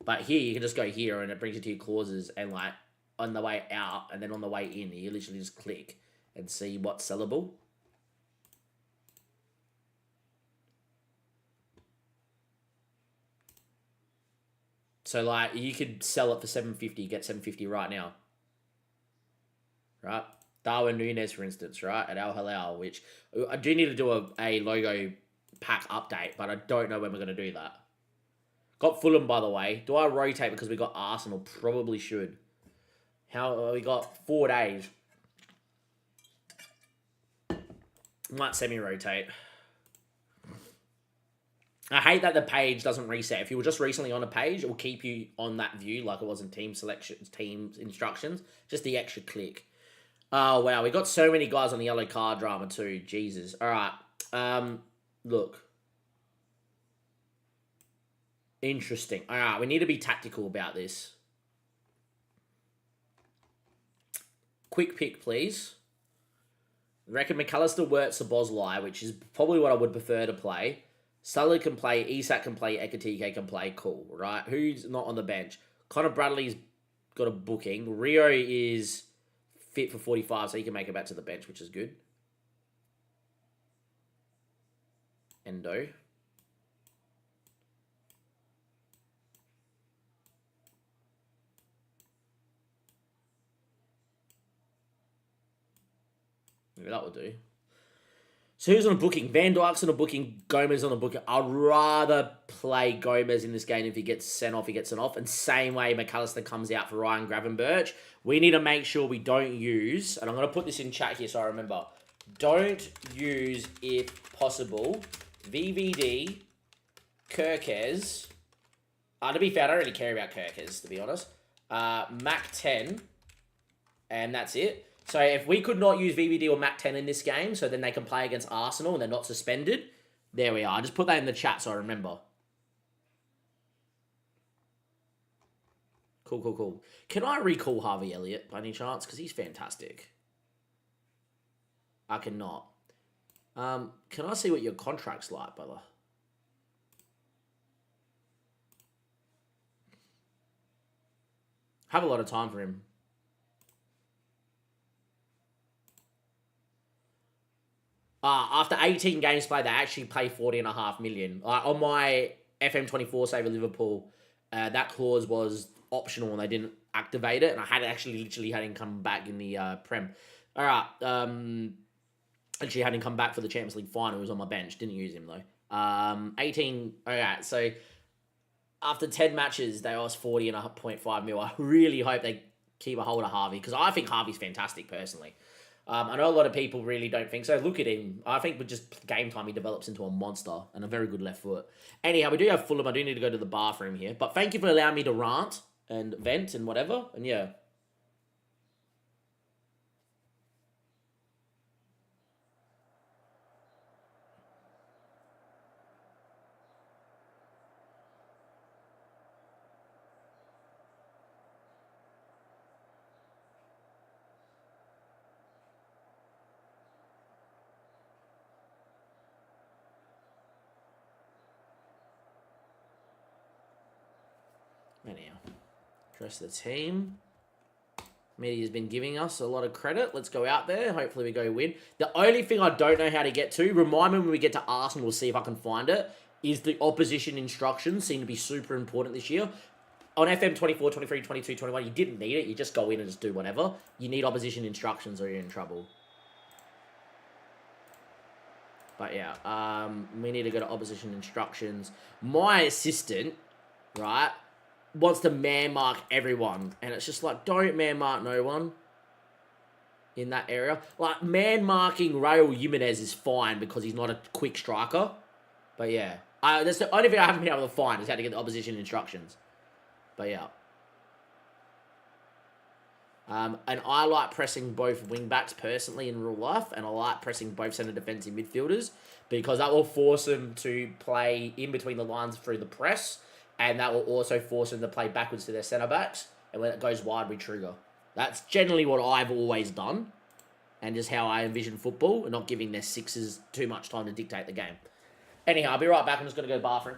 But here, you can just go here, and it brings you to your clauses, and like on the way out, and then on the way in, you literally just click and see what's sellable. So, like, you could sell it for $750, get $750 right now. Right? Darwin Núñez, for instance, right? At Al Hilal, which I do need to do a logo pack update, but I don't know when we're going to do that. Got Fulham, by the way. Do I rotate because we got Arsenal? Probably should. We got 4 days. Might semi-rotate. I hate that the page doesn't reset. If you were just recently on a page, it will keep you on that view like it was in team selections, team instructions. Just the extra click. Oh, wow. We got so many guys on the yellow card drama too. Jesus. All right. Look. Interesting. All right. We need to be tactical about this. Quick pick, please. I reckon McAllister, Wirtz, or Bosley, which is probably what I would prefer to play. Sully can play, Isak can play, Ekatike can play. Cool, right? Who's not on the bench? Connor Bradley's got a booking. Rio is fit for 45, so he can make it back to the bench, which is good. Endo. Maybe that will do. So who's on a booking? Van Dijk's on a booking. Gomez on a booking. I'd rather play Gomez in this game. If he gets sent off, he gets sent off. And same way McAllister comes out for Ryan Gravenberch. We need to make sure we don't use, and I'm going to put this in chat here so I remember, don't use, if possible, VVD, Kirkes. To be fair, I don't really care about Kirkes, to be honest. Mac 10, and that's it. So if we could not use VVD or Mac 10 in this game, so then they can play against Arsenal and they're not suspended, there we are. I just put that in the chat so I remember. Cool. Can I recall Harvey Elliott by any chance? Because he's fantastic. I cannot. Can I see what your contract's like, brother? Have a lot of time for him. After 18 games played, they actually pay 40.5 million. On my FM24 save at Liverpool, that clause was optional and they didn't activate it, and I had literally had him come back in the Prem. All right, actually had him come back for the Champions League final. He was on my bench, didn't use him though. 18. All right, so after 10 matches, they asked 40.5 mil. I really hope they keep a hold of Harvey because I think Harvey's fantastic personally. I know a lot of people really don't think so. Look at him. I think with just game time, he develops into a monster and a very good left foot. Anyhow, we do have Fulham. I do need to go to the bathroom here. But thank you for allowing me to rant and vent and whatever. And yeah. Anyhow, dress the team. Media's been giving us a lot of credit. Let's go out there. Hopefully we go win. The only thing I don't know how to get to, remind me when we get to Arsenal, we'll see if I can find it, is the opposition instructions seem to be super important this year. On FM 24, 23, 22, 21, you didn't need it. You just go in and just do whatever. You need opposition instructions or you're in trouble. But yeah, we need to go to opposition instructions. My assistant, right, wants to man mark everyone, and it's just like, don't man mark no one in that area. Like, man marking Raul Jimenez is fine because he's not a quick striker, but yeah, that's the only thing I haven't been able to find is how to get the opposition instructions. But yeah, and I like pressing both wing backs personally in real life, and I like pressing both centre defensive midfielders because that will force them to play in between the lines through the press. And that will also force them to play backwards to their centre-backs. And when it goes wide, we trigger. That's generally what I've always done. And just how I envision football. And not giving their sixes too much time to dictate the game. Anyhow, I'll be right back. I'm just going to go to the bathroom.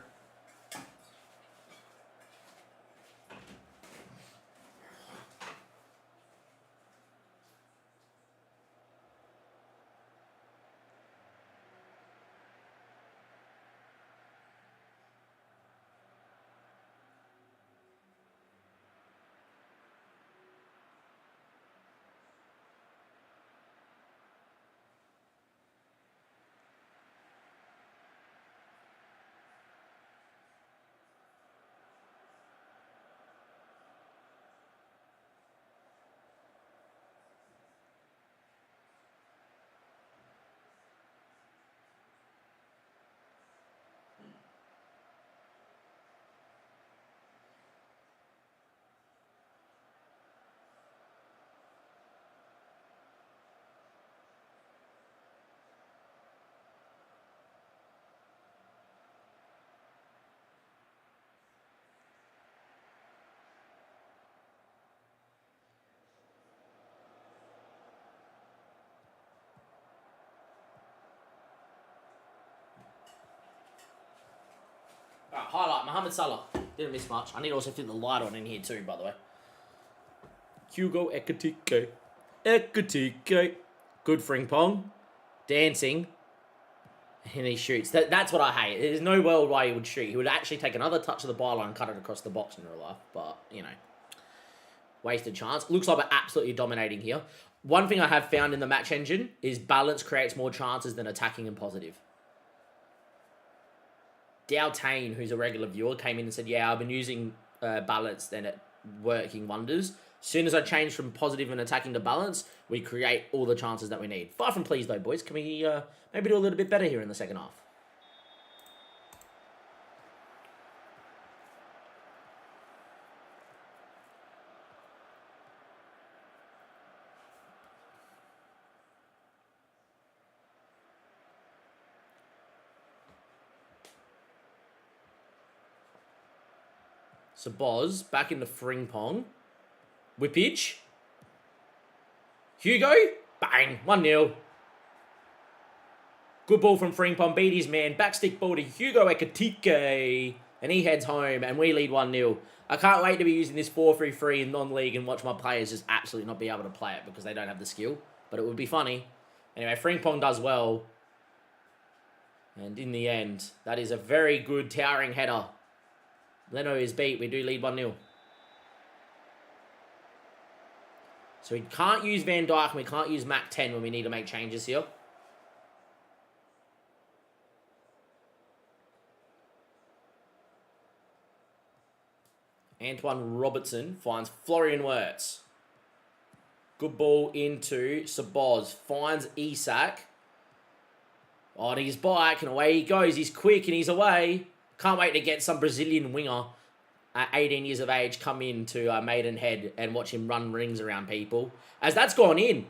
Highlight, Mohamed Salah. Didn't miss much. I need to also fit the light on in here too, by the way. Hugo Ekitike. Good Frimpong. Dancing. And he shoots. That's what I hate. There's no world why he would shoot. He would actually take another touch of the byline and cut it across the box in real life. But, you know. Wasted chance. Looks like we're absolutely dominating here. one thing I have found in the match engine is balance creates more chances than attacking and positive. Dowtane, who's a regular viewer, came in and said, yeah, I've been using balance and it working wonders. As soon as I change from positive and attacking to balance, we create all the chances that we need. Far from pleased though, boys. Can we maybe do a little bit better here in the second half? So Boz, back into Frimpong. Whippage. Hugo. Bang. 1-0. Good ball from Frimpong. Beat his man. Backstick ball to Hugo Ekitike. And he heads home. And we lead 1-0. I can't wait to be using this 4-3-3 in non-league and watch my players just absolutely not be able to play it because they don't have the skill. But it would be funny. Anyway, Frimpong does well. And in the end, that is a very good towering header. Leno is beat. We do lead 1-0. So we can't use Van Dijk and we can't use Mac 10 when we need to make changes here. Antoine Robertson finds Florian Wirtz. Good ball into Saboz. Finds Isak. On his bike and away he goes. He's quick and he's away. Can't wait to get some Brazilian winger at 18 years of age come into Maidenhead and watch him run rings around people. As that's gone in.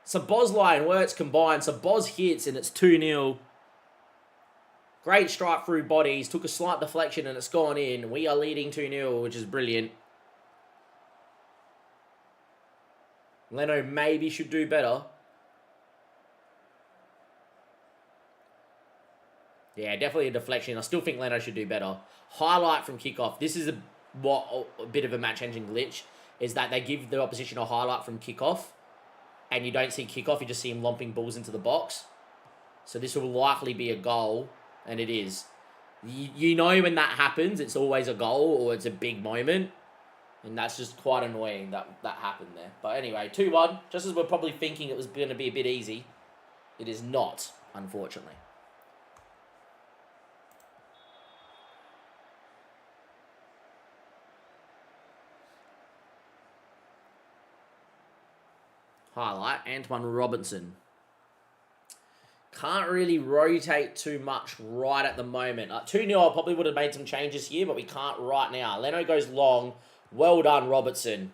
Szoboszlai and Wirtz combined. Saboz hits and it's 2-0. Great strike through bodies. Took a slight deflection and it's gone in. We are leading 2-0, which is brilliant. Leno maybe should do better. Yeah, definitely a deflection. I still think Leno should do better. Highlight from kickoff. This is a bit of a match engine glitch, is that they give the opposition a highlight from kickoff, and you don't see kickoff, you just see him lumping balls into the box. So this will likely be a goal, and it is. You know when that happens, it's always a goal, or it's a big moment, and that's just quite annoying that happened there. But anyway, 2-1. Just as we're probably thinking it was going to be a bit easy, it is not, unfortunately. Highlight, Antoine Robinson. Can't really rotate too much right at the moment. 2-0, I probably would have made some changes here, but we can't right now. Leno goes long. Well done, Robertson.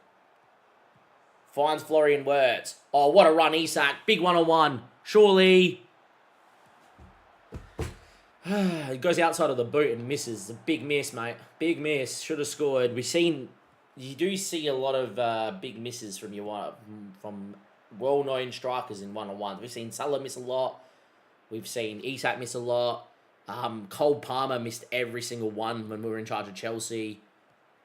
Finds Florian Wirtz. Oh, what a run, Isak. Big one-on-one. Surely. He goes outside of the boot and misses. A big miss, mate. Big miss. Should have scored. You do see a lot of big misses from well-known strikers in one-on-ones. We've seen Salah miss a lot. We've seen Isak miss a lot. Cole Palmer missed every single one when we were in charge of Chelsea.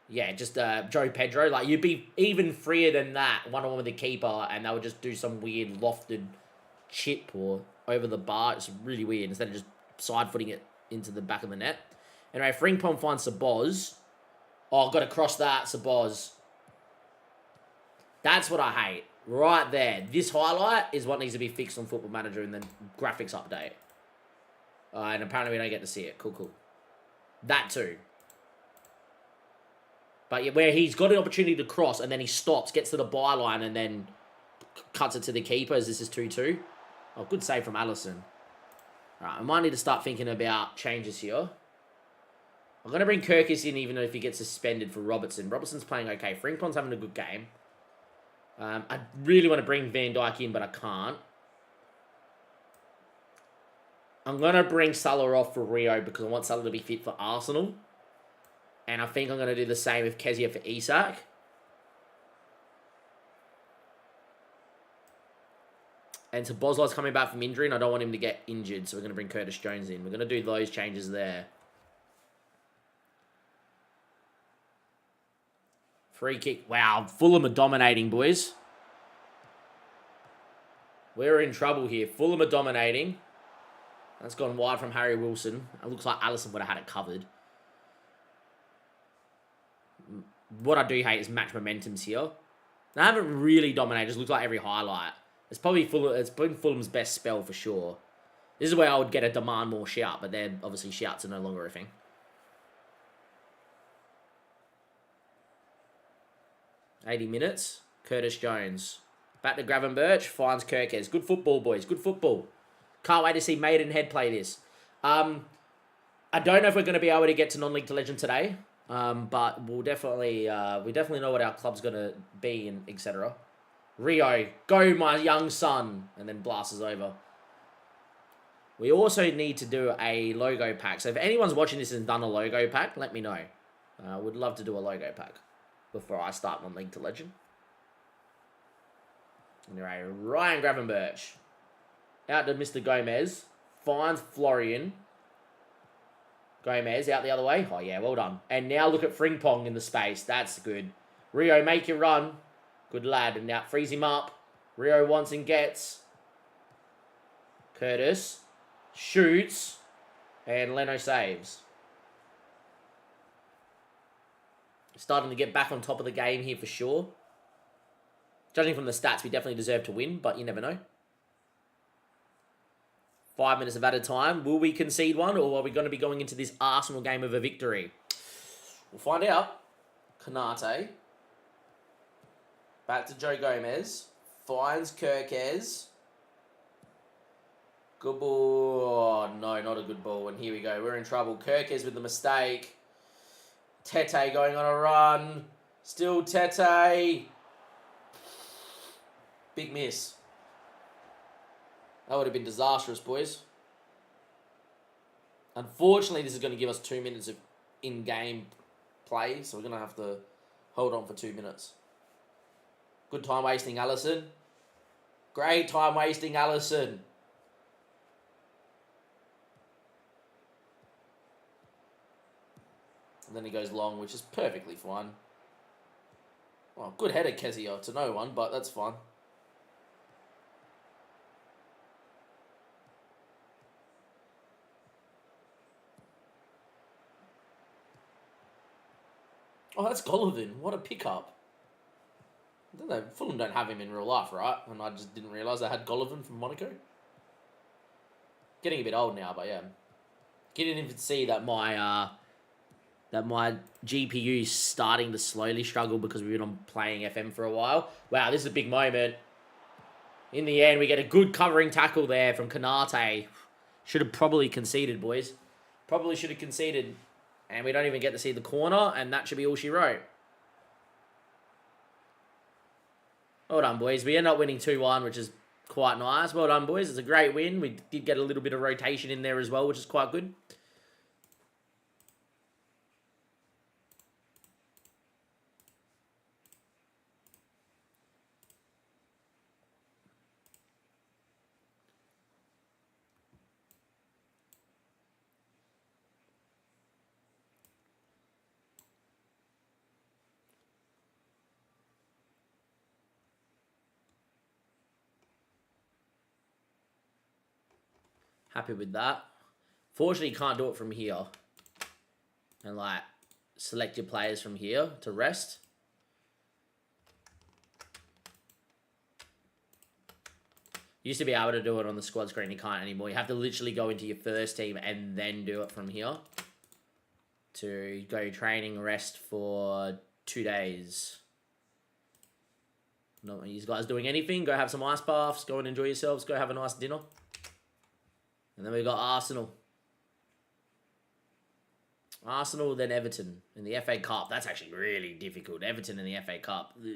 Yeah, just Joe Pedro. Like, you'd be even freer than that one-on-one with the keeper, and they would just do some weird lofted chip or over the bar. It's really weird, instead of just side-footing it into the back of the net. Anyway, Frimpong finds Saboz. Oh, got to cross that, Saboz. That's what I hate. Right there. This highlight is what needs to be fixed on Football Manager in the graphics update. And apparently we don't get to see it. Cool. That too. But yeah, where he's got an opportunity to cross and then he stops, gets to the byline and then cuts it to the keeper as this is 2-2. Oh, good save from Alisson. Alright, I might need to start thinking about changes here. I'm going to bring Kirkus in even if he gets suspended for Robertson. Robertson's playing okay. Frimpong's having a good game. I really want to bring Van Dijk in, but I can't. I'm going to bring Salah off for Rio because I want Salah to be fit for Arsenal. And I think I'm going to do the same with Kezia for Isak. And Szoboszlai's coming back from injury, and I don't want him to get injured, so we're going to bring Curtis Jones in. We're going to do those changes there. Free kick. Wow, Fulham are dominating, boys. We're in trouble here. Fulham are dominating. That's gone wide from Harry Wilson. It looks like Alisson would have had it covered. What I do hate is match momentums here. They haven't really dominated. It just looks like every highlight. It's probably it's been Fulham's best spell for sure. This is where I would get a demand more shout, but then obviously shouts are no longer a thing. $80 minutes. Curtis Jones. Back to Gravenberch. Finds Kirkes. Good football, boys. Good football. Can't wait to see Maidenhead play this. I don't know if we're going to be able to get to non-league to legend today, but we definitely know what our club's going to be and etc. Rio, go my young son, and then blast us over. We also need to do a logo pack. So if anyone's watching this and done a logo pack, let me know. I would love to do a logo pack before I start non-league to legend. Anyway, Ryan Gravenberch. Out to Mr. Gomez. Finds Florian. Gomez out the other way. Oh, yeah, well done. And now look at Frimpong in the space. That's good. Rio, make your run. Good lad. And now freeze him up. Rio wants and gets. Curtis. Shoots. And Leno saves. Starting to get back on top of the game here for sure. Judging from the stats, we definitely deserve to win, but you never know. 5 minutes of added time. Will we concede one, or are we going to be going into this Arsenal game of a victory? We'll find out. Kanate. Back to Joe Gomez. Finds Kirkes. Good ball. Oh, no, not a good ball. And here we go. We're in trouble. Kirkes with the mistake. Tete going on a run. Still Tete. Big miss. That would have been disastrous, boys. Unfortunately, this is going to give us 2 minutes of in-game play, so we're going to have to hold on for 2 minutes. Good time wasting, Allison. Great time wasting, Allison. And then he goes long, which is perfectly fine. Oh, good header, Kezia, to no one, but that's fine. Oh, that's Golovin. What a pickup. I don't know. Fulham don't have him in real life, right? And I just didn't realise they had Golovin from Monaco. Getting a bit old now, but yeah. Didn't even see that my GPU's starting to slowly struggle because we've been on playing FM for a while. Wow, this is a big moment. In the end, we get a good covering tackle there from Kanate. Should have probably conceded, boys. Probably should have conceded. And we don't even get to see the corner, and that should be all she wrote. Well done, boys. We end up winning 2-1, which is quite nice. Well done, boys. It's a great win. We did get a little bit of rotation in there as well, which is quite good. Happy with that. Fortunately, you can't do it from here. And, like, select your players from here to rest. Used to be able to do it on the squad screen. You can't anymore. You have to literally go into your first team and then do it from here. To go training rest for 2 days. Not you guys doing anything. Go have some ice baths. Go and enjoy yourselves. Go have a nice dinner. And then we've got Arsenal. Arsenal, then Everton in the FA Cup. That's actually really difficult. Everton in the FA Cup. Ugh.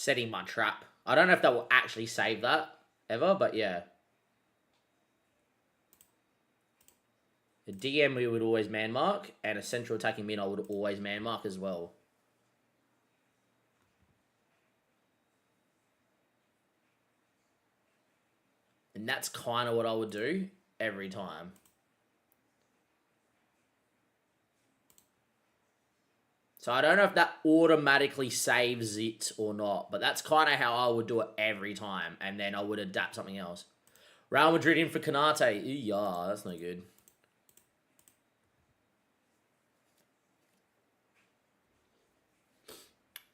setting my trap. I don't know if that will actually save that ever, but yeah. A DM we would always man mark, and a central attacking mid I would always man mark as well. And that's kind of what I would do every time. So I don't know if that automatically saves it or not, but that's kind of how I would do it every time, and then I would adapt something else. Real Madrid in for Kanate. Yeah, that's no good.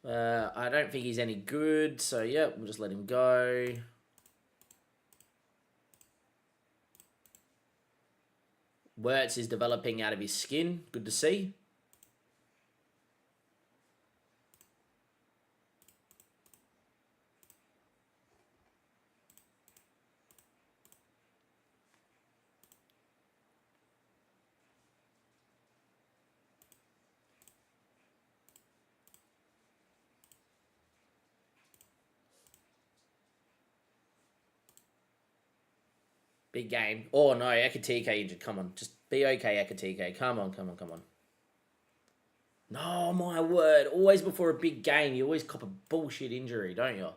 I don't think he's any good, so yeah, we'll just let him go. Wirtz is developing out of his skin. Good to see. Big game. Oh no, Ekatike injured. Come on. Just be okay, Ekatike. Come on. No, my word. Always before a big game, you always cop a bullshit injury, don't you?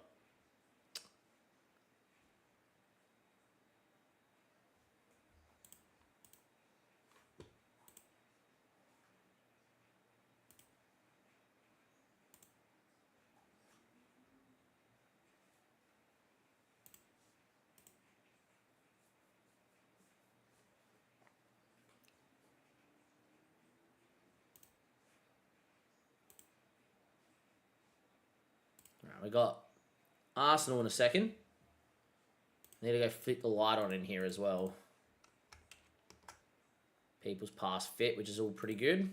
We got Arsenal in a second. Need to go fit the light on in here as well. People's pass fit, which is all pretty good.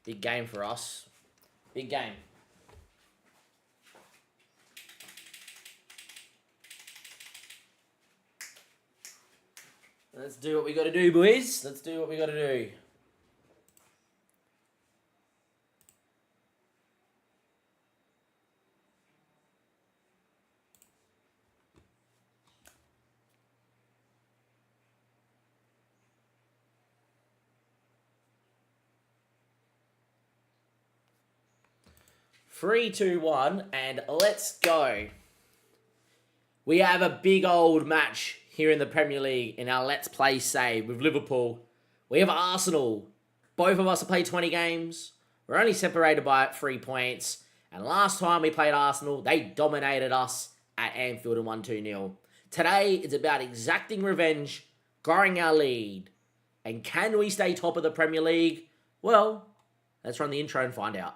Big game for us. Big game. Let's do what we got to do, boys. Let's do what we got to do. Three, two, one, and let's go. We have a big old match here in the Premier League in our Let's Play save with Liverpool. We have Arsenal. Both of us have played 20 games. We're only separated by 3 points. And last time we played Arsenal, they dominated us at Anfield and won 2-0. Today, it's about exacting revenge, growing our lead. And can we stay top of the Premier League? Well, let's run the intro and find out.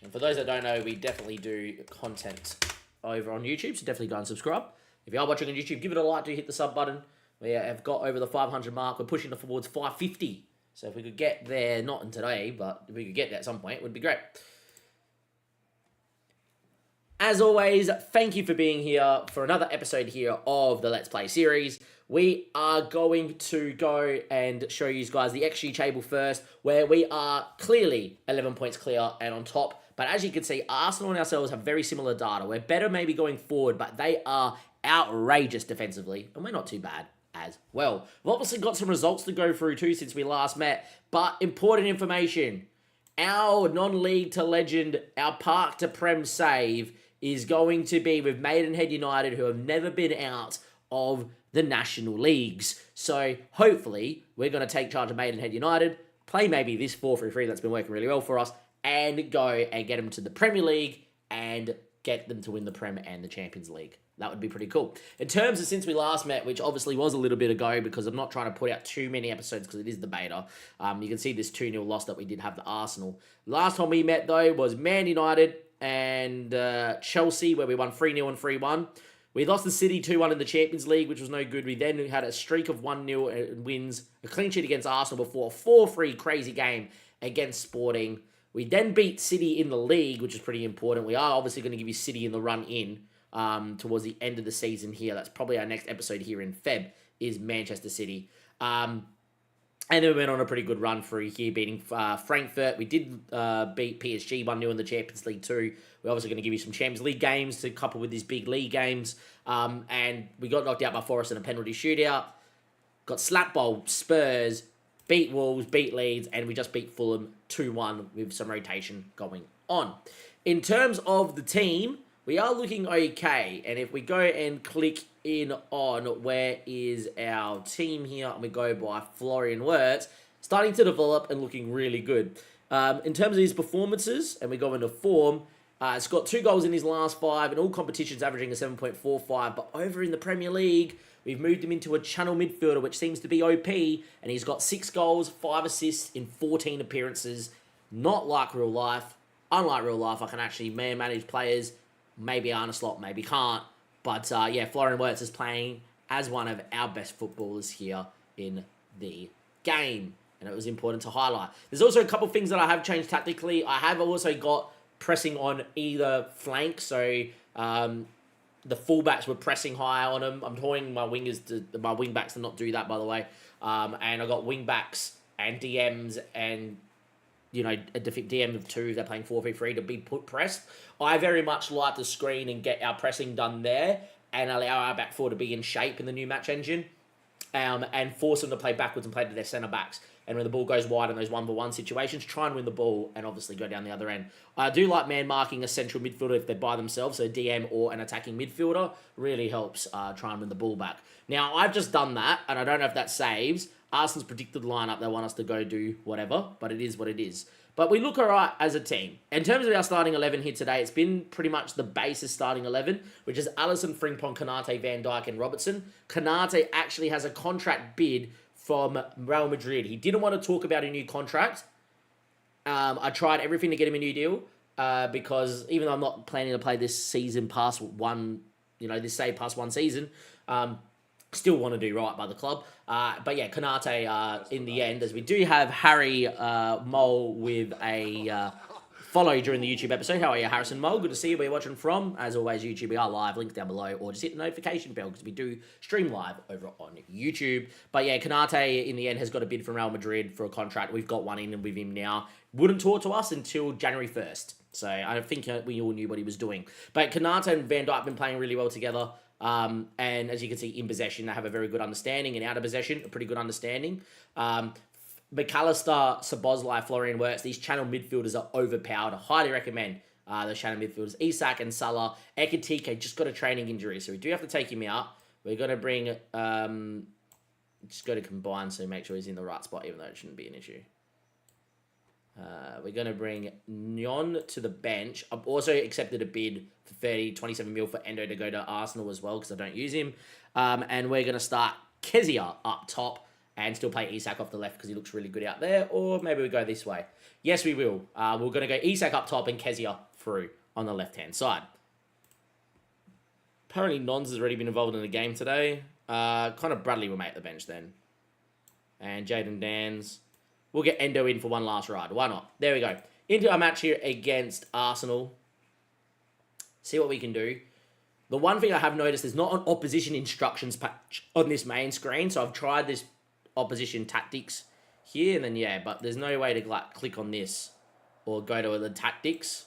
And for those that don't know, we definitely do content over on YouTube, so definitely go and subscribe. If you are watching on YouTube, give it a like, do hit the sub button. We have got over the 500 mark. We're pushing towards 550. So if we could get there, not in today, but if we could get there at some point, it would be great. As always, thank you for being here for another episode here of the Let's Play series. We are going to go and show you guys the XG table first, where we are clearly 11 points clear and on top. But as you can see, Arsenal and ourselves have very similar data. We're better maybe going forward, but they are outrageous defensively, and we're not too bad as well. We've obviously got some results to go through too since we last met, but important information. Our non-league to legend, our Park to Prem save is going to be with Maidenhead United, who have never been out of the National Leagues. So hopefully we're going to take charge of Maidenhead United, play maybe this 4-3-3 that's been working really well for us, and go and get them to the Premier League and get them to win the Prem and the Champions League. That would be pretty cool. In terms of since we last met, which obviously was a little bit ago because I'm not trying to put out too many episodes because it is the beta, you can see this 2-0 loss that we did have to Arsenal. Last time we met, though, was Man United and Chelsea, where we won 3-0 and 3-1. We lost the City 2-1 in the Champions League, which was no good. We then had a streak of 1-0 wins, a clean sheet against Arsenal before a 4-3 crazy game against Sporting. We then beat City in the league, which is pretty important. We are obviously going to give you City in the run in towards the end of the season here. That's probably our next episode here in Feb, is Manchester City. And then we went on a pretty good run through here, beating Frankfurt. We did beat PSG 1-0 in the Champions League too. We're obviously going to give you some Champions League games to couple with these big league games. And we got knocked out by Forest in a penalty shootout. Got slapped by Spurs, beat Wolves, beat Leeds, and we just beat Fulham 2-1 with some rotation going on. In terms of the team, we are looking okay. And if we go and click in on where is our team here, and we go by Florian Wirtz, starting to develop and looking really good. In terms of his performances, and we go into form, he's got 2 goals in his last 5, in all competitions averaging a 7.45, but over in the Premier League, we've moved him into a channel midfielder, which seems to be OP, and he's got 6 goals, 5 assists in 14 appearances. Not like real life. Unlike real life, I can actually manage players. Maybe Arne Slot, maybe can't. But yeah, Florian Wirtz is playing as one of our best footballers here in the game. And it was important to highlight. There's also a couple of things that I have changed tactically. I have also got pressing on either flank. So the fullbacks were pressing high on them. I'm telling my wingbacks to not do that, by the way. And I got wingbacks and DMs and, you know, a DM of 2, they're playing 4-3-3 to be pressed. I very much like to screen and get our pressing done there and allow our back four to be in shape in the new match engine, and force them to play backwards and play to their centre-backs. And when the ball goes wide in those 1-for-1 situations, try and win the ball and obviously go down the other end. I do like man-marking a central midfielder if they're by themselves, so DM or an attacking midfielder really helps try and win the ball back. Now, I've just done that, and I don't know if that saves. Arsenal's predicted lineup, they want us to go do whatever, but it is what it is. But we look all right as a team. In terms of our starting 11 here today, it's been pretty much the basis starting 11, which is Alisson, Frimpong, Konate, Van Dijk, and Robertson. Konate actually has a contract bid from Real Madrid. He didn't want to talk about a new contract. I tried everything to get him a new deal because even though I'm not planning to play this season past one, past one season, still want to do right by the club. But yeah, Konate in the end, as we do have Harry Mole with a follow during the YouTube episode. How are you, Harrison Mole? Good to see you. Where you're watching from. As always, YouTube, we are live. Links down below. Or just hit the notification bell because we do stream live over on YouTube. But yeah, Konate in the end has got a bid from Real Madrid for a contract. We've got one in with him now. Wouldn't talk to us until January 1st. So I think we all knew what he was doing. But Konate and Van Dijk have been playing really well together. And as you can see, in possession, they have a very good understanding, and out of possession, a pretty good understanding. McAllister, Szoboszlai, Florian Wirtz, these channel midfielders are overpowered. I highly recommend those channel midfielders. Isak and Salah. Ekitike just got a training injury, so we do have to take him out. We're going to bring, just go to combine so make sure he's in the right spot, even though it shouldn't be an issue. We're going to bring Nyon to the bench. I've also accepted a bid for 27 mil for Endo to go to Arsenal as well because I don't use him. And we're going to start Kezia up top and still play Isak off the left because he looks really good out there. Or maybe we go this way. Yes, we will. We're going to go Isak up top and Kezia through on the left-hand side. Apparently Nons has already been involved in the game today. Connor Bradley will make the bench then. And Jaden Dans. We'll get Endo in for one last ride. Why not? There we go. Into our match here against Arsenal. See what we can do. The one thing I have noticed is not an opposition instructions patch on this main screen. So I've tried this opposition tactics here. And then, yeah, but there's no way to click on this or go to the tactics,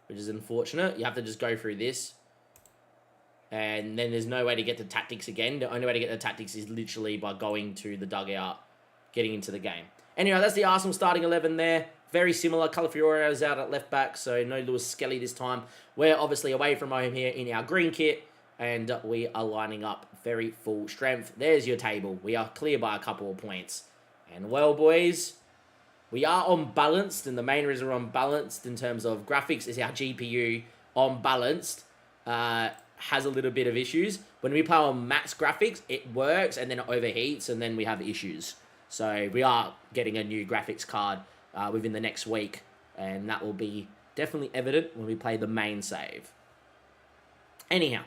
which is unfortunate. You have to just go through this. And then there's no way to get to tactics again. The only way to get to tactics is literally by going to the dugout, getting into the game. Anyway, that's the Arsenal starting 11 there. Very similar. Calafiore is out at left back, so no Lewis Skelly this time. We're obviously away from home here in our green kit, and we are lining up very full strength. There's your table. We are clear by a couple of points. And well, boys, we are unbalanced, and the main reason we're unbalanced in terms of graphics is our GPU unbalanced has a little bit of issues. When we play on max graphics, it works, and then it overheats, and then we have issues. So we are getting a new graphics card within the next week, and that will be definitely evident when we play the main save. Anyhow,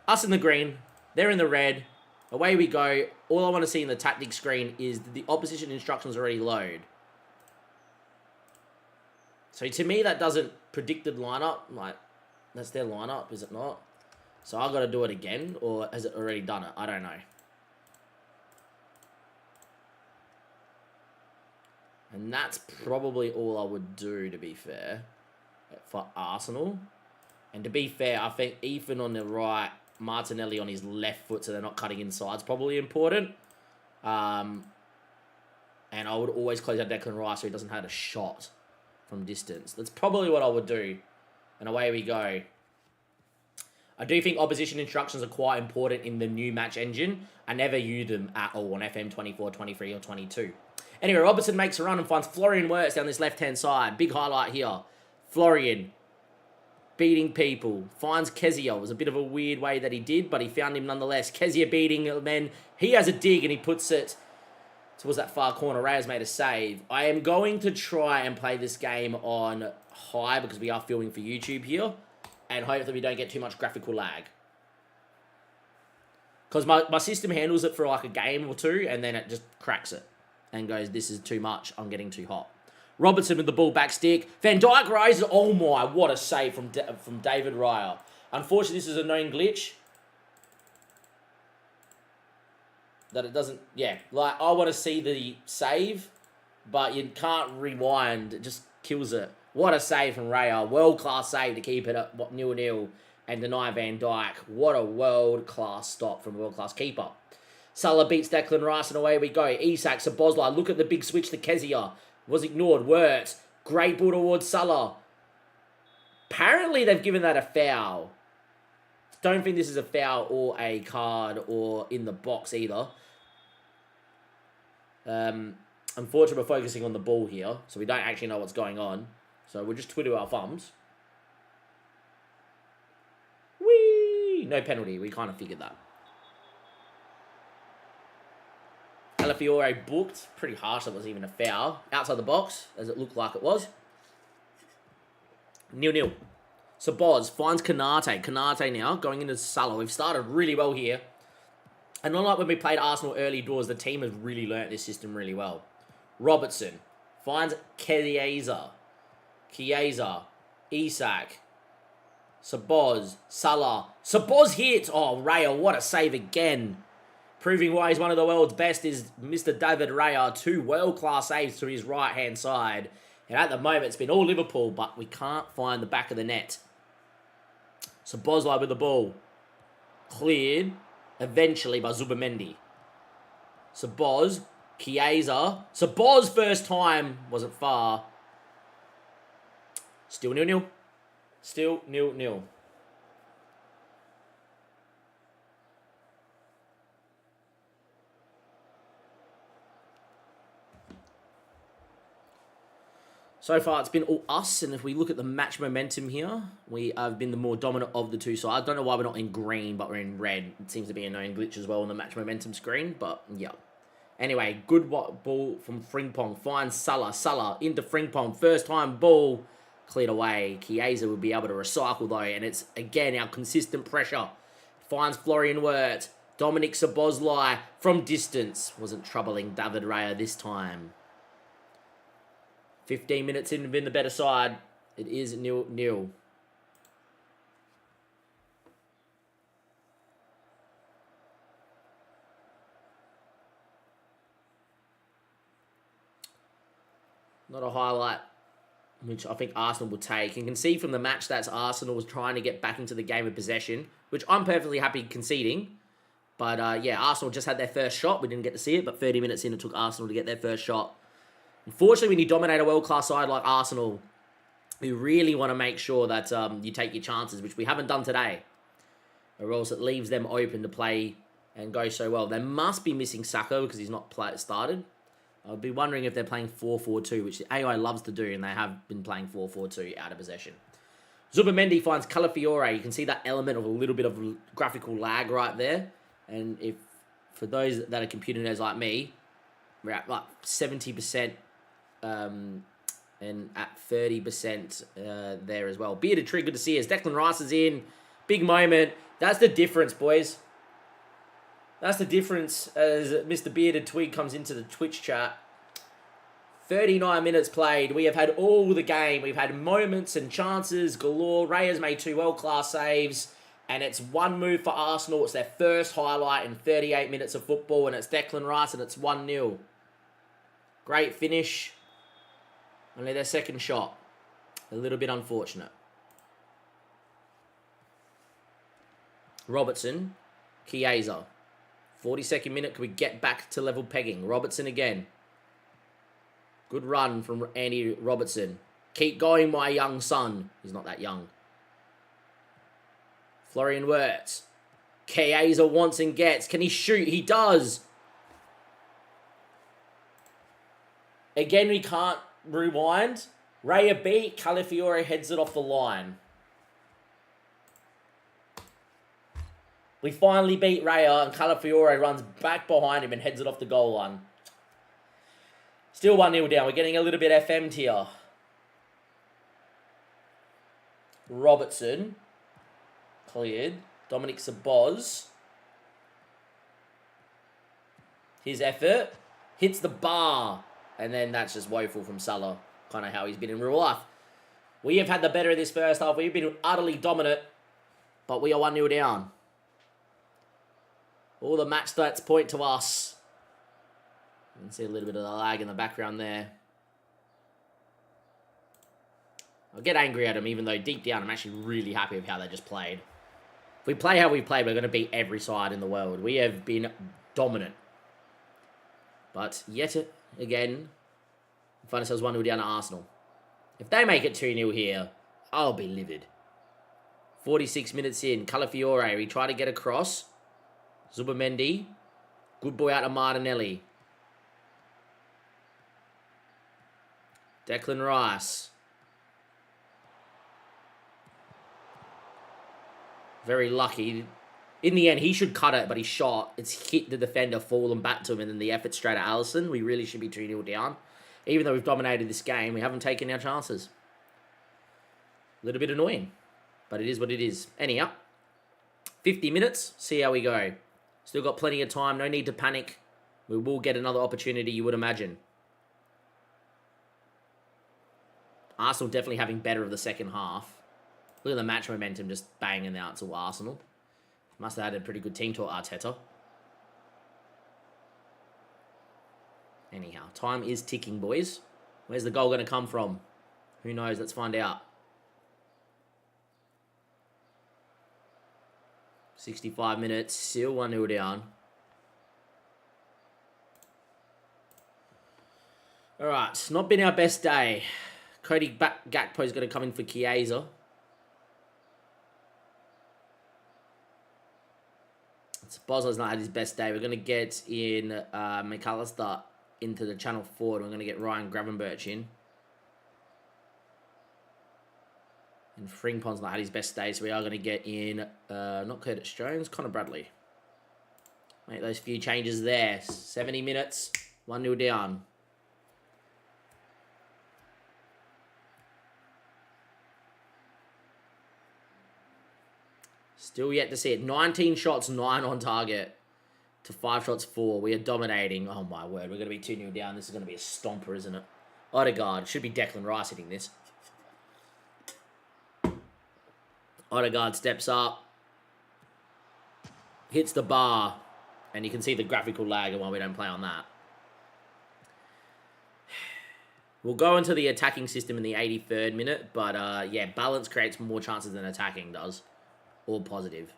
us in the green, they're in the red. Away we go. All I want to see in the tactics screen is the opposition instructions already load. So to me, that doesn't predicted lineup. Like, that's their lineup, is it not? So I got to do it again, or has it already done it? I don't know. And that's probably all I would do, to be fair, for Arsenal. And to be fair, I think Ethan on the right, Martinelli on his left foot, so they're not cutting inside, is probably important. And I would always close out Declan Rice so he doesn't have a shot from distance. That's probably what I would do. And away we go. I do think opposition instructions are quite important in the new match engine. I never use them at all on FM 24, 23, or 22. Anyway, Robertson makes a run and finds Florian Wirtz down this left-hand side. Big highlight here. Florian beating people. Finds Kezia. It was a bit of a weird way that he did, but he found him nonetheless. Kezia beating, then he has a dig and he puts it towards that far corner. Reyes made a save. I am going to try and play this game on high because we are filming for YouTube here. And hopefully we don't get too much graphical lag. Because my system handles it for like a game or two and then it just cracks it. And goes, this is too much. I'm getting too hot. Robertson with the ball back stick. Van Dijk raises. Oh my, what a save from David Raya. Unfortunately, this is a known glitch. That it doesn't, yeah. Like, I want to see the save, but you can't rewind. It just kills it. What a save from Raya. World-class save to keep it at 0-0 and deny Van Dijk. What a world-class stop from a world-class keeper. Salah beats Declan Rice and away we go. Isak, Szoboszlai, look at the big switch to Kezia. Was ignored. Wirtz. Great ball towards Salah. Apparently they've given that a foul. Don't think this is a foul or a card or in the box either. Unfortunately, we're focusing on the ball here, so we don't actually know what's going on. So we'll just twiddle our thumbs. Whee! No penalty. We kind of figured that. Calafiore booked. Pretty harsh that was even a foul. Outside the box, as it looked like it was. 0-0. So Boz finds Kanate. Kanate now going into Salah. We've started really well here. And unlike when we played Arsenal early doors, the team has really learnt this system really well. Robertson finds Chiesa. Isak. Saboz. Salah. Saboz hits. Oh, Raya, what a save again. Proving why he's one of the world's best is Mr. David Raya. 2 world-class saves to his right-hand side. And at the moment, it's been all Liverpool, but we can't find the back of the net. So Bosley with the ball. Cleared, eventually, by Zubamendi. So Boz, Chiesa. So Boz, first time, wasn't far. Still 0-0. Still 0-0. So far, it's been all us, and if we look at the match momentum here, we have been the more dominant of the two sides. I don't know why we're not in green, but we're in red. It seems to be a known glitch as well on the match momentum screen, but yeah. Anyway, good ball from Frimpong. Finds Salah. Salah into Frimpong. First time ball cleared away. Chiesa will be able to recycle though, and it's, again, our consistent pressure. Finds Florian Wirtz. Dominic Szoboszlai from distance. Wasn't troubling David Raya this time. 15 minutes in, been the better side. It is 0-0. Not a highlight, which I think Arsenal will take. You can see from the match stats, Arsenal was trying to get back into the game of possession, which I'm perfectly happy conceding. But yeah, Arsenal just had their first shot. We didn't get to see it, but 30 minutes in, it took Arsenal to get their first shot. Unfortunately, when you dominate a world-class side like Arsenal, you really want to make sure that you take your chances, which we haven't done today. Or else it leaves them open to play and go so well. They must be missing Saka because he's not started. I'll be wondering if they're playing 4-4-2, which the AI loves to do, and they have been playing 4-4-2 out of possession. Zubamendi finds Calafiore. You can see that element of a little bit of graphical lag right there. And if for those that are computer nerds like me, we're at like 70%. And at 30% there as well. Bearded Tree, good to see us. Declan Rice is in. Big moment. That's the difference, boys. That's the difference as Mr. Bearded Twig comes into the Twitch chat. 39 minutes played. We have had all the game. We've had moments and chances galore. Ray has made 2 world-class saves. And it's one move for Arsenal. It's their first highlight in 38 minutes of football. And it's Declan Rice and it's 1-0. Great finish. Only their second shot. A little bit unfortunate. Robertson. Chiesa. 42nd minute. Can we get back to level pegging? Robertson again. Good run from Andy Robertson. Keep going, my young son. He's not that young. Florian Wirtz. Chiesa wants and gets. Can he shoot? He does. Again, we can't rewind. Raya beat. Calafiore heads it off the line. We finally beat Raya, and Calafiore runs back behind him and heads it off the goal line. Still 1-0 down. We're getting a little bit FM'd here. Robertson. Cleared. Dominic Saboz. His effort. Hits the bar. And then that's just woeful from Salah. Kind of how he's been in real life. We have had the better of this first half. We've been utterly dominant. But we are 1-0 down. All the match stats point to us. You can see a little bit of the lag in the background there. I'll get angry at them, even though deep down I'm actually really happy with how they just played. If we play how we've played, we're going to beat every side in the world. We have been dominant. But yet again, we find ourselves 1-0 down to Arsenal. If they make it 2-0 here, I'll be livid. 46 minutes in, Calafiore, we try to get across. Zubamendi. Good boy out to Martinelli. Declan Rice. Very lucky. In the end, he should cut it, but he shot. It's hit the defender, fallen back to him, and then the effort straight at Alisson. We really should be 2-0 down. Even though we've dominated this game, we haven't taken our chances. A little bit annoying, but it is what it is. Anyhow, 50 minutes, see how we go. Still got plenty of time, no need to panic. We will get another opportunity, you would imagine. Arsenal definitely having better of the second half. Look at the match momentum just banging out to Arsenal. Must have had a pretty good team to Arteta. Anyhow, time is ticking, boys. Where's the goal going to come from? Who knows? Let's find out. 65 minutes, still 1-0 down. Alright, it's not been our best day. Cody Gakpo's going to come in for Chiesa. Bosler's not had his best day. We're going to get in McAllister into the channel forward. We're going to get Ryan Gravenberch in. And Frimpong's not had his best day, so we are going to get in, not Curtis Jones, Connor Bradley. Make those few changes there. 70 minutes, 1-0 down. Still yet to see it. 19 shots, 9 on target to 5 shots, 4. We are dominating. Oh, my word. We're going to be 2-0 down. This is going to be a stomper, isn't it? Odegaard. Should be Declan Rice hitting this. Odegaard steps up. Hits the bar. And you can see the graphical lag and why we don't play on that. We'll go into the attacking system in the 83rd minute. But, yeah, balance creates more chances than attacking does. All positive.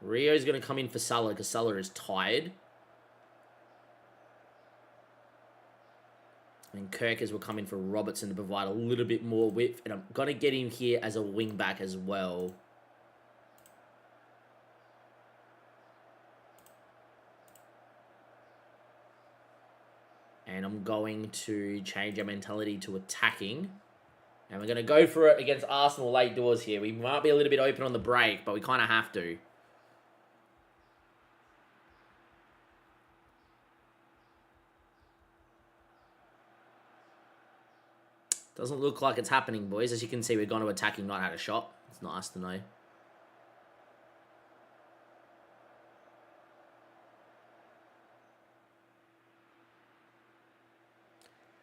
Rio's going to come in for Salah because Salah is tired. And Kirkers will come in for Robertson to provide a little bit more width. And I'm going to get him here as a wing back as well. And I'm going to change our mentality to attacking. And we're going to go for it against Arsenal late doors here. We might be a little bit open on the break, but we kind of have to. Doesn't look like it's happening, boys. As you can see, we're going to attacking, not had a shot. It's nice to know.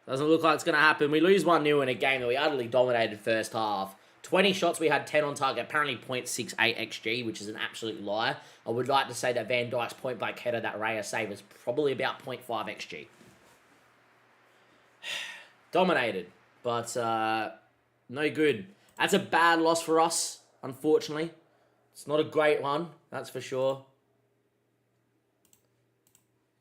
Doesn't look like it's going to happen. We lose 1-0 in a game that we utterly dominated first half. 20 shots, we had 10 on target, apparently 0.68 XG, which is an absolute lie. I would like to say that Van Dijk's point-blank header, that Raya save, was probably about 0.5 XG. Dominated, but no good. That's a bad loss for us, unfortunately. It's not a great one, that's for sure.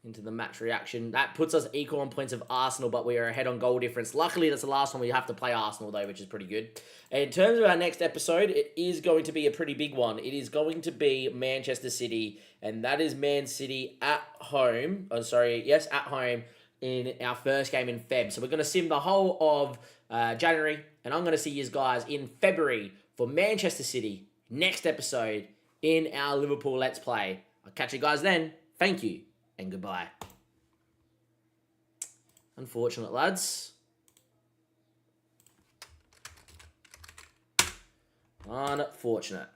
Into the match reaction. That puts us equal on points of Arsenal, but we are ahead on goal difference. Luckily, that's the last one we have to play Arsenal, though, which is pretty good. In terms of our next episode, it is going to be a pretty big one. It is going to be Manchester City, and that is Man City at home. Oh, sorry, yes, at home in our first game in Feb. So we're going to sim the whole of January, and I'm going to see you guys in February for Manchester City. Next episode in our Liverpool Let's Play. I'll catch you guys then. Thank you. And goodbye. Unfortunate, lads. Unfortunate.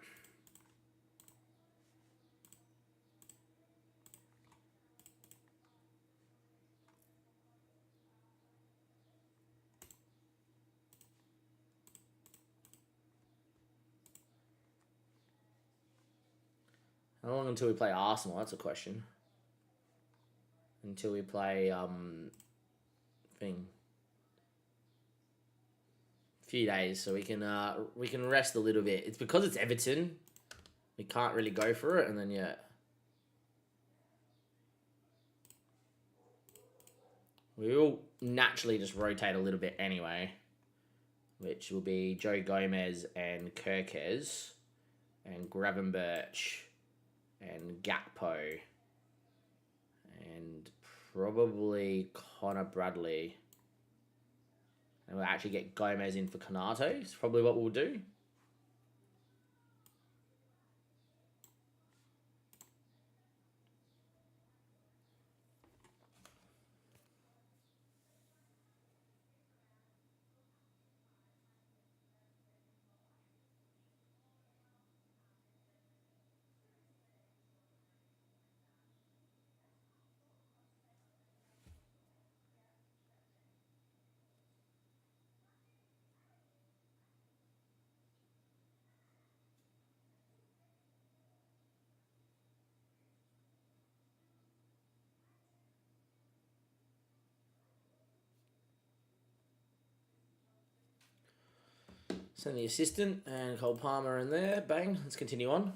How long until we play Arsenal? That's a question. Until we play thing. Few days, so we can rest a little bit. It's because it's Everton. We can't really go for it, and then yeah. We will naturally just rotate a little bit anyway. Which will be Joe Gomez and Kirkes and Gravenberch and Gakpo. And probably Connor Bradley. And we'll actually get Gomez in for Konaté. It's probably what we'll do. Send the assistant and Cole Palmer in there. Bang. Let's continue on.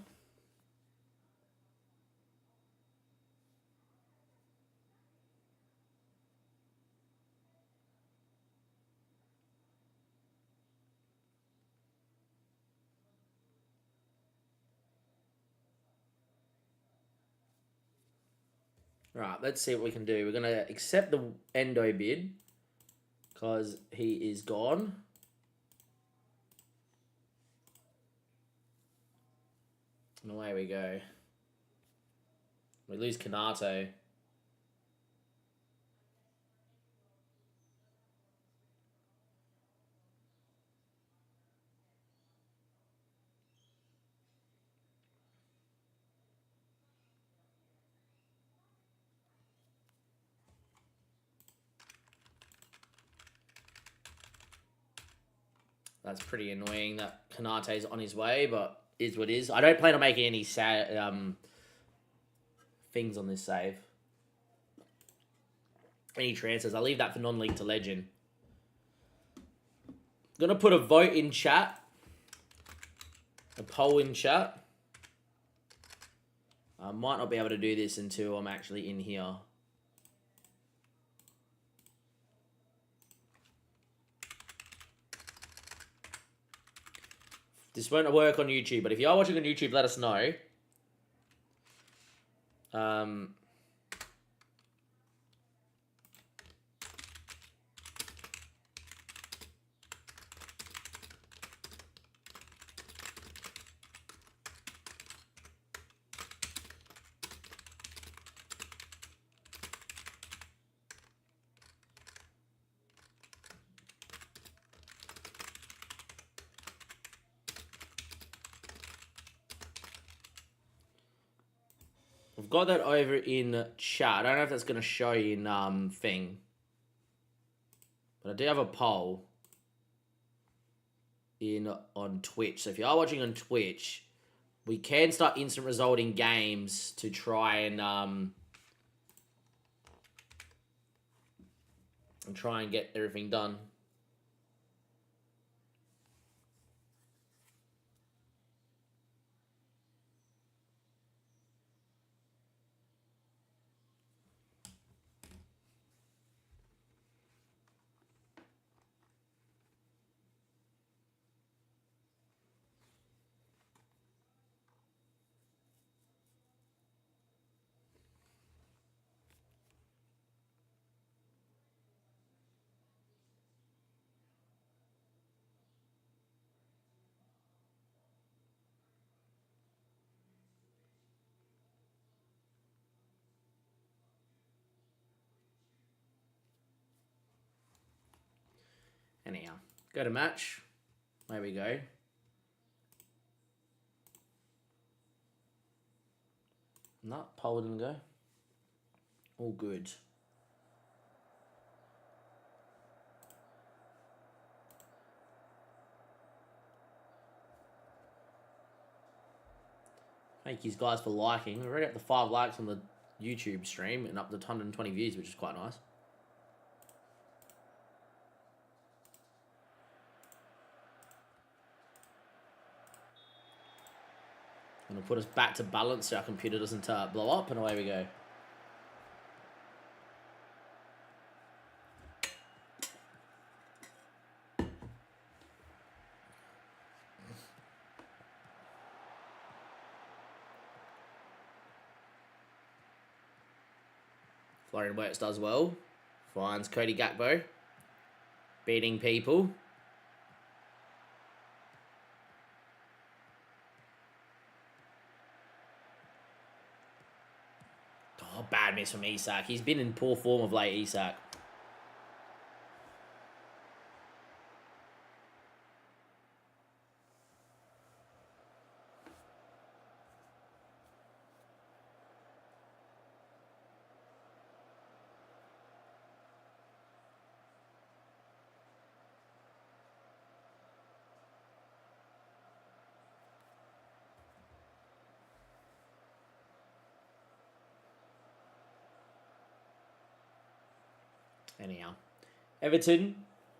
Right, let's see what we can do. We're going to accept the Endo bid because he is gone. And away we go. We lose Konaté. That's pretty annoying that Konaté's on his way, but is what is. I don't plan on making any things on this save. Any transfers. I'll leave that for non-league to legend. I'm going to put a vote in chat. A poll in chat. I might not be able to do this until I'm actually in here. This won't work on YouTube, but if you are watching on YouTube, let us know. I've got that over in chat. I don't know if that's going to show in thing. But I do have a poll on Twitch. So if you are watching on Twitch, we can start instant resulting games to try and get everything done. Anyhow, go to match. There we go. No, poll didn't go. All good. Thank you guys for liking. We're already at the 5 likes on the YouTube stream and up to 120 views, which is quite nice. And it'll put us back to balance so our computer doesn't blow up, and away we go. Florian Wirtz does well. Finds Cody Gakpo. Beating people. Oh, bad miss from Isak. He's been in poor form of late, Isak. Anyhow, Everton,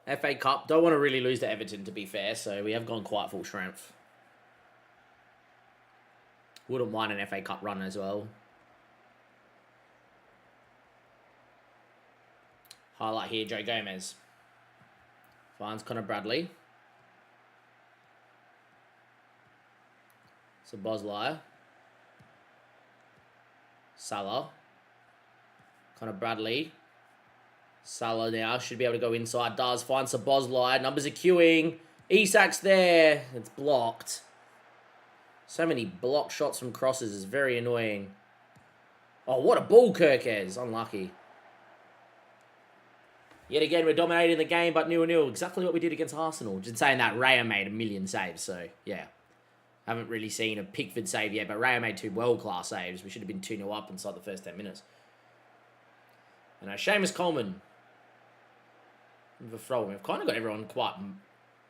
FA Cup. Don't want to really lose to Everton, to be fair, so we have gone quite full strength. Wouldn't mind an FA Cup run as well. Highlight here, Joe Gomez. Finds Connor Bradley. So Bosley. Salah. Connor Bradley. Salah now should be able to go inside. Does find Szoboszlai. Numbers are queuing. Isak's there. It's blocked. So many blocked shots from crosses is very annoying. Oh, what a ball, Kirkes. Unlucky. Yet again, we're dominating the game, but 0-0. Exactly what we did against Arsenal. Just saying that Raya made a million saves, so yeah. Haven't really seen a Pickford save yet, but Raya made 2 world-class saves. We should have been 2-0 up inside the first 10 minutes. And Seamus Coleman. With a throw. We've kind of got everyone quite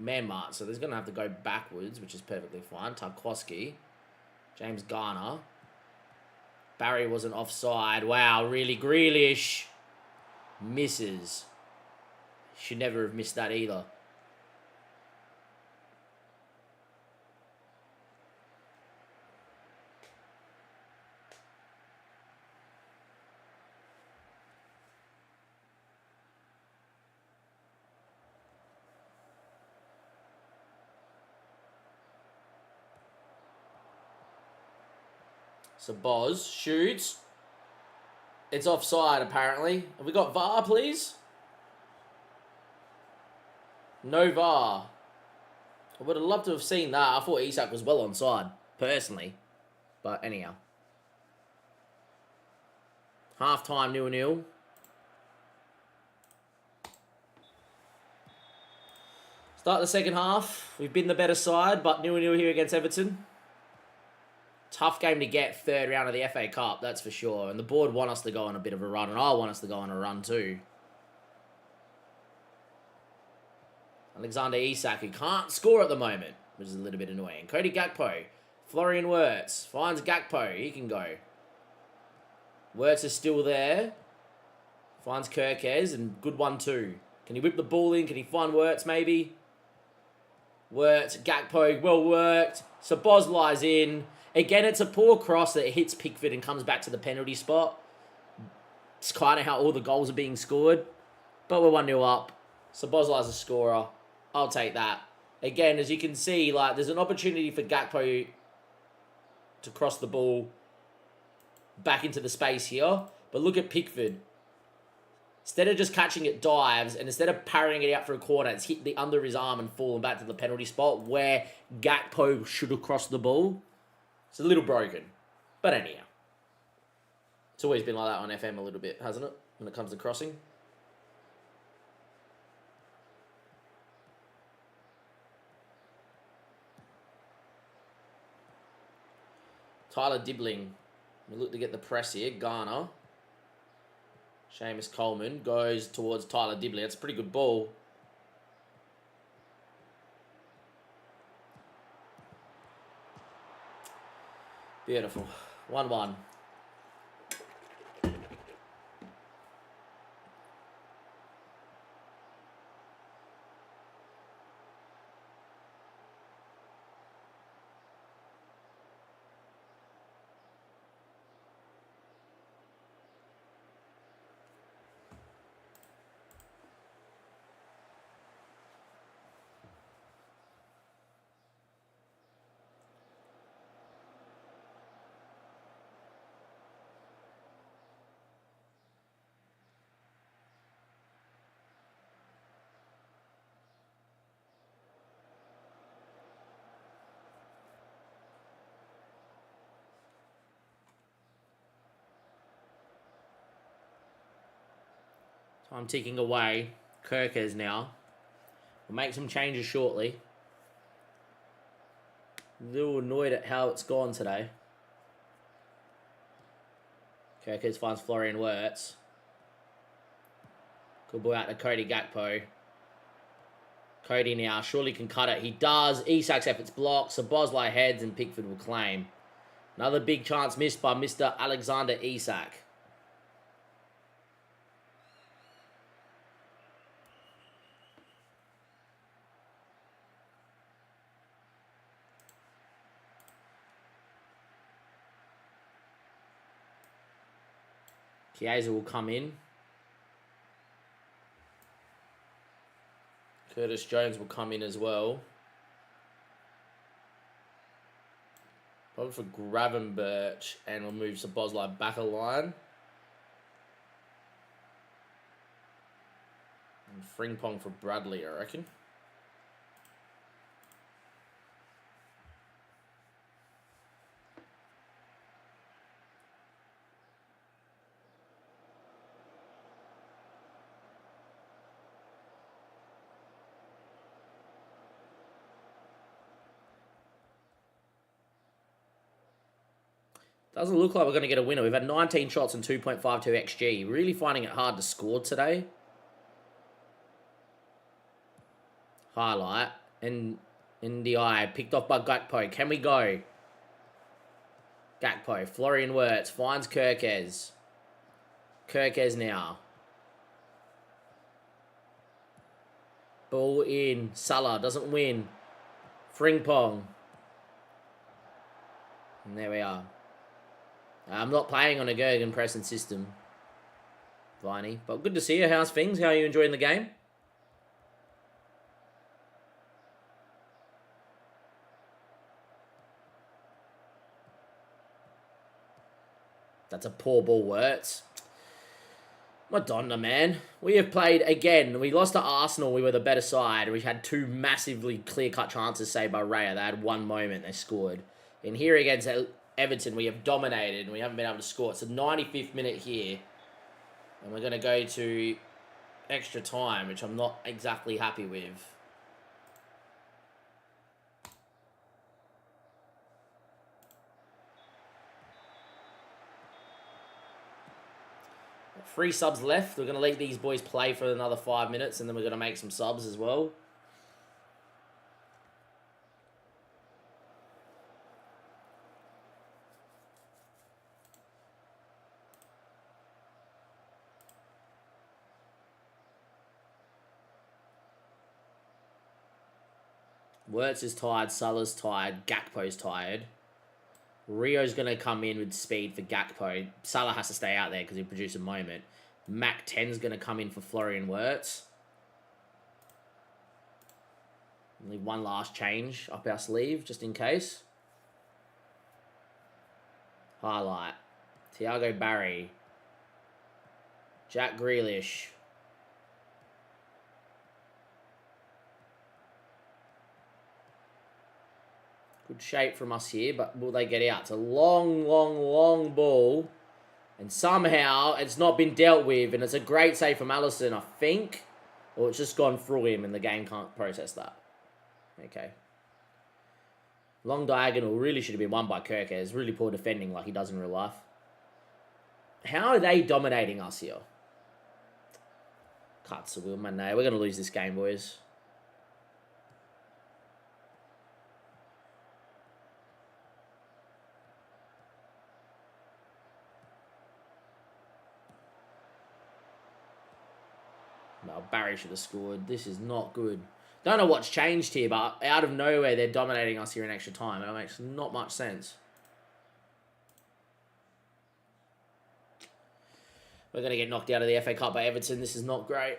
man-marked, so there's going to have to go backwards, which is perfectly fine. Tarkowski. James Garner. Barry wasn't offside. Wow, really? Grealish. Misses. Should never have missed that either. So Boz shoots. It's offside, apparently. Have we got VAR, please? No VAR. I would have loved to have seen that. I thought Isak was well onside, personally. But anyhow. Half-time, 0-0. Start the second half. We've been the better side, but 0-0 here against Everton. Tough game to get third round of the FA Cup, that's for sure. And the board want us to go on a bit of a run, and I want us to go on a run too. Alexander Isak, who can't score at the moment, which is a little bit annoying. Cody Gakpo. Florian Wirtz finds Gakpo. He can go. Wirtz is still there. Finds Kirkes, and good one too. Can he whip the ball in? Can he find Wirtz maybe? Wirtz, Gakpo, well worked. Szoboszlai's in. Again, it's a poor cross that hits Pickford and comes back to the penalty spot. It's kind of how all the goals are being scored. But we're 1-0 up. Szoboszlai's a scorer. I'll take that. Again, as you can see, like there's an opportunity for Gakpo to cross the ball back into the space here. But look at Pickford. Instead of just catching it dives, and instead of parrying it out for a corner, it's hit the under his arm and fallen back to the penalty spot where Gakpo should have crossed the ball. It's a little broken. But anyhow. It's always been like that on FM a little bit, hasn't it? When it comes to crossing. Tyler Dibbling. We look to get the press here. Garner. Seamus Coleman goes towards Tyler Dibbling. That's a pretty good ball. Beautiful. 1-1. Time ticking away. Kirkes now. We'll make some changes shortly. A little annoyed at how it's gone today. Kirkes finds Florian Wirtz. Good ball out to Cody Gakpo. Cody now surely can cut it. He does. Isak's efforts blocked. Szoboszlai heads and Pickford will claim. Another big chance missed by Mr. Alexander Isak. Chiesa will come in. Curtis Jones will come in as well. Probably for Gravenberch, and we'll move Szoboszlai back a line. And Frimpong for Bradley, I reckon. Doesn't look like we're going to get a winner. We've had 19 shots and 2.52 XG. Really finding it hard to score today. Highlight. And in the eye. Picked off by Gakpo. Can we go? Gakpo. Florian Wirtz. Finds Kirkes. Kirkes now. Ball in. Salah doesn't win. Frimpong. And there we are. I'm not playing on a Gergen pressing system, Viney. But good to see you. How's things? How are you enjoying the game? That's a poor ball, Wirtz. Madonna, man. We have played again. We lost to Arsenal. We were the better side. We had two massively clear-cut chances saved by Raya. They had one moment. They scored. And here against Everton, we have dominated and we haven't been able to score. It's the 95th minute here. And we're going to go to extra time, which I'm not exactly happy with. 3 subs left. We're going to let these boys play for another 5 minutes, and then we're going to make some subs as well. Wirtz is tired, Salah's tired, Gakpo's tired. Rio's going to come in with speed for Gakpo. Salah has to stay out there because he'll produce a moment. Mac 10's going to come in for Florian Wirtz. Only one last change up our sleeve, just in case. Highlight. Thiago Barry. Jack Grealish. Good shape from us here, but will they get out? It's a long, long, long ball. And somehow it's not been dealt with. And it's a great save from Alisson, I think. Or it's just gone through him and the game can't process that. Okay. Long diagonal really should have been won by Kirkes. Really poor defending like he does in real life. How are they dominating us here? Cuts the wheel, man. No, we're going to lose this game, boys. No, Barry should have scored. This is not good. Don't know what's changed here, but out of nowhere, they're dominating us here in extra time. It makes not much sense. We're going to get knocked out of the FA Cup by Everton. This is not great.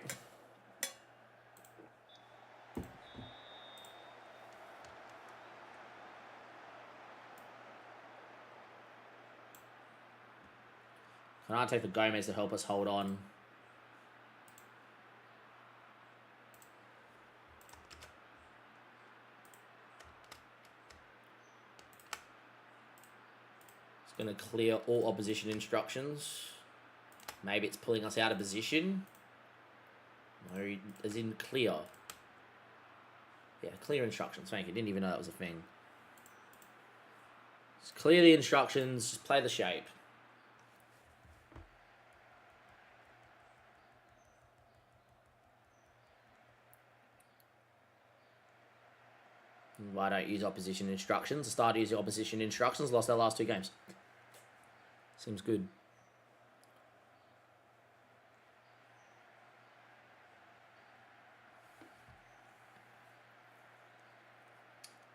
Can I take the Gomez to help us hold on? It's going to clear all opposition instructions. Maybe it's pulling us out of position. No, as in clear. Yeah, clear instructions. Thank you. Didn't even know that was a thing. Just clear the instructions. Just play the shape. Why don't use opposition instructions? I started using opposition instructions. Lost our last 2 games. Seems good.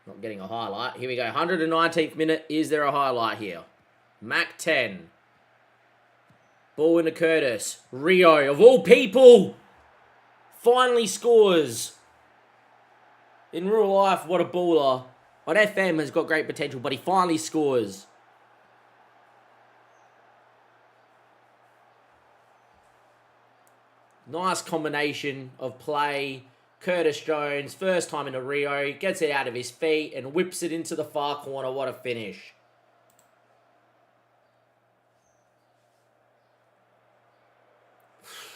Not getting a highlight. Here we go. 119th minute. Is there a highlight here? Mac 10. Ball into Curtis. Rio, of all people, finally scores. In real life, what a baller. On FM has got great potential, but he finally scores. Nice combination of play. Curtis Jones, first time into Rio, gets it out of his feet and whips it into the far corner. What a finish.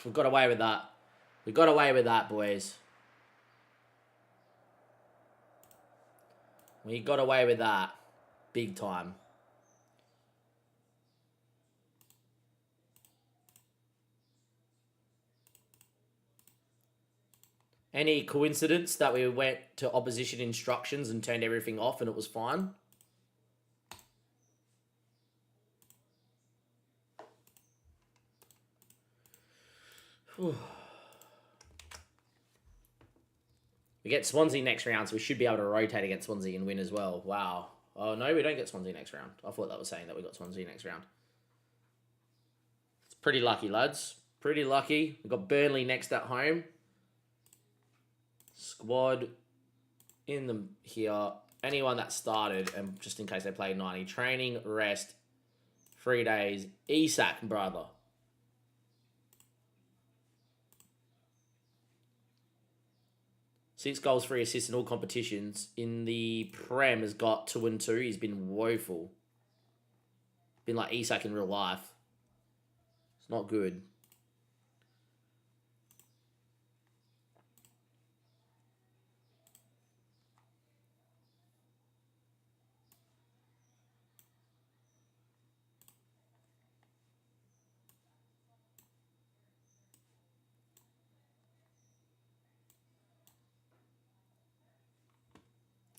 We got away with that. We got away with that, boys. We got away with that. Big time. Any coincidence that we went to opposition instructions and turned everything off and it was fine? Whew. We get Swansea next round, so we should be able to rotate against Swansea and win as well. Wow. Oh, no, we don't get Swansea next round. I thought that was saying that we got Swansea next round. It's pretty lucky, lads. Pretty lucky. We've got Burnley next at home. Squad in the here. Anyone that started, and just in case they played 90. Training, rest, 3 days. Isak, brother. Six goals, 3 assists in all competitions. In the Prem has got 2 and 2. He's been woeful. Been like Isak in real life. It's not good.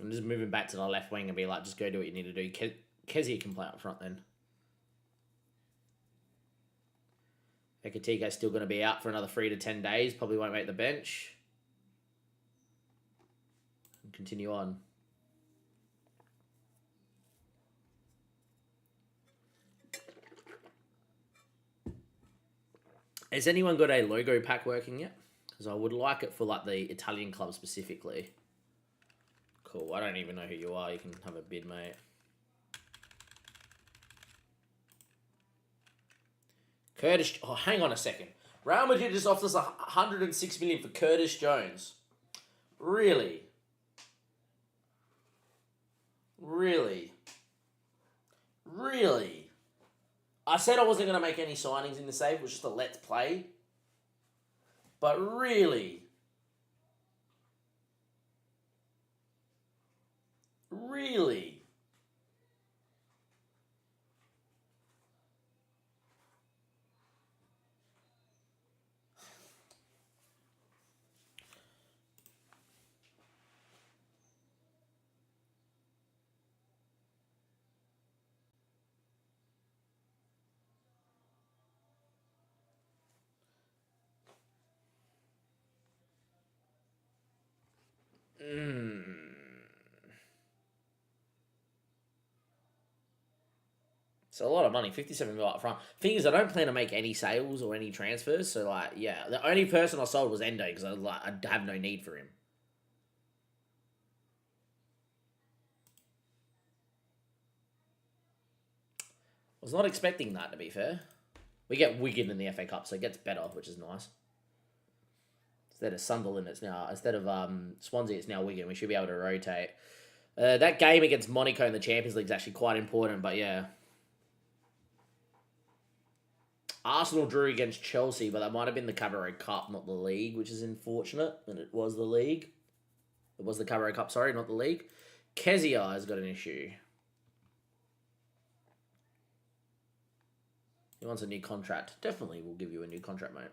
I'm just moving back to the left wing and be like, just go do what you need to do. Kezia can play up front then. Ekatiko's still going to be out for another 3 to 10 days. Probably won't make the bench. And continue on. Has anyone got a logo pack working yet? Because I would like it for like the Italian club specifically. Cool. I don't even know who you are. You can have a bid, mate. Curtis. Oh, hang on a second. Real Madrid just offered us 106 million for Curtis Jones. Really? Really? Really? I said I wasn't going to make any signings in the save. It was just a let's play. But really? Really? It's a lot of money, 57 mil up front. Thing is, I don't plan to make any sales or any transfers. So, like, yeah, the only person I sold was Endo because I have no need for him. I was not expecting that, to be fair. We get Wigan in the FA Cup, so it gets better, which is nice. Instead of Sunderland, it's now... Instead of Swansea, it's now Wigan. We should be able to rotate. That game against Monaco in the Champions League is actually quite important, but yeah. Arsenal drew against Chelsea, but that might have been the Carabao Cup, not the league, which is unfortunate. And it was the league. It was the Carabao Cup, sorry, not the league. Kezia has got an issue. He wants a new contract. Definitely we'll give you a new contract, mate.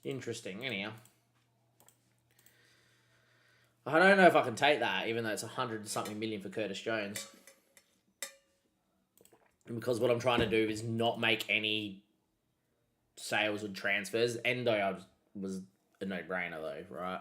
Interesting. Anyhow. I don't know if I can take that, even though it's 100-something million for Curtis Jones. Because what I'm trying to do is not make any sales or transfers. Endo was a no-brainer, though, right?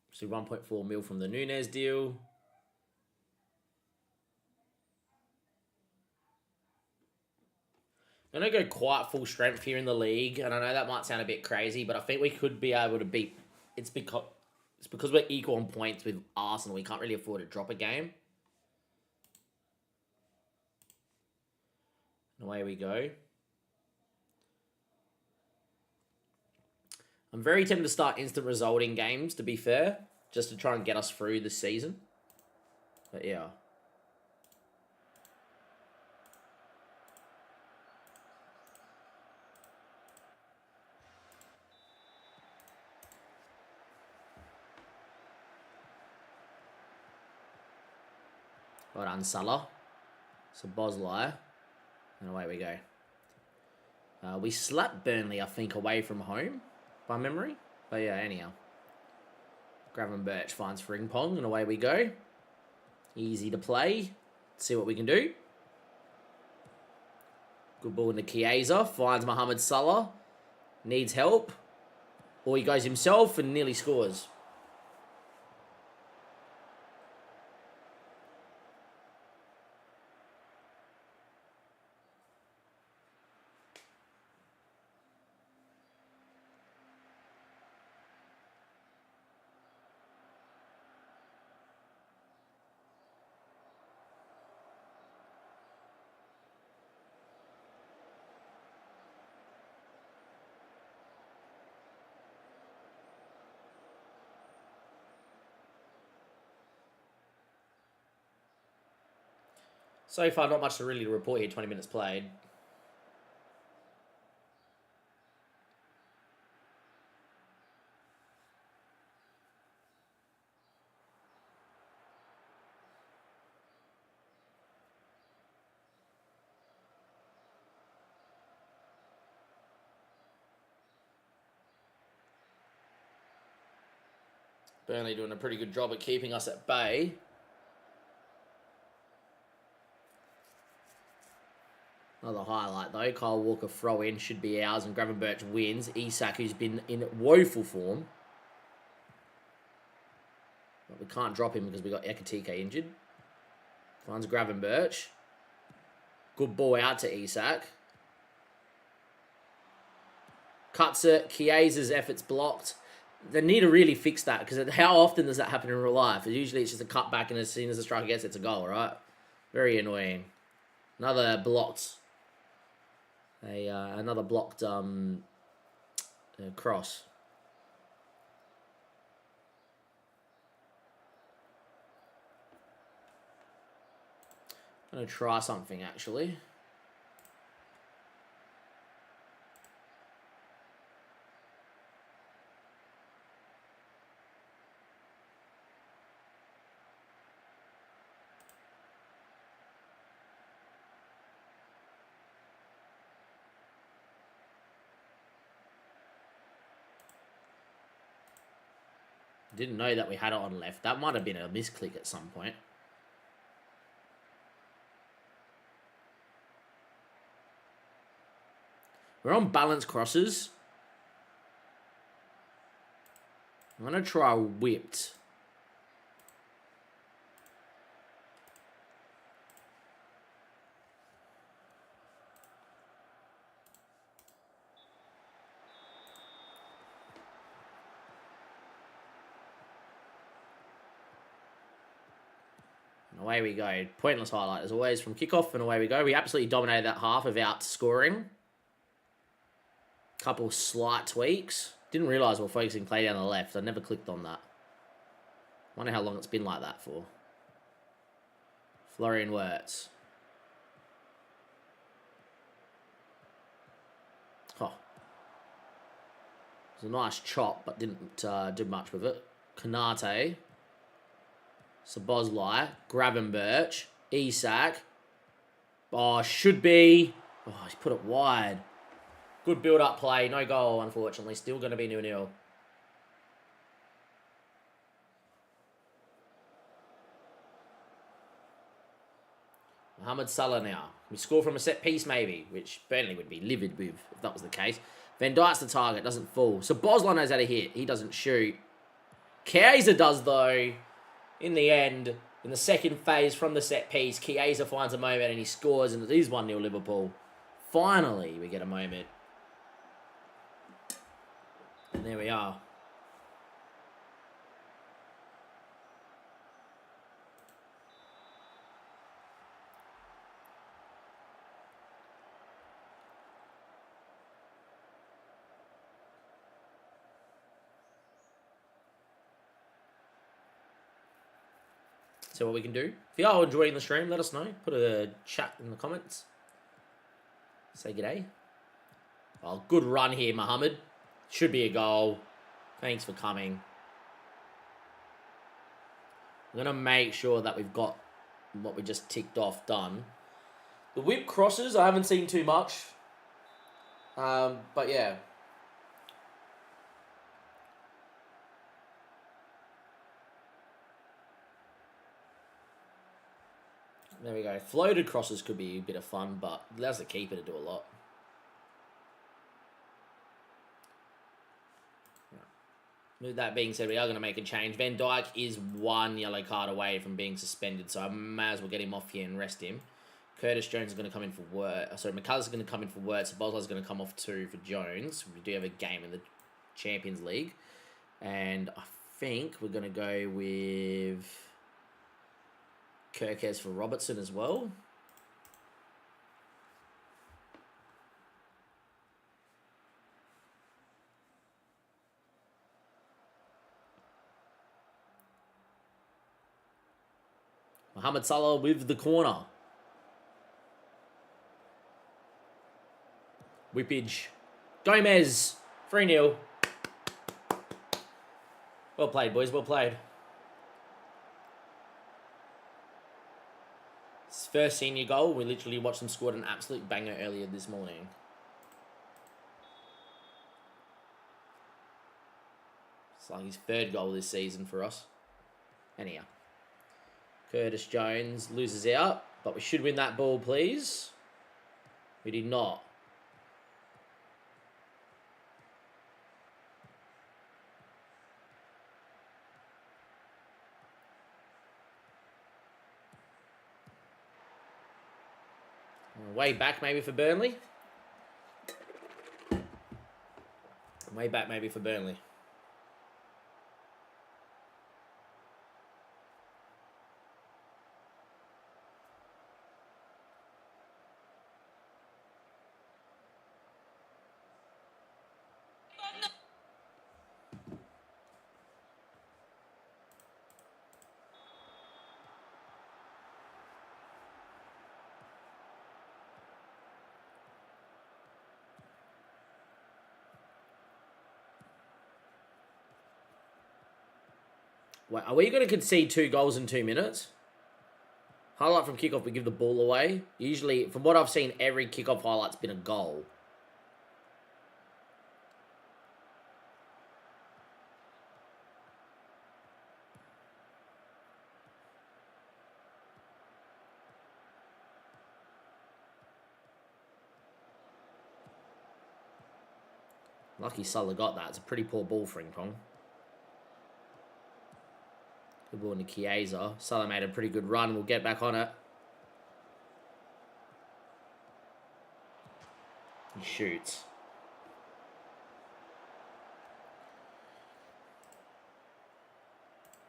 So 1.4 mil from the Nunes deal. I'm going to go quite full strength here in the league. And I know that might sound a bit crazy, but I think we could be able to beat... It's because we're equal on points with Arsenal. We can't really afford to drop a game. And away we go. I'm very tempted to start instant resulting games, to be fair. Just to try and get us through the season. But yeah. Well done, Salah. So Bosley. And away we go. We slapped Burnley, I think, away from home, by memory. But yeah, anyhow. Gravenberch finds Frimpong, and away we go. Easy to play. Let's see what we can do. Good ball into Chiesa. Finds Mohamed Salah. Needs help. Or he goes himself and nearly scores. So far, not much to really report here. 20 minutes played. Burnley doing a pretty good job at keeping us at bay. Another highlight though, Kyle Walker throw in should be ours and Gravenberch wins. Isak, who's been in woeful form. But we can't drop him because we got Ekatike injured. Finds Gravenberch. Good ball out to Isak. Cuts it. Chiesa's efforts blocked. They need to really fix that because how often does that happen in real life? Usually it's just a cutback and as soon as the striker gets it, it's a goal, right? Very annoying. Another blocked... another blocked cross. I'm going to try something, actually. Didn't know that we had it on left. That might have been a misclick at some point. We're on balanced crosses. I'm going to try whipped. And away we go. Pointless highlight as always from kickoff, and away we go. We absolutely dominated that half without scoring. Couple slight tweaks. Didn't realise we're focusing play down the left. I never clicked on that. Wonder how long it's been like that for. Florian Wirtz. Oh. It was a nice chop, but didn't do much with it. Kanate. Sabozlai. Gravenberch. Isak. Oh, should be. Oh, he's put it wide. Good build-up play. No goal, unfortunately. Still going to be 0-0. Mohamed Salah now. We score from a set piece, maybe, which Burnley would be livid with if that was the case. Van Dijk's the target. Doesn't fall. So Bosla knows how to hit. He doesn't shoot. Chiesa does, though. In the end, in the second phase from the set piece, Chiesa finds a moment and he scores, and it is 1-0 Liverpool. Finally, we get a moment. And there we are. So what we can do. If you are enjoying the stream, let us know. Put a chat in the comments. Say g'day. Oh, good run here, Mohamed. Should be a goal. Thanks for coming. I'm going to make sure that we've got what we just ticked off done. The whip crosses, I haven't seen too much. But yeah. There we go. Floated crosses could be a bit of fun, but allows the keeper to do a lot. With that being said, we are going to make a change. Van Dijk is 1 yellow card away from being suspended, so I may as well get him off here and rest him. Curtis Jones is going to come in for Wurt. Sorry, McCullers is going to come in for Wurt, so Bosler's going to come off 2 for Jones. We do have a game in the Champions League. And I think we're going to go with Kirkes for Robertson as well. Mohamed Salah with the corner. Whippage. Gomez. 3-0. Well played, boys. Well played. His first senior goal. We literally watched him score an absolute banger earlier this morning. It's like his 3rd goal this season for us. Anyhow. Curtis Jones loses out, but we should win that ball, please. We did not. Way back maybe for Burnley. Way back maybe for Burnley. Wait, are we going to concede 2 goals in 2 minutes? Highlight from kickoff, we give the ball away. Usually, from what I've seen, every kickoff highlight's been a goal. Lucky Salah got that. It's a pretty poor ball for Frimpong. Good ball into Chiesa. Salah made a pretty good run. We'll get back on it. He shoots.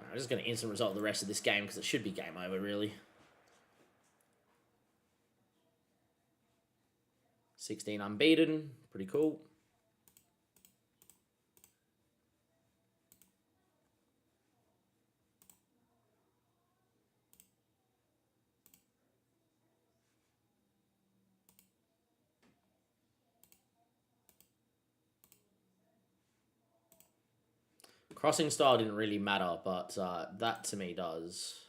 I'm just going to instant result the rest of this game because it should be game over, really. 16 unbeaten. Pretty cool. Crossing style didn't really matter, but that to me does.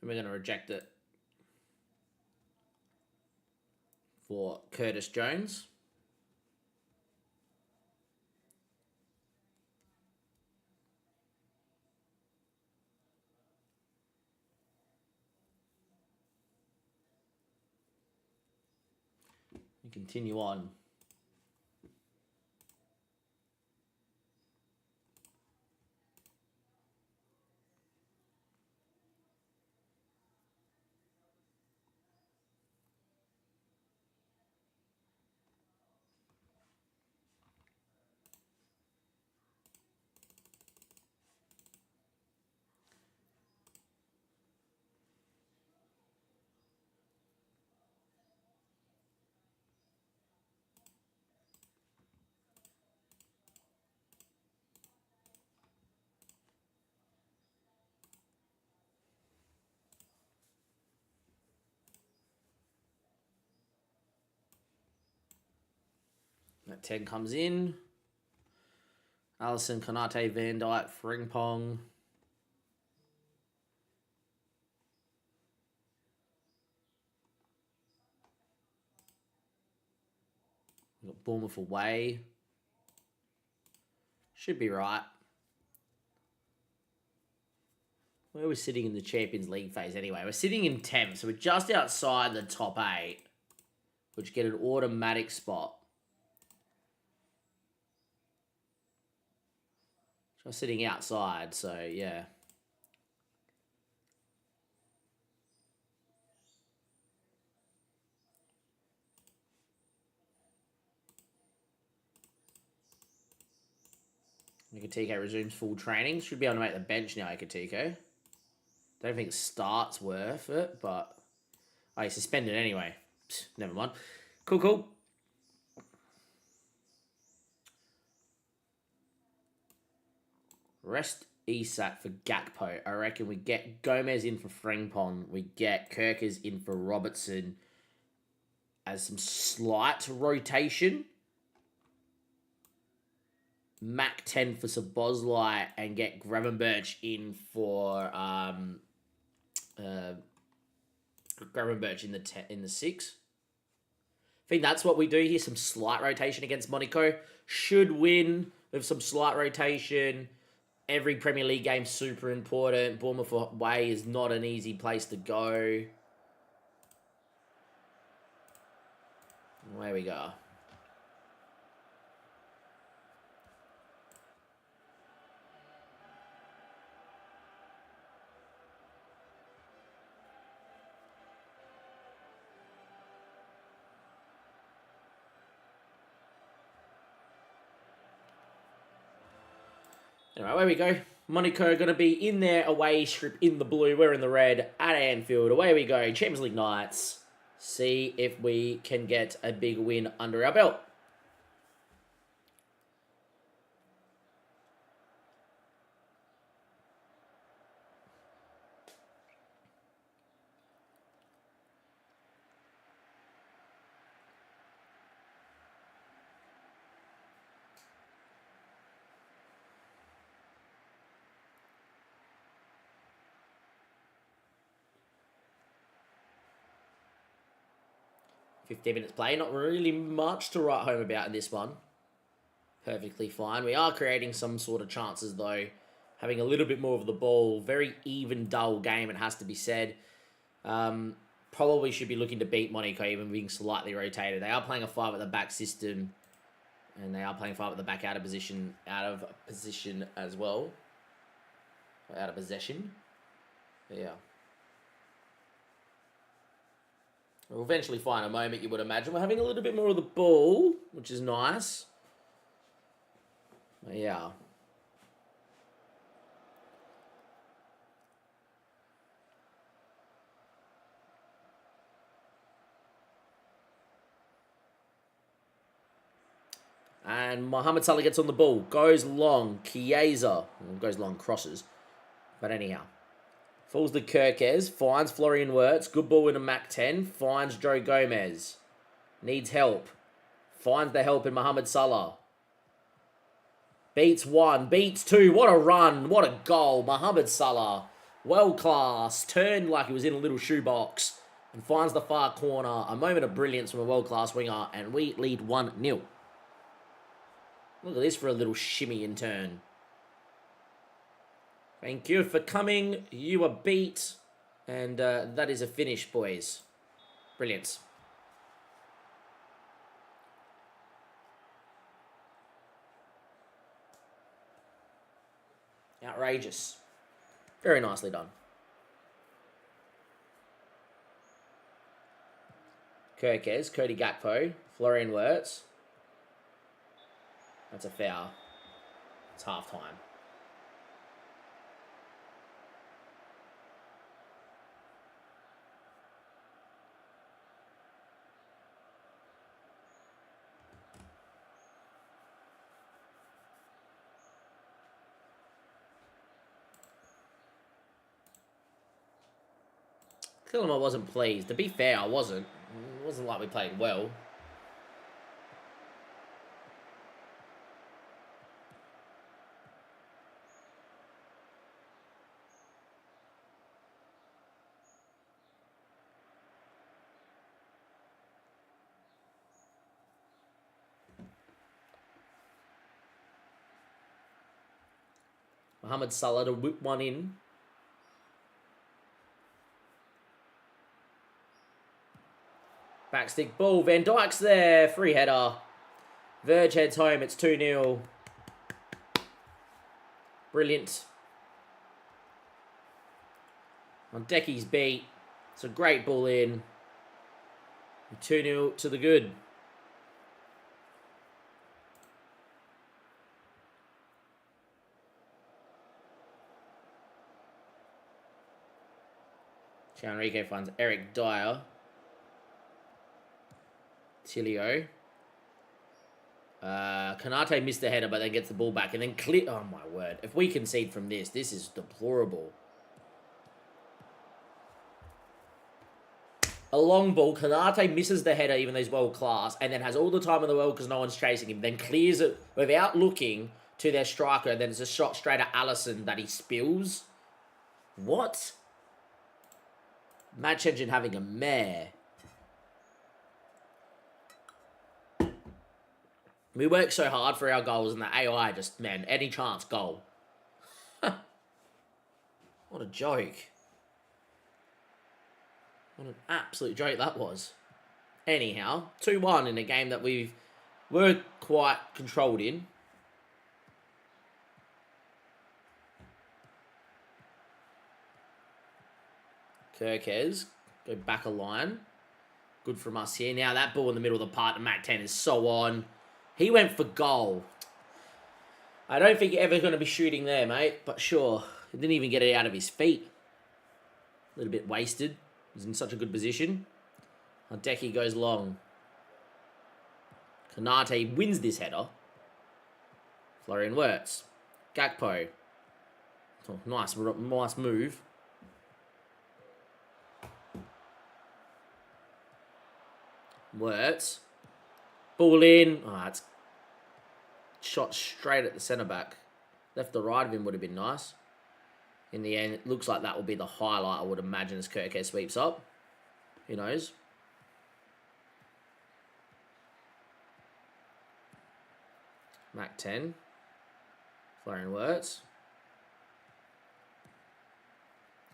And we're going to reject it for Curtis Jones. We continue on. That 10 comes in. Allison, Konate, Van Dijk, Frimpong. We've got Bournemouth away. Should be right. Where are we sitting in the Champions League phase anyway? We're sitting in 10th, so we're just outside the top 8, which get an automatic spot. So we're sitting outside, so yeah. Ikatiko resumes full training. Should be able to make the bench now, Ikatiko. Don't think start's worth it, but... Oh, he's suspended anyway. Psst, never mind. Cool. Rest Isak for Gakpo. I reckon we get Gomez in for Frimpong. We get Kirkers in for Robertson as some slight rotation. Mac 10 for Szoboszlai and get Gravenberch in for Gravenberch in the 6. I think that's what we do here. Some slight rotation against Monaco. Should win with some slight rotation. Every Premier League game super important. Bournemouth away is not an easy place to go. There we go. Anyway, where we go. Monaco going to be in their away strip in the blue. We're in the red at Anfield. Away we go. Champions League nights. See if we can get a big win under our belt. "15 minutes play, not really much to write home about in this one. Perfectly fine. We are creating some sort of chances, though. Having a little bit more of the ball. Very even, dull game, it has to be said. Probably should be looking to beat Monaco, even being slightly rotated. They are playing a 5 at the back system. And they are playing 5 at the back out of position as well. Out of possession. Yeah. We'll eventually find a moment, you would imagine. We're having a little bit more of the ball, which is nice. But yeah. And Mohamed Salah gets on the ball. Goes long. Chiesa. Goes long, crosses. But anyhow. Falls to Kirkes. Finds Florian Wirtz. Good ball in a Mac 10. Finds Joe Gomez. Needs help. Finds the help in Mohamed Salah. Beats 1. Beats 2. What a run. What a goal. Mohamed Salah. Well class. Turned like he was in a little shoebox. And finds the far corner. A moment of brilliance from a world-class winger. And we lead 1-0. Look at this for a little shimmy and turn. Thank you for coming. You were beat. And that is a finish, boys. Brilliant. Outrageous. Very nicely done. Kirkes, Cody Gakpo, Florian Wirtz. That's a foul. It's half time. Killamore wasn't pleased. To be fair, I wasn't. It wasn't like we played well. Mohamed Salah to whip one in. Backstick ball. Van Dijk's there. Free header. Verge heads home. It's 2-0. Brilliant. Ondeki's beat. It's a great ball in. 2-0 to the good. Enrique finds Eric Dyer. Tilio. Kanate missed the header, but then gets the ball back and then clear. Oh my word! If we concede from this is deplorable. A long ball. Kanate misses the header, even though he's world class, and then has all the time in the world because no one's chasing him. Then clears it without looking to their striker. And then it's a shot straight at Allison that he spills. What? Match engine having a mare. We work so hard for our goals and the AI just, man, any chance, goal. What a joke. What an absolute joke that was. Anyhow, 2-1 in a game that we were quite controlled in. Kirkes, go back a line. Good from us here. Now that ball in the middle of the park to Mac 10 is so on. He went for goal. I don't think you're ever going to be shooting there, mate. But sure. He didn't even get it out of his feet. A little bit wasted. He's in such a good position. Hideki goes long. Kanate wins this header. Florian Wirtz. Gakpo. Oh, nice move. Wirtz. Ball in. Oh, it's shot straight at the centre-back. Left the right of him would have been nice. In the end, it looks like that will be the highlight, I would imagine, as Kirke sweeps up. Who knows? Mac 10. Florian Wirtz.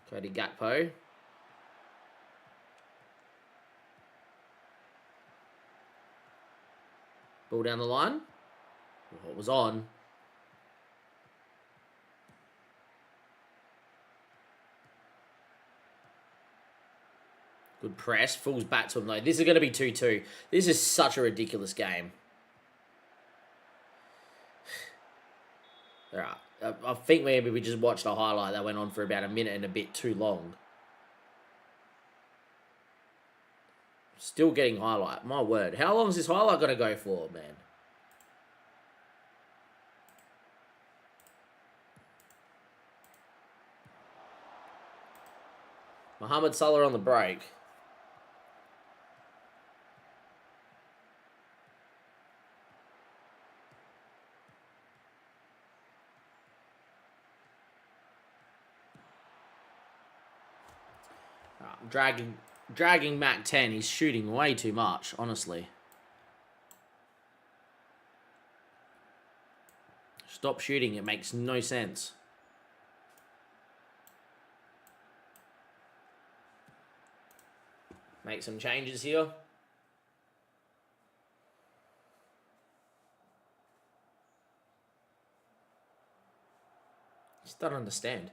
Cody Gakpo. Ball down the line. Oh, it was on. Good press. Falls back to him though. This is going to be 2-2. This is such a ridiculous game. Alright. I think maybe we just watched a highlight that went on for about a minute and a bit too long. Still getting highlight. My word. How long is this highlight going to go for, man? Mohamed Salah on the break. Dragging Mac 10. He's shooting way too much, honestly. Stop shooting. It makes no sense. Make some changes here. Just don't understand.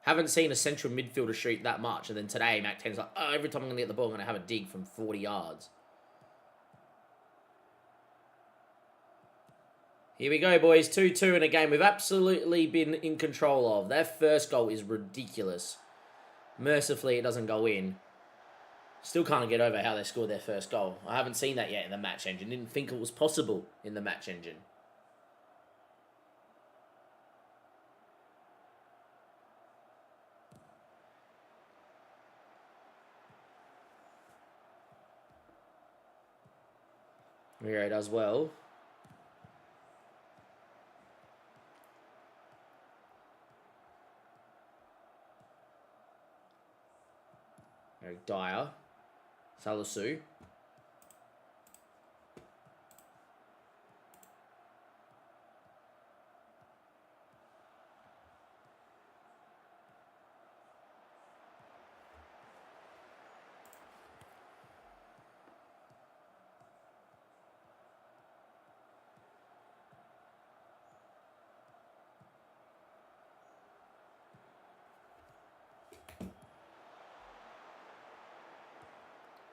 Haven't seen a central midfielder shoot that much. And then today, Mac 10's like, oh, every time I'm going to get the ball, I'm going to have a dig from 40 yards. Here we go, boys. 2-2 in a game we've absolutely been in control of. Their first goal is ridiculous. Mercifully, it doesn't go in. Still can't get over how they scored their first goal. I haven't seen that yet in the match engine. Didn't think it was possible in the match engine. Miro does well. Eric Dyer. Salisu.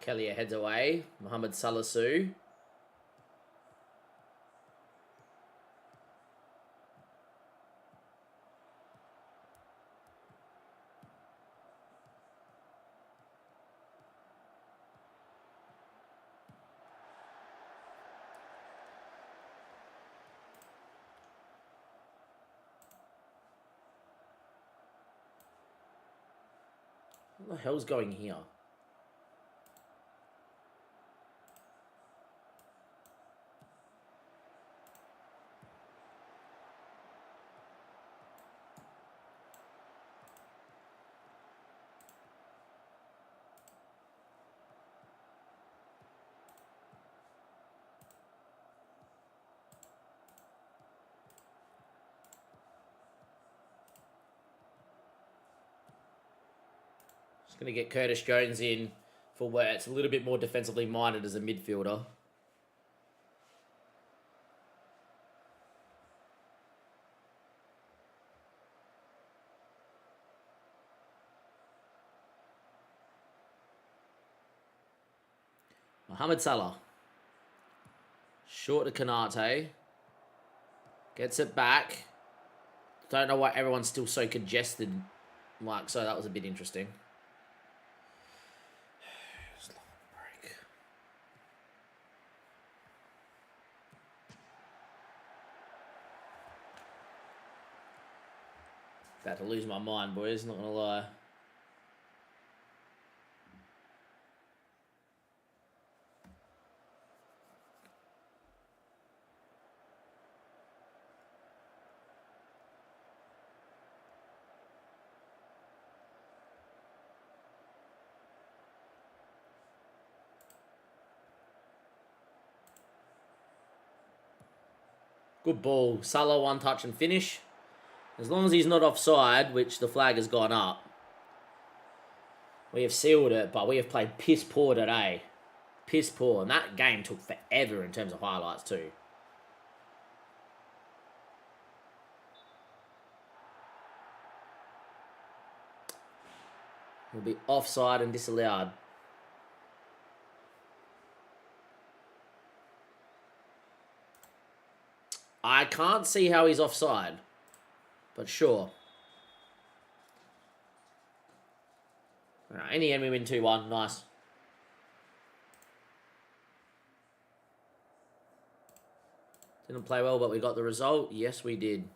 Kelly heads away. Mohamed Salasu. What the hell's going here? Just going to get Curtis Jones in for where it's a little bit more defensively minded as a midfielder. Mohamed Salah. Short to Kanate. Gets it back. Don't know why everyone's still so congested. Like, so that was a bit interesting. Break. About to lose my mind, boys, not gonna lie. Good ball. Salah one touch and finish. As long as he's not offside, which the flag has gone up, we have sealed it, but we have played piss poor today. Piss poor. And that game took forever in terms of highlights too. Will be offside and disallowed. I can't see how he's offside, but sure. All right, in the end, we win 2-1. Nice. Didn't play well, but we got the result. Yes, we did.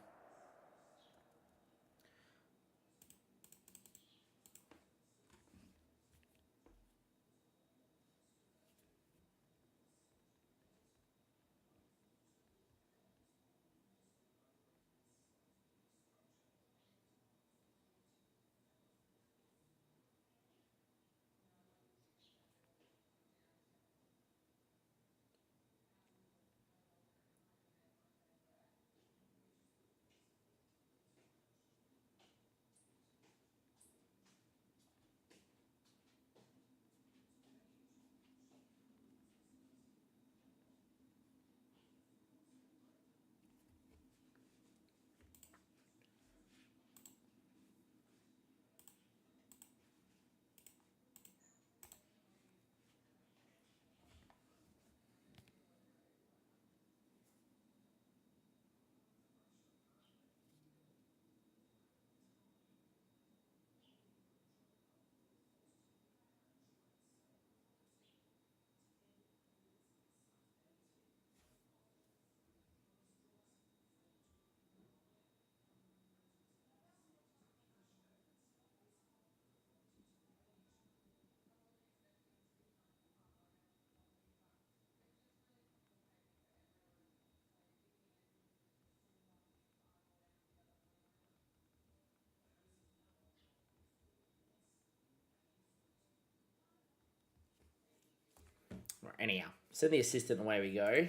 Right, anyhow, send the assistant away we go.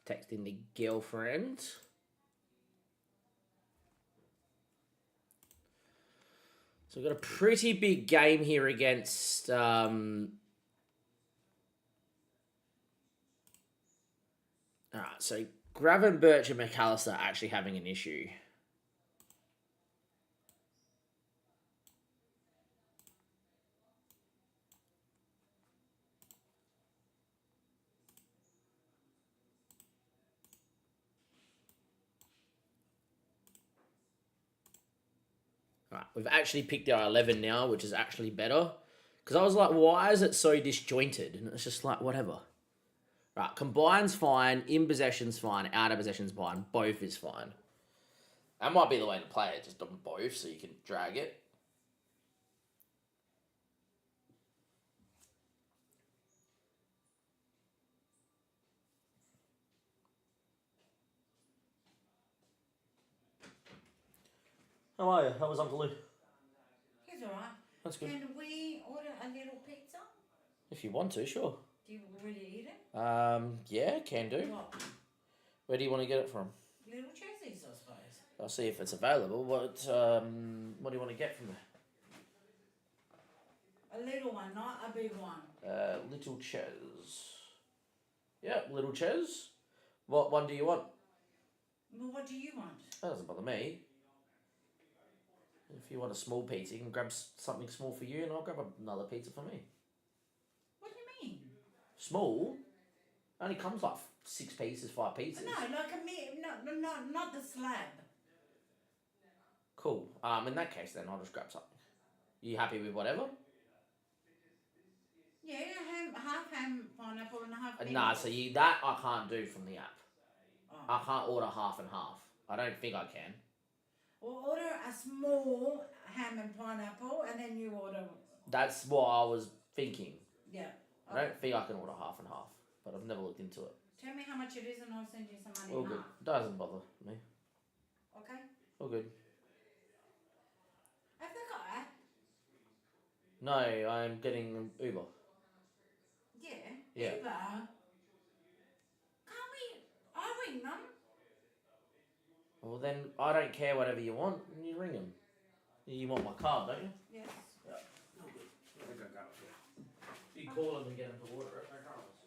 Texting the girlfriend. So we've got a pretty big game here against alright, so Gravenberch and McAllister are actually having an issue. Right, we've actually picked our 11 now, which is actually better. Because I was like, why is it so disjointed? And it's just like, whatever. Right, combine's fine, in possession's fine, out of possession's fine, both is fine. That might be the way to play it, just on both, so you can drag it. How are you? How was Uncle Lou? He's alright. That's good. Can we order a little pizza? If you want to, sure. Do you already eat it? Yeah, can do. What? Where do you want to get it from? Little Chessie's, I suppose. I'll see if it's available. What do you want to get from there? A little one, not a big one. Little Ches. Yeah, Little Ches. What one do you want? Well, what do you want? That doesn't bother me. If you want a small pizza, you can grab something small for you, and I'll grab another pizza for me. What do you mean? Small? Only comes like 6 pieces, 5 pieces. No, like not the slab. Cool. In that case, then I'll just grab something. You happy with whatever? Yeah, half ham, pineapple, and half. Nah, so that I can't do from the app. Oh. I can't order half and half. I don't think I can. Or order a small ham and pineapple, and then you order. That's what I was thinking. Yeah. I don't think I can order half and half, but I've never looked into it. Tell me how much it is, and I'll send you some money. All good. Doesn't bother me. Okay. All good. Have they got it? No, I'm getting Uber. Yeah. Yeah. Uber. Can't we? I'll ring them. Well, then I don't care whatever you want. You ring them. You want my card, don't you? Yes. Yeah. All good. You call them and get them to order it. No dramas.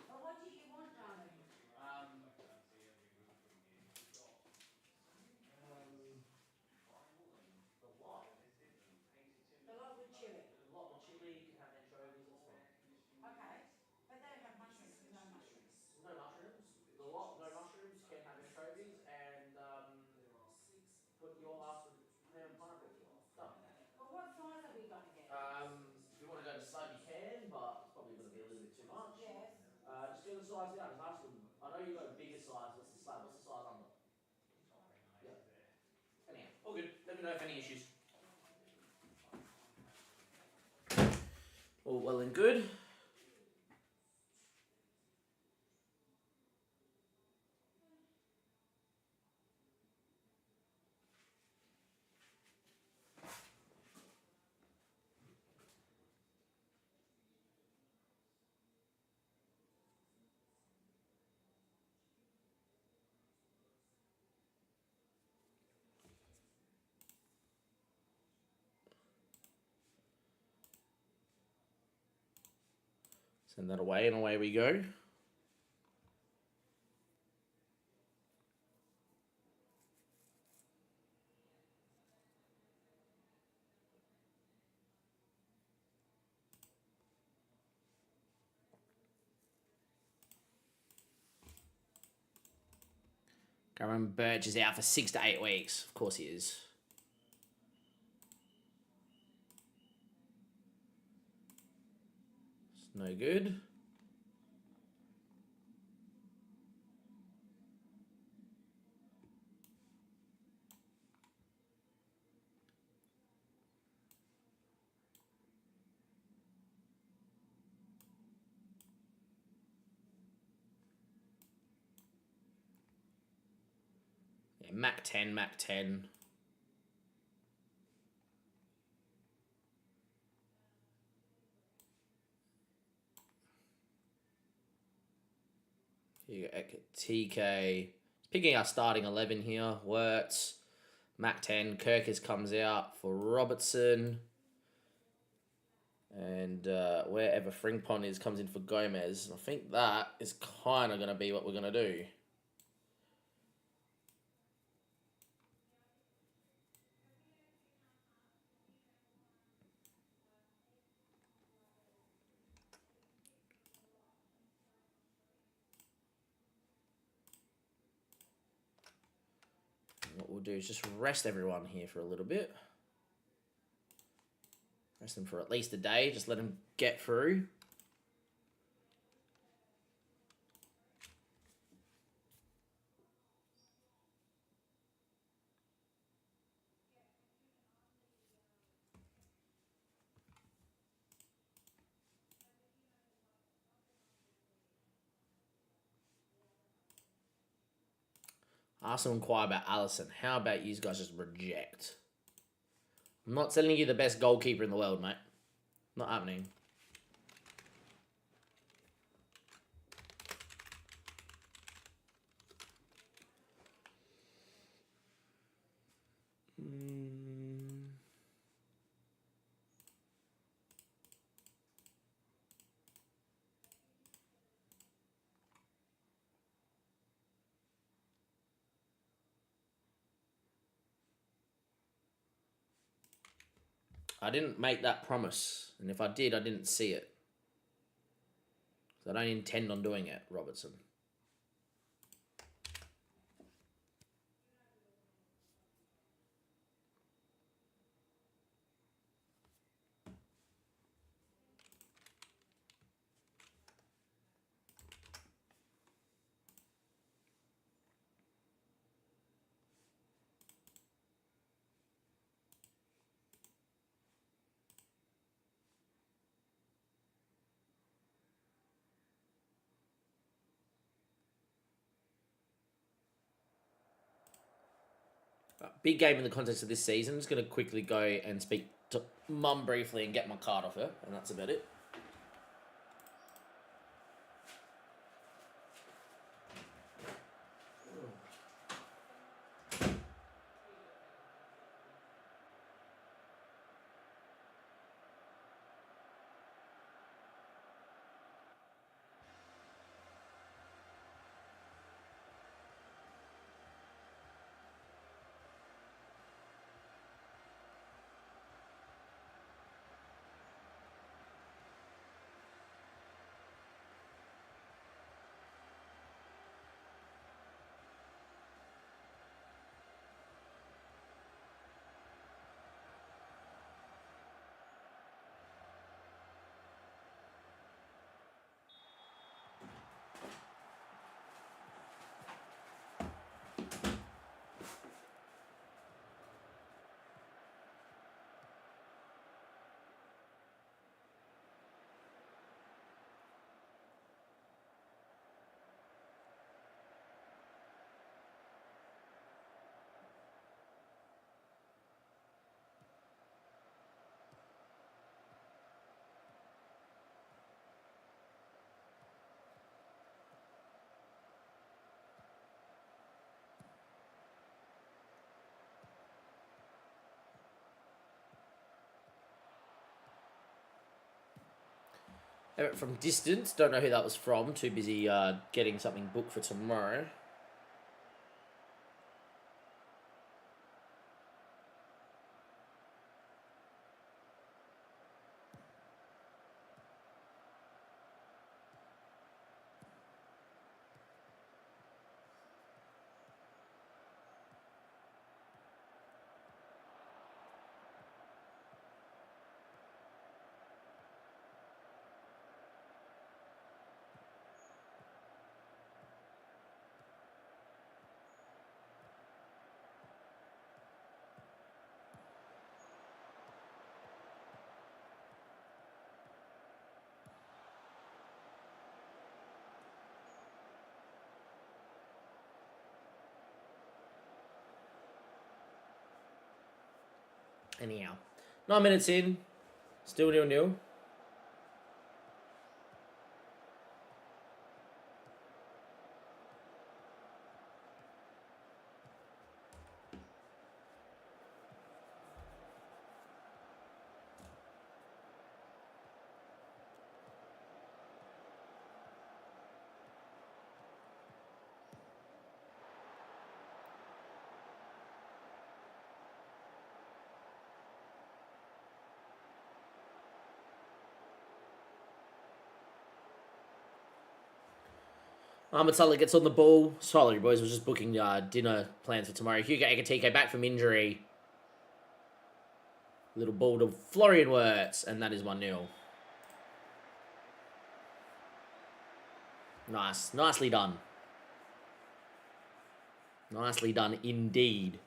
But what do you want, darling? The lot with chili. A lot of chili, you can have anchovies, that's fine. Okay. But they have mushrooms. No mushrooms. No mushrooms. The lot, no mushrooms, can have anchovies, and put your ass with ham and pineapple if you want. Done. Well, what size are we gonna get? If you want to go to slab, you can, but it's probably going to be a little bit too much. Yes. Just go to the size down. Just ask them. I know you got a bigger size. What's the slab? What's the size under? Yeah. Anyhow, all good. Let me know if any issues. All well and good. Send that away, and away we go. Cameron Birch is out for 6 to 8 weeks. Of course he is. It's no good. Yeah, Mac 10, Mac 10. You got TK. Picking our starting 11 here. Wirtz. Mac 10. Kirkus comes out for Robertson. And wherever Frimpong is comes in for Gomez. I think that is kind of going to be what we're going to do. What we'll do is just rest everyone here for a little bit. Rest them for at least a day. Just let them get through. Arsenal inquire about Allison. How about you guys just reject? I'm not selling you the best goalkeeper in the world, mate. Not happening. I didn't make that promise, and if I did, I didn't see it. So I don't intend on doing it, Robertson. Big game in the context of this season. I'm just going to quickly go and speak to Mum briefly and get my card off her, and that's about it. From distance, don't know who that was from. Too busy getting something booked for tomorrow. Anyhow, 9 minutes in, still 0-0. Mohamed Salah gets on the ball. Sorry, boys, we're just booking dinner plans for tomorrow. Hugo Ekitike back from injury. Little ball to Florian Wirtz, and that is 1-0. Nice. Nicely done. Nicely done indeed.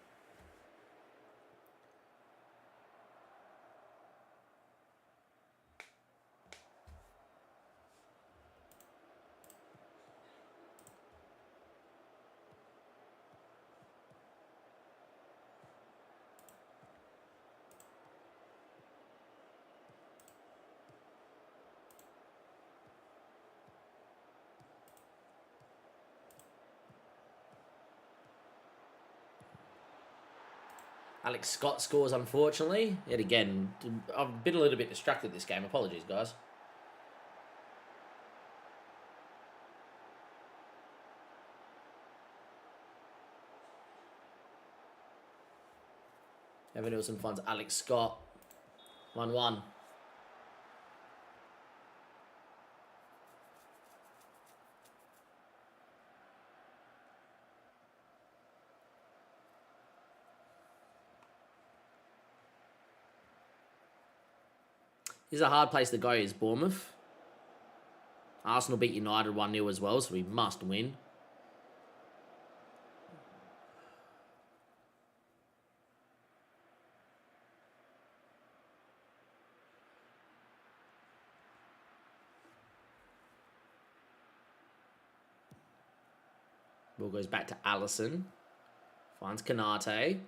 Alex Scott scores, unfortunately. Yet again, I've been a little bit distracted this game. Apologies, guys. Evan Nielsen finds Alex Scott. 1-1. This is a hard place to go, is Bournemouth. Arsenal beat United 1-0 as well, so we must win. Ball goes back to Allison. Finds Kanate.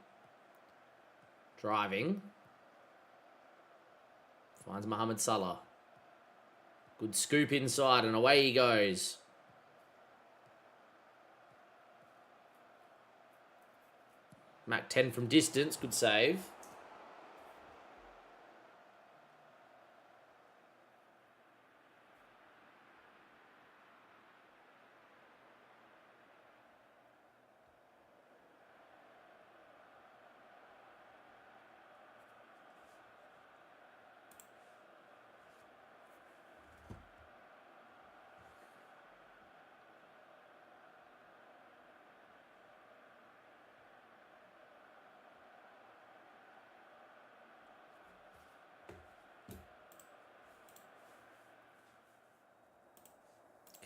Driving. Finds Mohamed Salah. Good scoop inside, and away he goes. Mac 10 from distance. Good save.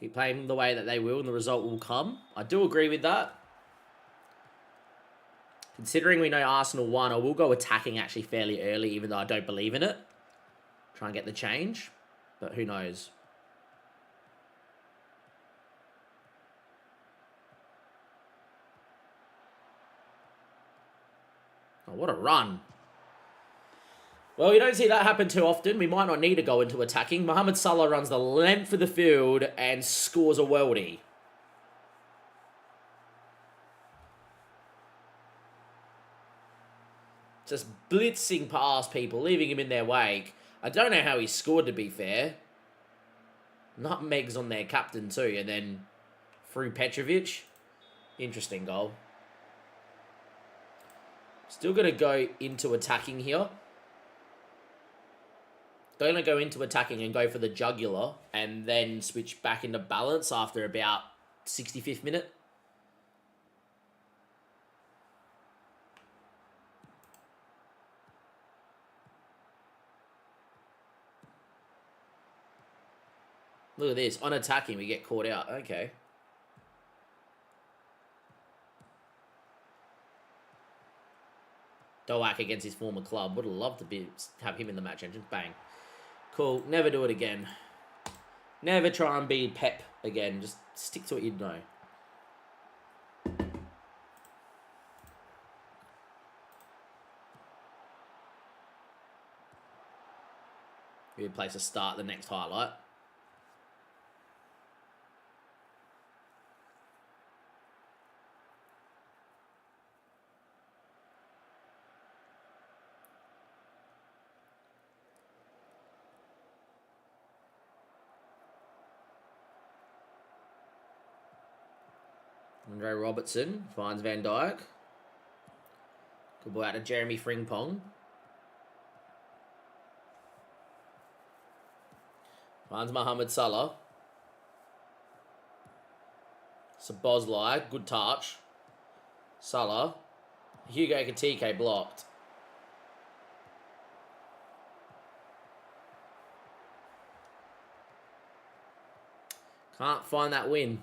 Keep playing the way that they will and the result will come. I do agree with that. Considering we know Arsenal won, I will go attacking actually fairly early, even though I don't believe in it. Try and get the change. But who knows? Oh, what a run. Well, you don't see that happen too often. We might not need to go into attacking. Mohamed Salah runs the length of the field and scores a worldie. Just blitzing past people, leaving him in their wake. I don't know how he scored, to be fair. Nutmegs on their captain too, and then through Petrovic. Interesting goal. Still going to go into attacking here. Going to go into attacking and go for the jugular and then switch back into balance after about 65th minute. Look at this. On attacking, we get caught out. Okay. Doak against his former club. Would have loved to have him in the match engine. Bang. Cool. Never do it again. Never try and be Pep again. Just stick to what you know. Good place to start the next highlight. Andre Robertson finds Van Dijk. Good ball out to Jeremy Frimpong. Finds Mohamed Salah. Sabozlai, good touch. Salah. Hugo Katike blocked. Can't find that win.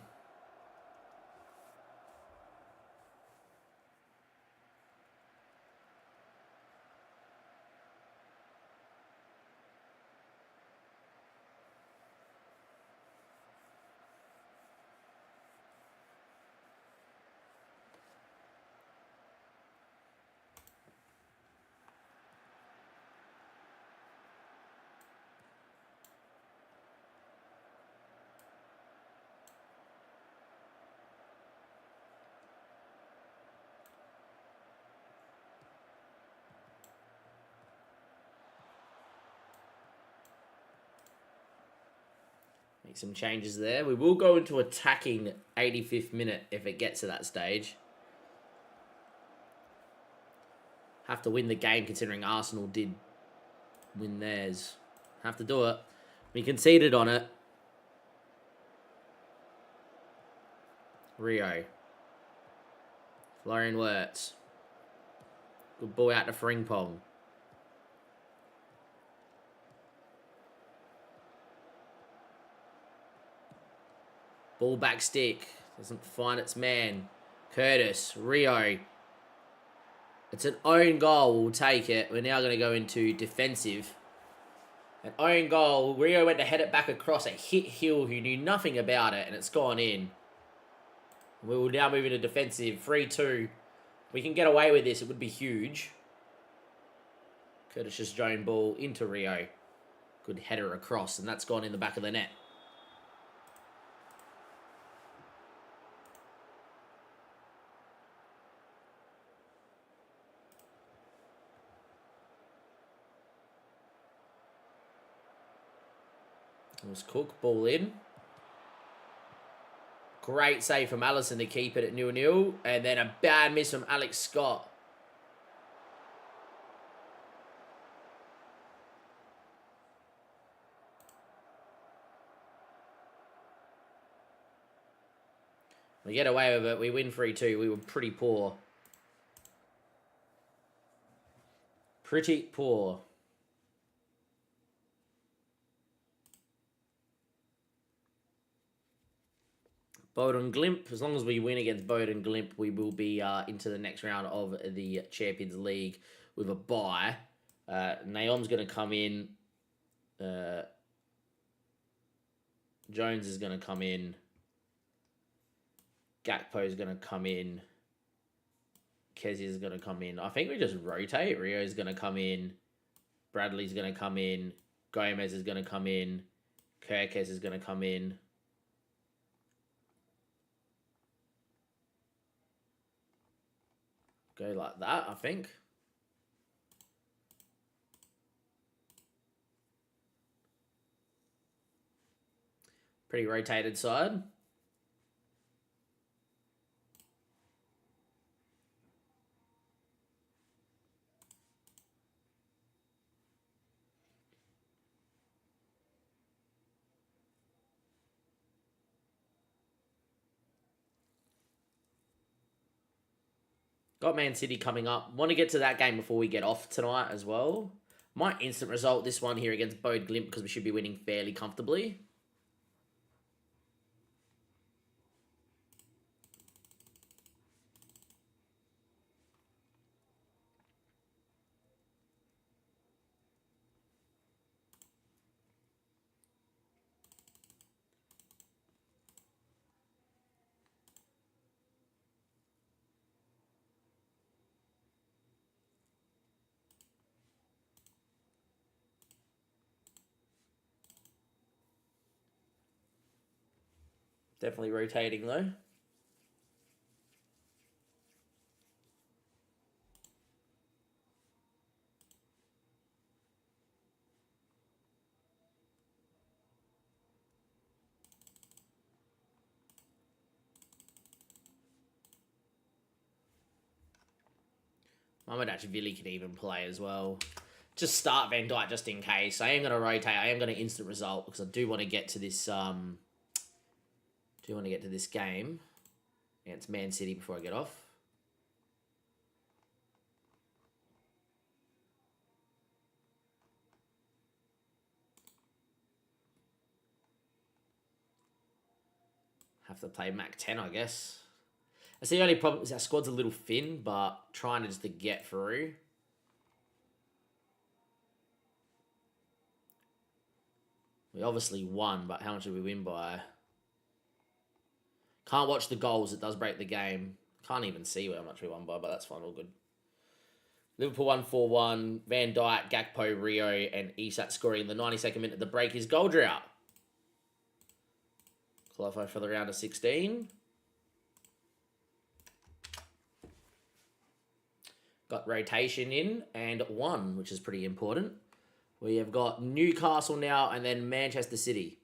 Make some changes there. We will go into attacking 85th minute if it gets to that stage. Have to win the game considering Arsenal did win theirs. Have to do it. We conceded on it. Rio. Florian Wirtz. Good ball out to Frimpong. Ball back stick. Doesn't find its man. Curtis. Rio. It's an own goal. We'll take it. We're now going to go into defensive. An own goal. Rio went to head it back across. It hit Hill, who knew nothing about it, and it's gone in. We will now move into defensive. 3-2. We can get away with this. It would be huge. Curtis just drone ball into Rio. Good header across, and that's gone in the back of the net. It was Cook, ball in. Great save from Allison to keep it at 0-0. And then a bad miss from Alex Scott. We get away with it. We win 3-2. We were pretty poor. Pretty poor. Bowden Glimp. As long as we win against Bowden Glimp, we will be into the next round of the Champions League with a bye. Naom's going to come in. Jones is going to come in. Gakpo is going to come in. Kezi is going to come in. I think we just rotate. Rio is going to come in. Bradley's going to come in. Gomez is going to come in. Kirkes is going to come in. Go like that, I think. Pretty rotated side. Got Man City coming up. Want to get to that game before we get off tonight as well. Might instant result this one here against Bode Glimp because we should be winning fairly comfortably. Definitely rotating though. Mamadachvili can even play as well. Just start Van Dijk just in case. I am going to rotate. I am going to instant result because I do want to get to this. Do want to get to this game. against Man City before I get off. Have to play Mac 10, I guess. That's the only problem is our squad's a little thin, but trying to just to get through. We obviously won, but how much did we win by? Can't watch the goals. It does break the game. Can't even see how much we won by, but that's fine. All good. Liverpool won 4-1. Van Dijk, Gakpo, Rio, and Isak scoring in the 92nd minute. The break is goal drought. Qualify for the round of 16. Got rotation in and 1, which is pretty important. We have got Newcastle now and then Manchester City.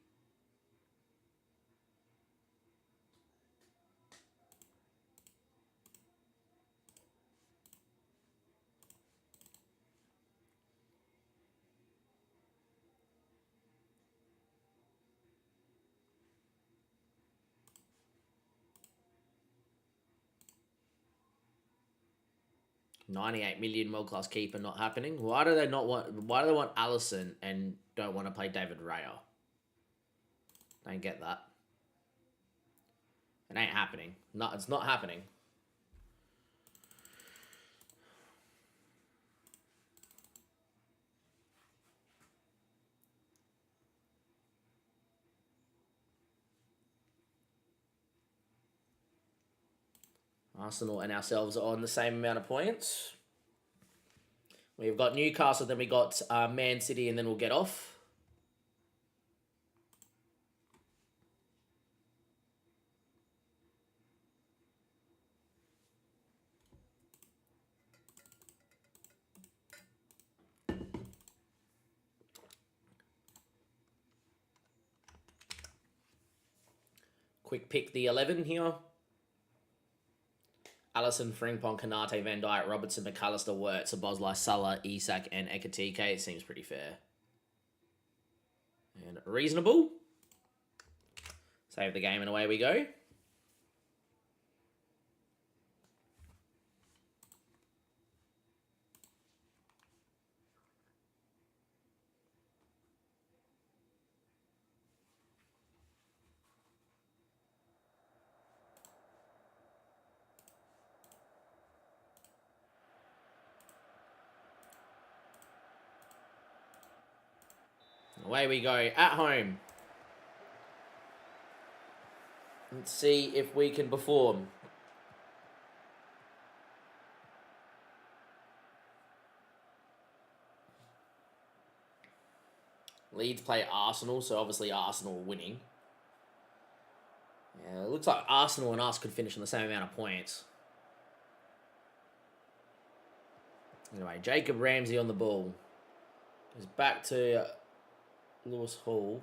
$98 million world-class keeper not happening. Why do they want Allison and don't want to play David Raya? Don't get that. It ain't happening. No, it's not happening. Arsenal and ourselves are on the same amount of points. We've got Newcastle, then we got Man City, and then we'll get off. Quick pick the 11 here. Allison, Frimpong, Kanate, Van Dijk, Robertson, McAllister, Wirtz, Szoboszlai, Salah, Isak, and Ekitike. It seems pretty fair. And reasonable. Save the game and away we go. Away we go, at home. Let's see if we can perform. Leeds play Arsenal, so obviously Arsenal winning. Yeah, it looks like Arsenal and us could finish on the same amount of points. Anyway, Jacob Ramsey on the ball. Goes back to Lewis Hall.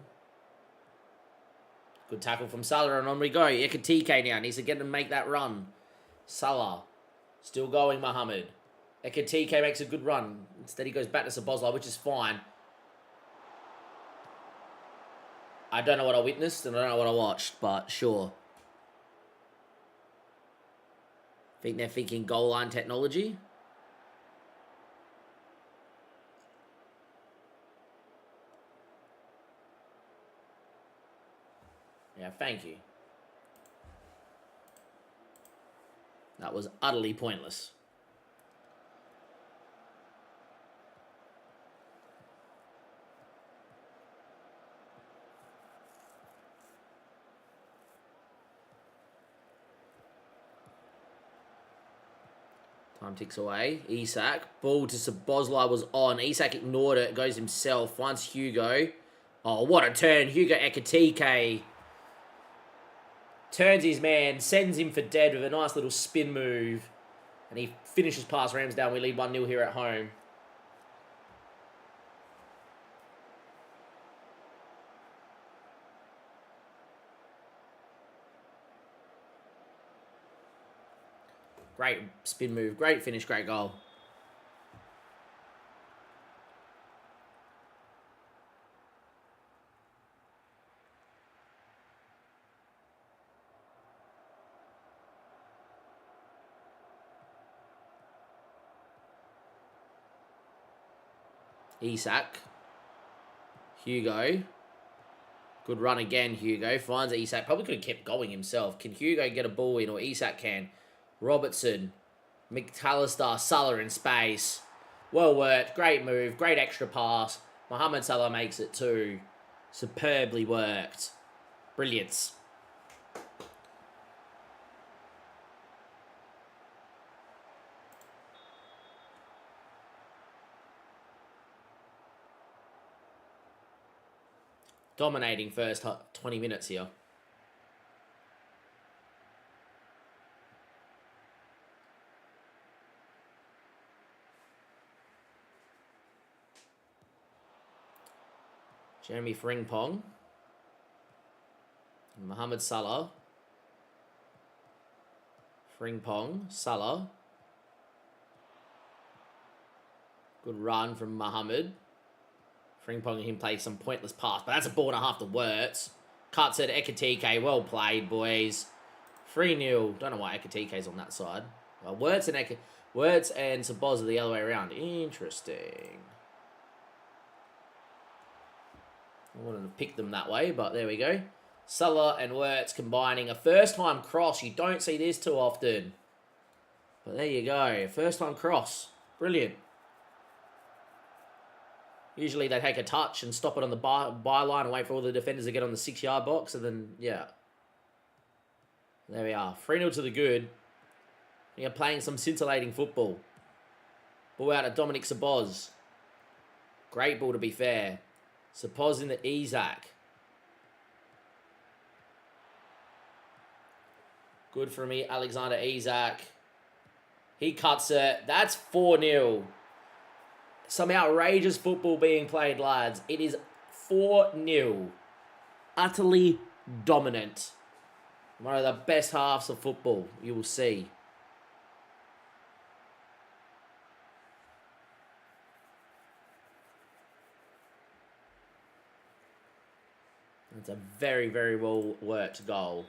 Good tackle from Salah, and on we go. Ekitike now needs to get and make that run. Salah, still going, Mohamed. Ekitike makes a good run. Instead, he goes back to Szoboszlai, which is fine. I don't know what I witnessed, and I don't know what I watched, but sure. Think they're thinking goal line technology. Yeah, thank you. That was utterly pointless. Time ticks away. Isak. Ball to Szoboszlai was on. Isak ignored it. Goes himself. Finds Hugo. Oh, what a turn. Hugo Ekitike turns his man, sends him for dead with a nice little spin move. And he finishes past Ramsdale. We lead 1-0 here at home. Great spin move. Great finish. Great goal. Isak. Hugo. Good run again, Hugo. Finds Isak. Probably could have kept going himself. Can Hugo get a ball in, or Isak can? Robertson. McAllister. Salah in space. Well worked. Great move. Great extra pass. Mohamed Salah makes it too. Superbly worked. Brilliance. Dominating first 20 minutes here. Jeremy Frimpong. Mohamed Salah. Frimpong. Salah. Good run from Mohamed. Frimpong and him play some pointless pass, but that's a ball and a half to Wirtz. Cuts it, Ekatike. Well played, boys. 3-0. Don't know why Ekatike's on that side. Well, Wirtz and Saboz are the other way around. Interesting. I wanted to pick them that way, but there we go. Salah and Wirtz combining a first-time cross. You don't see this too often. But there you go. First-time cross. Brilliant. Usually they take a touch and stop it on the byline and wait for all the defenders to get on the 6-yard box. And then, yeah. There we are. 3-0 to the good. We are playing some scintillating football. Ball out at Dominic Saboz. Great ball, to be fair. Saboz in the Isak. Good for me, Alexander Isak. He cuts it. That's 4-0. Some outrageous football being played, lads. It is 4-0. Utterly dominant. One of the best halves of football you will see. It's a very, very well worked goal.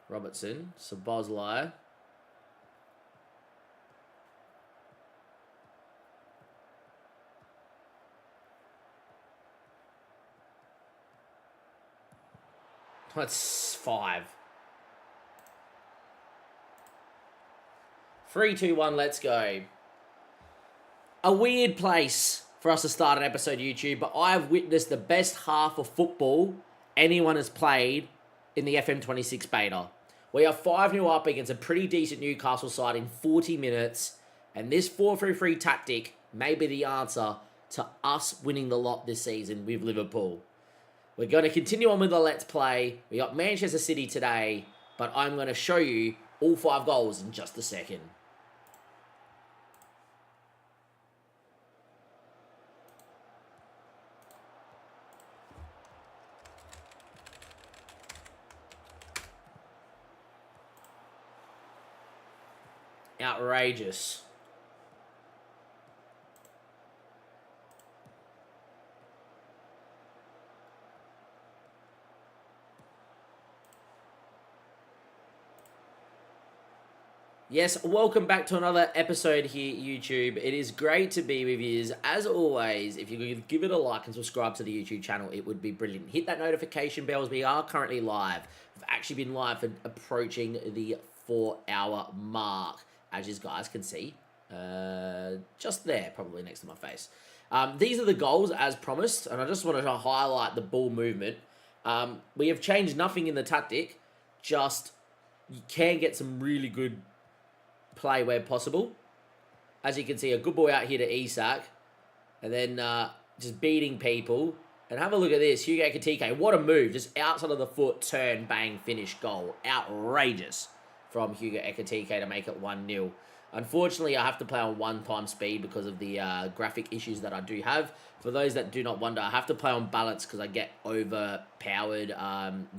Robertson, Szoboszlai. That's 5. 3, 2, 1, let's go. A weird place for us to start an episode, YouTube, but I have witnessed the best half of football anyone has played in the FM26 beta. We are 5-0 up against a pretty decent Newcastle side in 40 minutes, and this 4-3-3 tactic may be the answer to us winning the lot this season with Liverpool. We're going to continue on with the Let's Play. We got Manchester City today, but I'm going to show you all 5 goals in just a second. Outrageous. Yes, welcome back to another episode here, YouTube. It is great to be with you. As always, if you could give it a like and subscribe to the YouTube channel, it would be brilliant. Hit that notification bell as we are currently live. We've actually been live for approaching the 4-hour mark, as you guys can see. Just there, probably next to my face. These are the goals as promised, and I just wanted to highlight the ball movement. We have changed nothing in the tactic, just you can get some really good play where possible. As you can see, a good ball out here to Isak, and then just beating people. And have a look at this, Hugo Ekatike. What a move! Just outside of the foot, turn, bang, finish, goal. Outrageous from Hugo Ekatike to make it 1-0. Unfortunately, I have to play on 1x speed because of the graphic issues that I do have. For those that do not wonder, I have to play on balance because I get overpowered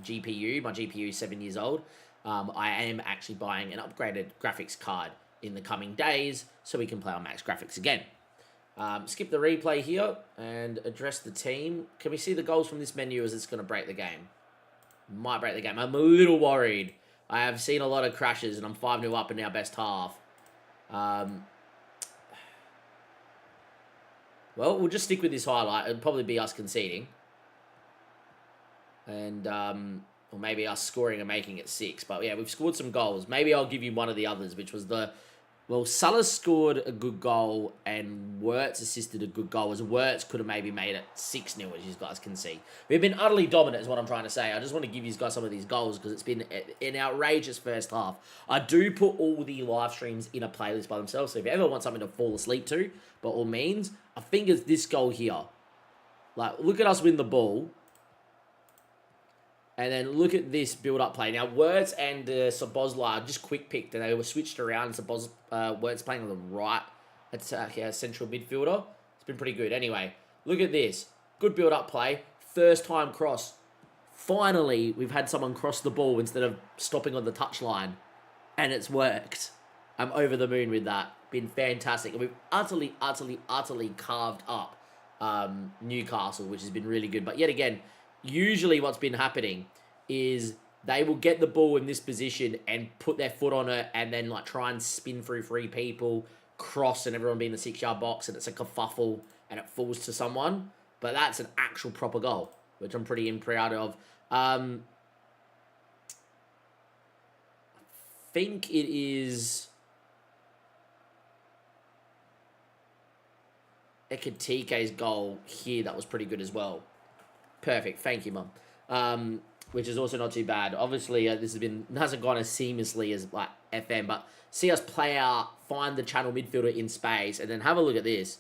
GPU. My GPU is 7 years old. I am actually buying an upgraded graphics card in the coming days so we can play on max graphics again. Skip the replay here and address the team. Can we see the goals from this menu as it's going to break the game? Might break the game. I'm a little worried. I have seen a lot of crashes and I'm 5-0 up in our best half. Well, we'll just stick with this highlight. It'll probably be us conceding. And, or maybe us scoring and making it 6. But yeah, we've scored some goals. Maybe I'll give you one of the others, which was the... Well, Sulla scored a good goal and Wirtz assisted a good goal, as Wirtz could have maybe made it 6-0, as you guys can see. We've been utterly dominant is what I'm trying to say. I just want to give you guys some of these goals because it's been an outrageous first half. I do put all the live streams in a playlist by themselves, so if you ever want something to fall asleep to, by all means, I think it's this goal here. Like, look at us win the ball. And then look at this build-up play. Now, Wirtz and Szoboszlai just quick picked, and they were switched around. Wirtz playing on the right attack, central midfielder. It's been pretty good. Anyway, look at this. Good build-up play. First time cross. Finally, we've had someone cross the ball instead of stopping on the touchline. And it's worked. I'm over the moon with that. Been fantastic. And we've utterly carved up Newcastle, which has been really good. But yet again... Usually what's been happening is they will get the ball in this position and put their foot on it and then like try and spin through 3 people, cross and everyone be in the 6-yard box and it's a kerfuffle and it falls to someone. But that's an actual proper goal, which I'm pretty proud of. I think it is Ekatike's goal here that was pretty good as well. Perfect. Thank you, Mum. Which is also not too bad. Obviously, this hasn't gone as seamlessly as like FM, but see us play out, find the channel midfielder in space, and then have a look at this.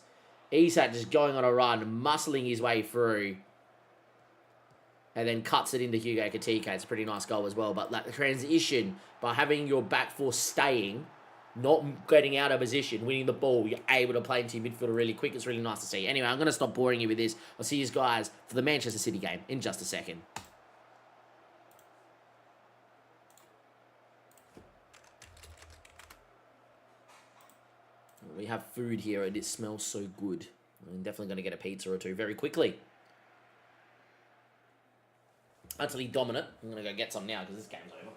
Isak just going on a run, muscling his way through, and then cuts it into Hugo Ekatike. It's a pretty nice goal as well. But like the transition, by having your back four staying, not getting out of position, winning the ball, you're able to play into your midfielder really quick. It's really nice to see. Anyway, I'm going to stop boring you with this. I'll see you guys for the Manchester City game in just a second. We have food here and it smells so good. I'm definitely going to get a pizza or two very quickly. Utterly dominant. I'm going to go get some now because this game's over.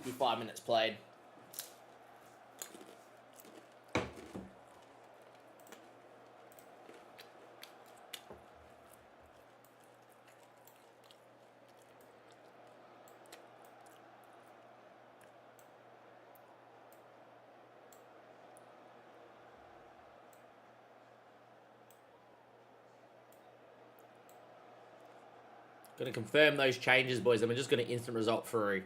Be 5 minutes played. Going to confirm those changes, boys, and we're just going to instant result through.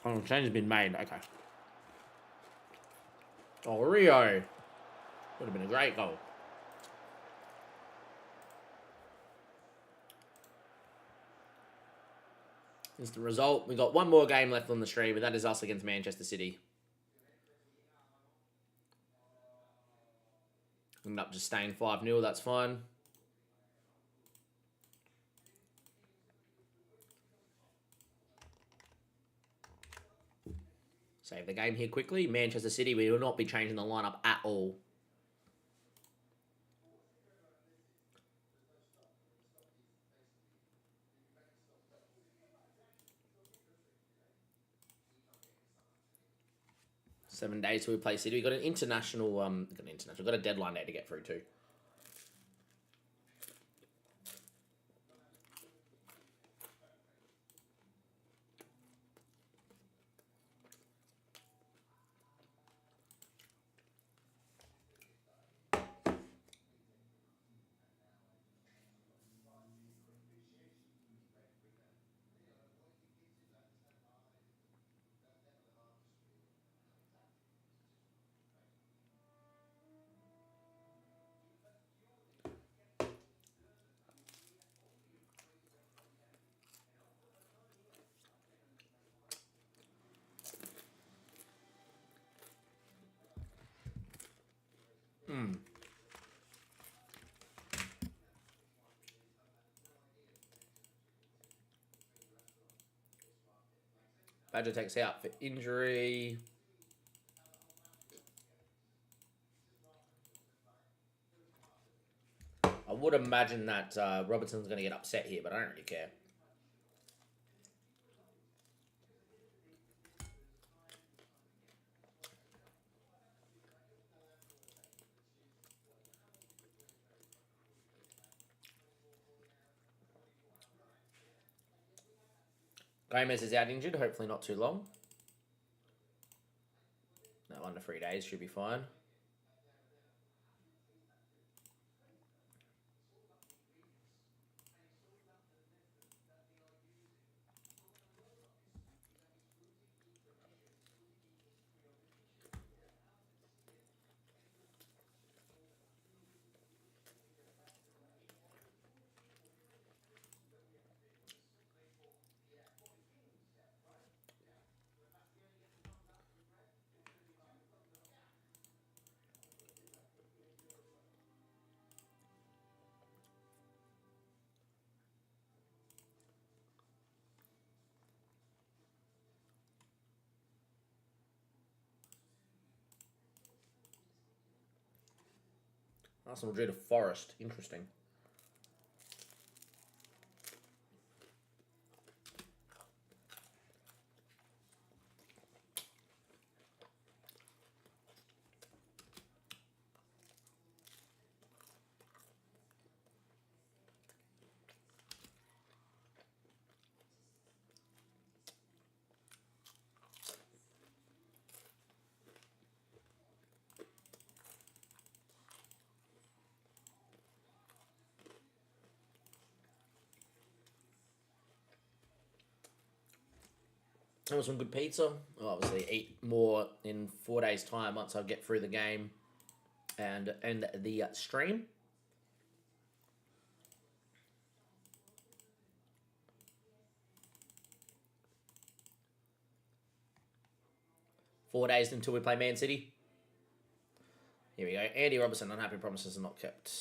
Oh, change has been made. Okay. Oh, Rio. Would have been a great goal. Instant result. We've got one more game left on the stream, and that is us against Manchester City. Ended up just staying 5-0. That's fine. Save the game here quickly. Manchester City, we will not be changing the lineup at all. 7 days till we play City. We got an international. Got a deadline day to get through too. Badger takes out for injury. I would imagine that Robertson's going to get upset here, but I don't really care. Gomez is out injured, hopefully not too long. No, under 3 days should be fine. Arsenal drew to Forest. Interesting. That was some good pizza. I'll obviously eat more in 4 days' time once I get through the game and end the stream. Four days until we play Man City. Here we go. Andy Robertson, unhappy promises are not kept.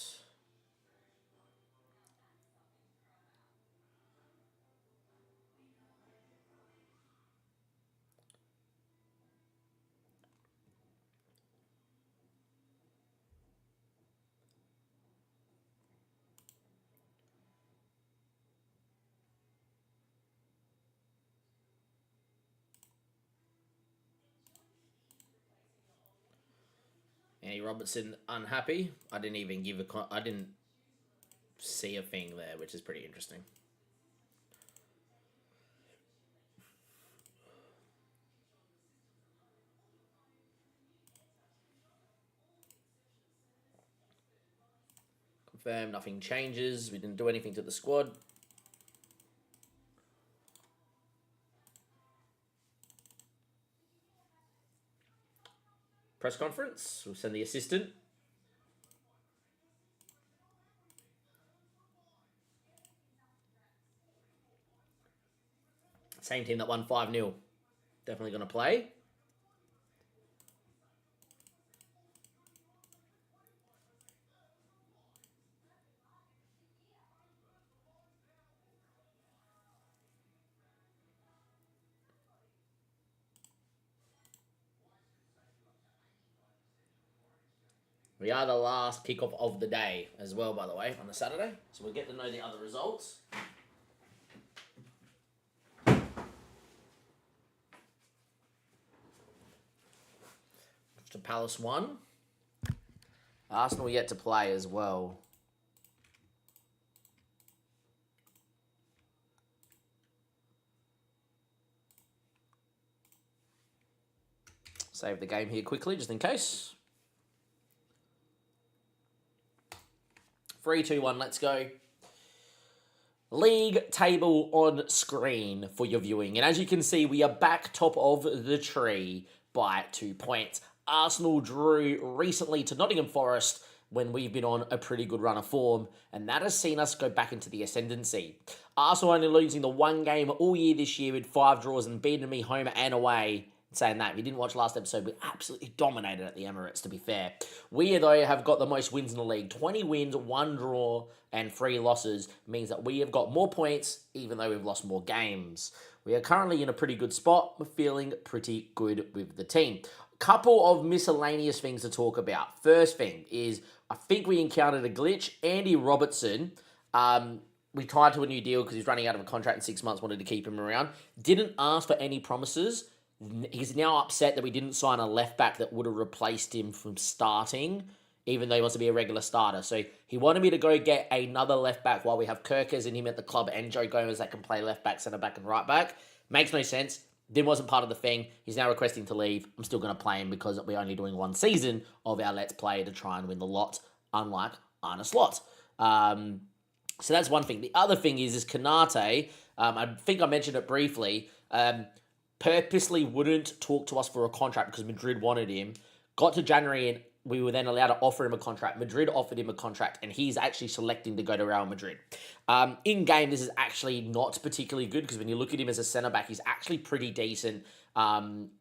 Andy Robertson unhappy. I didn't even give a. I didn't see a thing there, which is pretty interesting. Confirm nothing changes. We didn't do anything to the squad. Press conference. We'll send the assistant. Same team that won 5-0. Definitely going to play. We are the last kickoff of the day as well, by the way, on the Saturday. So we'll get to know the other results. To Palace 1. Arsenal yet to play as well. Save the game here quickly, just in case. 3, 2, 1, let's go. League table on screen for your viewing. And as you can see, we are back top of the tree by 2 points. Arsenal drew recently to Nottingham Forest when we've been on a pretty good run of form, and that has seen us go back into the ascendancy. Arsenal only losing the one game all year this year with 5 draws and beating me home and away. Saying that, if you didn't watch last episode, we absolutely dominated at the Emirates, to be fair. We, though, have got the most wins in the league. 20 wins, 1 draw, and 3 losses means that we have got more points, even though we've lost more games. We are currently in a pretty good spot. We're feeling pretty good with the team. Couple of miscellaneous things to talk about. First thing is, I think we encountered a glitch. Andy Robertson, we tied to a new deal because he's running out of a contract in 6 months, wanted to keep him around. Didn't ask for any promises. He's now upset that we didn't sign a left back that would have replaced him from starting, even though he wants to be a regular starter. So he wanted me to go get another left back while we have Kirkers and him at the club and Joe Gomez that can play left back, centre back, and right back. Makes no sense. Then wasn't part of the thing. He's now requesting to leave. I'm still going to play him because we're only doing 1 season of our Let's Play to try and win the lot, unlike Arne Slot. So that's one thing. The other thing is Kanate. I think I mentioned it briefly. Purposely wouldn't talk to us for a contract because Madrid wanted him. Got to January and we were then allowed to offer him a contract. Madrid offered him a contract and he's actually selecting to go to Real Madrid. In game, this is actually not particularly good because when you look at him as a centre-back, he's actually pretty decent.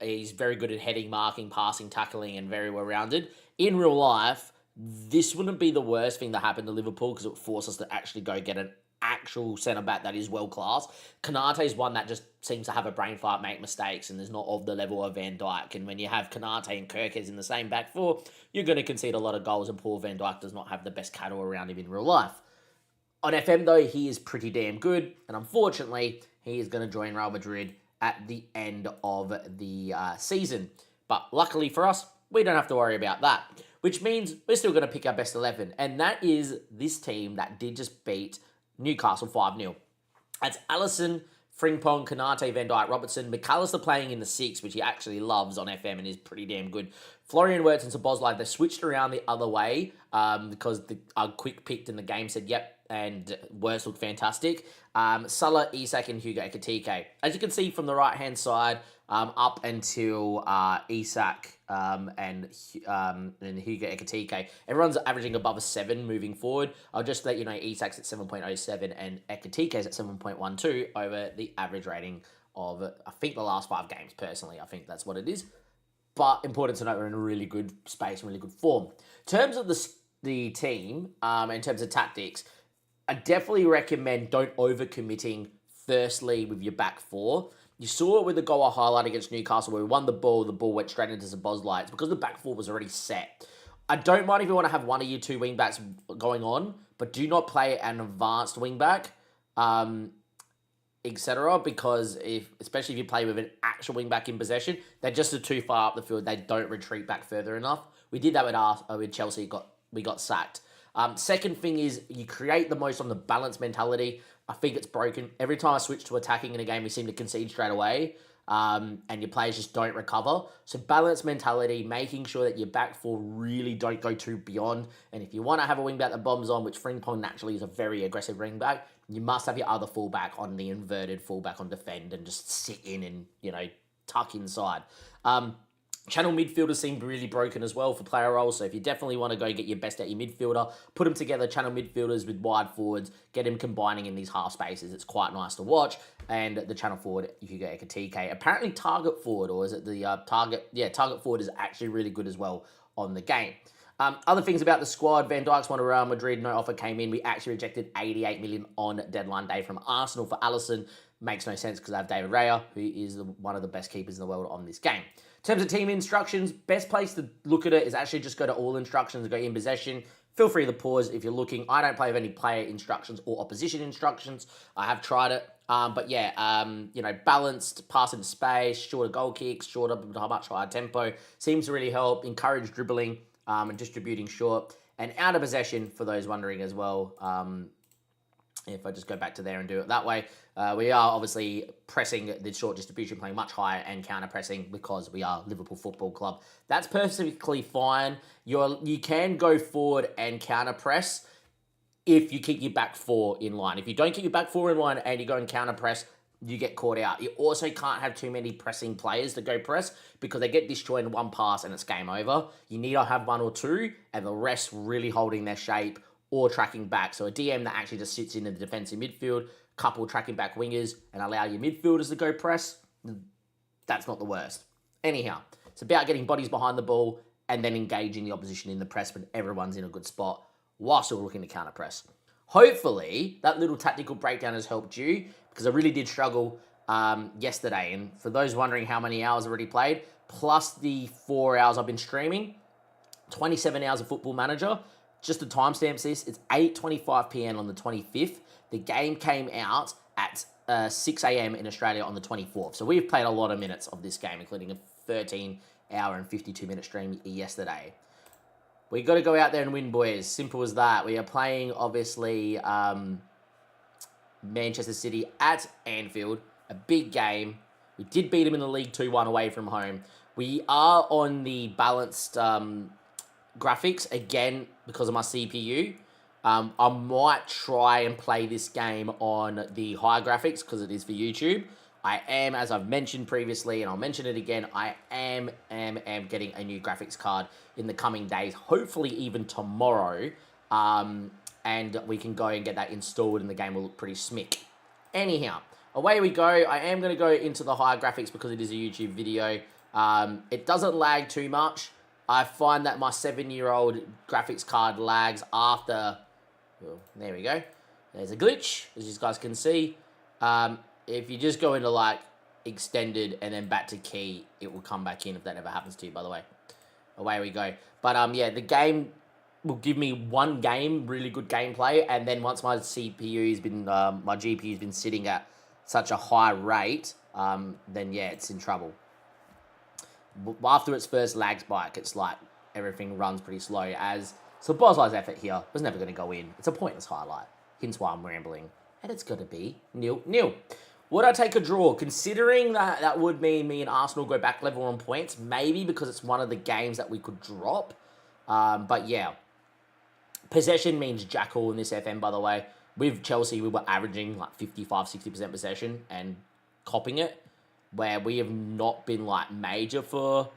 He's very good at heading, marking, passing, tackling, and very well-rounded. In real life, this wouldn't be the worst thing that happened to Liverpool because it would force us to actually go get an actual centre-back that is world-class. Kanate is one that just seems to have a brain fart, make mistakes, and is not of the level of Van Dijk. And when you have Kanate and Kirkes in the same back four, you're going to concede a lot of goals, and poor Van Dijk does not have the best cattle around him in real life. On FM, though, he is pretty damn good, and unfortunately, he is going to join Real Madrid at the end of the season. But luckily for us, we don't have to worry about that, which means we're still going to pick our best 11, and that is this team that did just beat Newcastle 5-0. That's Alisson, Frimpong, Kanate, Van Dijk, Robertson. McAllister playing in the 6, which he actually loves on FM and is pretty damn good. Florian Wirtz and Szoboszlai, they switched around the other way because a quick picked in the game said, yep, and Wirtz looked fantastic. Salah, Isak, and Hugo Ekitike. As you can see from the right-hand side, up until Isak and Hugo Ekitike, everyone's averaging above a 7 moving forward. I'll just let you know Isak's at 7.07 and Ekitike's at 7.12 over the average rating of, I think, the last 5 games, personally. I think that's what it is. But important to note, we're in a really good space, really good form. In terms of the team, in terms of tactics, I definitely recommend don't overcommitting firstly with your back four. You saw it with the goal I highlighted against Newcastle where we won the ball went straight into Szoboszlai. It's because the back four was already set. I don't mind if you want to have one of your 2 wing backs going on, but do not play an advanced wing back, etc. Because especially if you play with an actual wing back in possession, they're just too far up the field. They don't retreat back further enough. We did that with Chelsea. We got sacked. Second thing is you create the most on the balance mentality. I think it's broken. Every time I switch to attacking in a game, we seem to concede straight away. And your players just don't recover. So balance mentality, making sure that your back four really don't go too beyond. And if you want to have a wing back that bombs on, which Frimpong naturally is a very aggressive wing back, you must have your other fullback on the inverted fullback on defend and just sit in and, tuck inside. Channel midfielders seem really broken as well for player roles, so if you definitely want to go get your best out your midfielder, put them together, channel midfielders with wide forwards, get him combining in these half spaces. It's quite nice to watch. And the channel forward, Hugo Ekitike. Apparently target forward, or is it the target? Yeah, target forward is actually really good as well on the game. Other things about the squad, Van Dijk's one to Real Madrid, no offer came in. We actually rejected 88 million on deadline day from Arsenal for Alisson. Makes no sense because I have David Raya, who is one of the best keepers in the world on this game. In terms of team instructions, best place to look at it is actually just go to all instructions, go in possession, Feel free to pause if you're looking. I don't play with any player instructions or opposition instructions. I have tried it. But yeah, balanced, pass into space, shorter goal kicks, shorter, much higher tempo. Seems to really help. Encourage dribbling and distributing short. And out of possession, for those wondering as well. If I just go back to there and do it that way, we are obviously pressing the short distribution, playing much higher and counter-pressing because we are Liverpool Football Club. That's perfectly fine. You can go forward and counter-press if you keep your back four in line. If you don't keep your back four in line and you go and counter-press, you get caught out. You also can't have too many pressing players to go press because they get destroyed in one pass and it's game over. You need to have one or two and the rest really holding their shape or tracking back. So a DM that actually just sits in the defensive midfield, couple tracking back wingers, and allow your midfielders to go press, that's not the worst. Anyhow, it's about getting bodies behind the ball and then engaging the opposition in the press when everyone's in a good spot while still looking to counter press. Hopefully, that little tactical breakdown has helped you because I really did struggle yesterday. And for those wondering how many hours I've already played, plus the 4 hours I've been streaming, 27 hours of Football Manager. Just to timestamp this, it's 8:25 p.m. on the 25th. The game came out at 6 a.m. in Australia on the 24th. So we've played a lot of minutes of this game, including a 13-hour and 52-minute stream yesterday. We got to go out there and win, boys. Simple as that. We are playing, obviously, Manchester City at Anfield. A big game. We did beat them in the league 2-1 away from home. We are on the balanced graphics again because of my CPU. I might try and play this game on the high graphics because it is for YouTube. I am, as I've mentioned previously, and I'll mention it again, I am getting a new graphics card in the coming days, hopefully even tomorrow, and we can go and get that installed and the game will look pretty smick. Anyhow, away we go. I am going to go into the high graphics because it is a YouTube video. It doesn't lag too much. I find that my 7-year-old graphics card lags after... Well, there we go. There's a glitch, as you guys can see. If you just go into, like, extended and then back to key, it will come back in if that ever happens to you, by the way. Away we go. But, yeah, the game will give me one game, really good gameplay, and then once my CPU's been... my GPU's been sitting at such a high rate, then, yeah, it's in trouble. After its first lag spike, it's like everything runs pretty slow as Sabozai's effort here was never going to go in. It's a pointless highlight. Hence why I'm rambling. And it's going to be 0-0. Would I take a draw? Considering that would mean me and Arsenal go back level on points, maybe because it's one of the games that we could drop. But yeah. Possession means jack all in this FM, by the way. With Chelsea, we were averaging like 55-60% possession and copping it, where we have not been like major for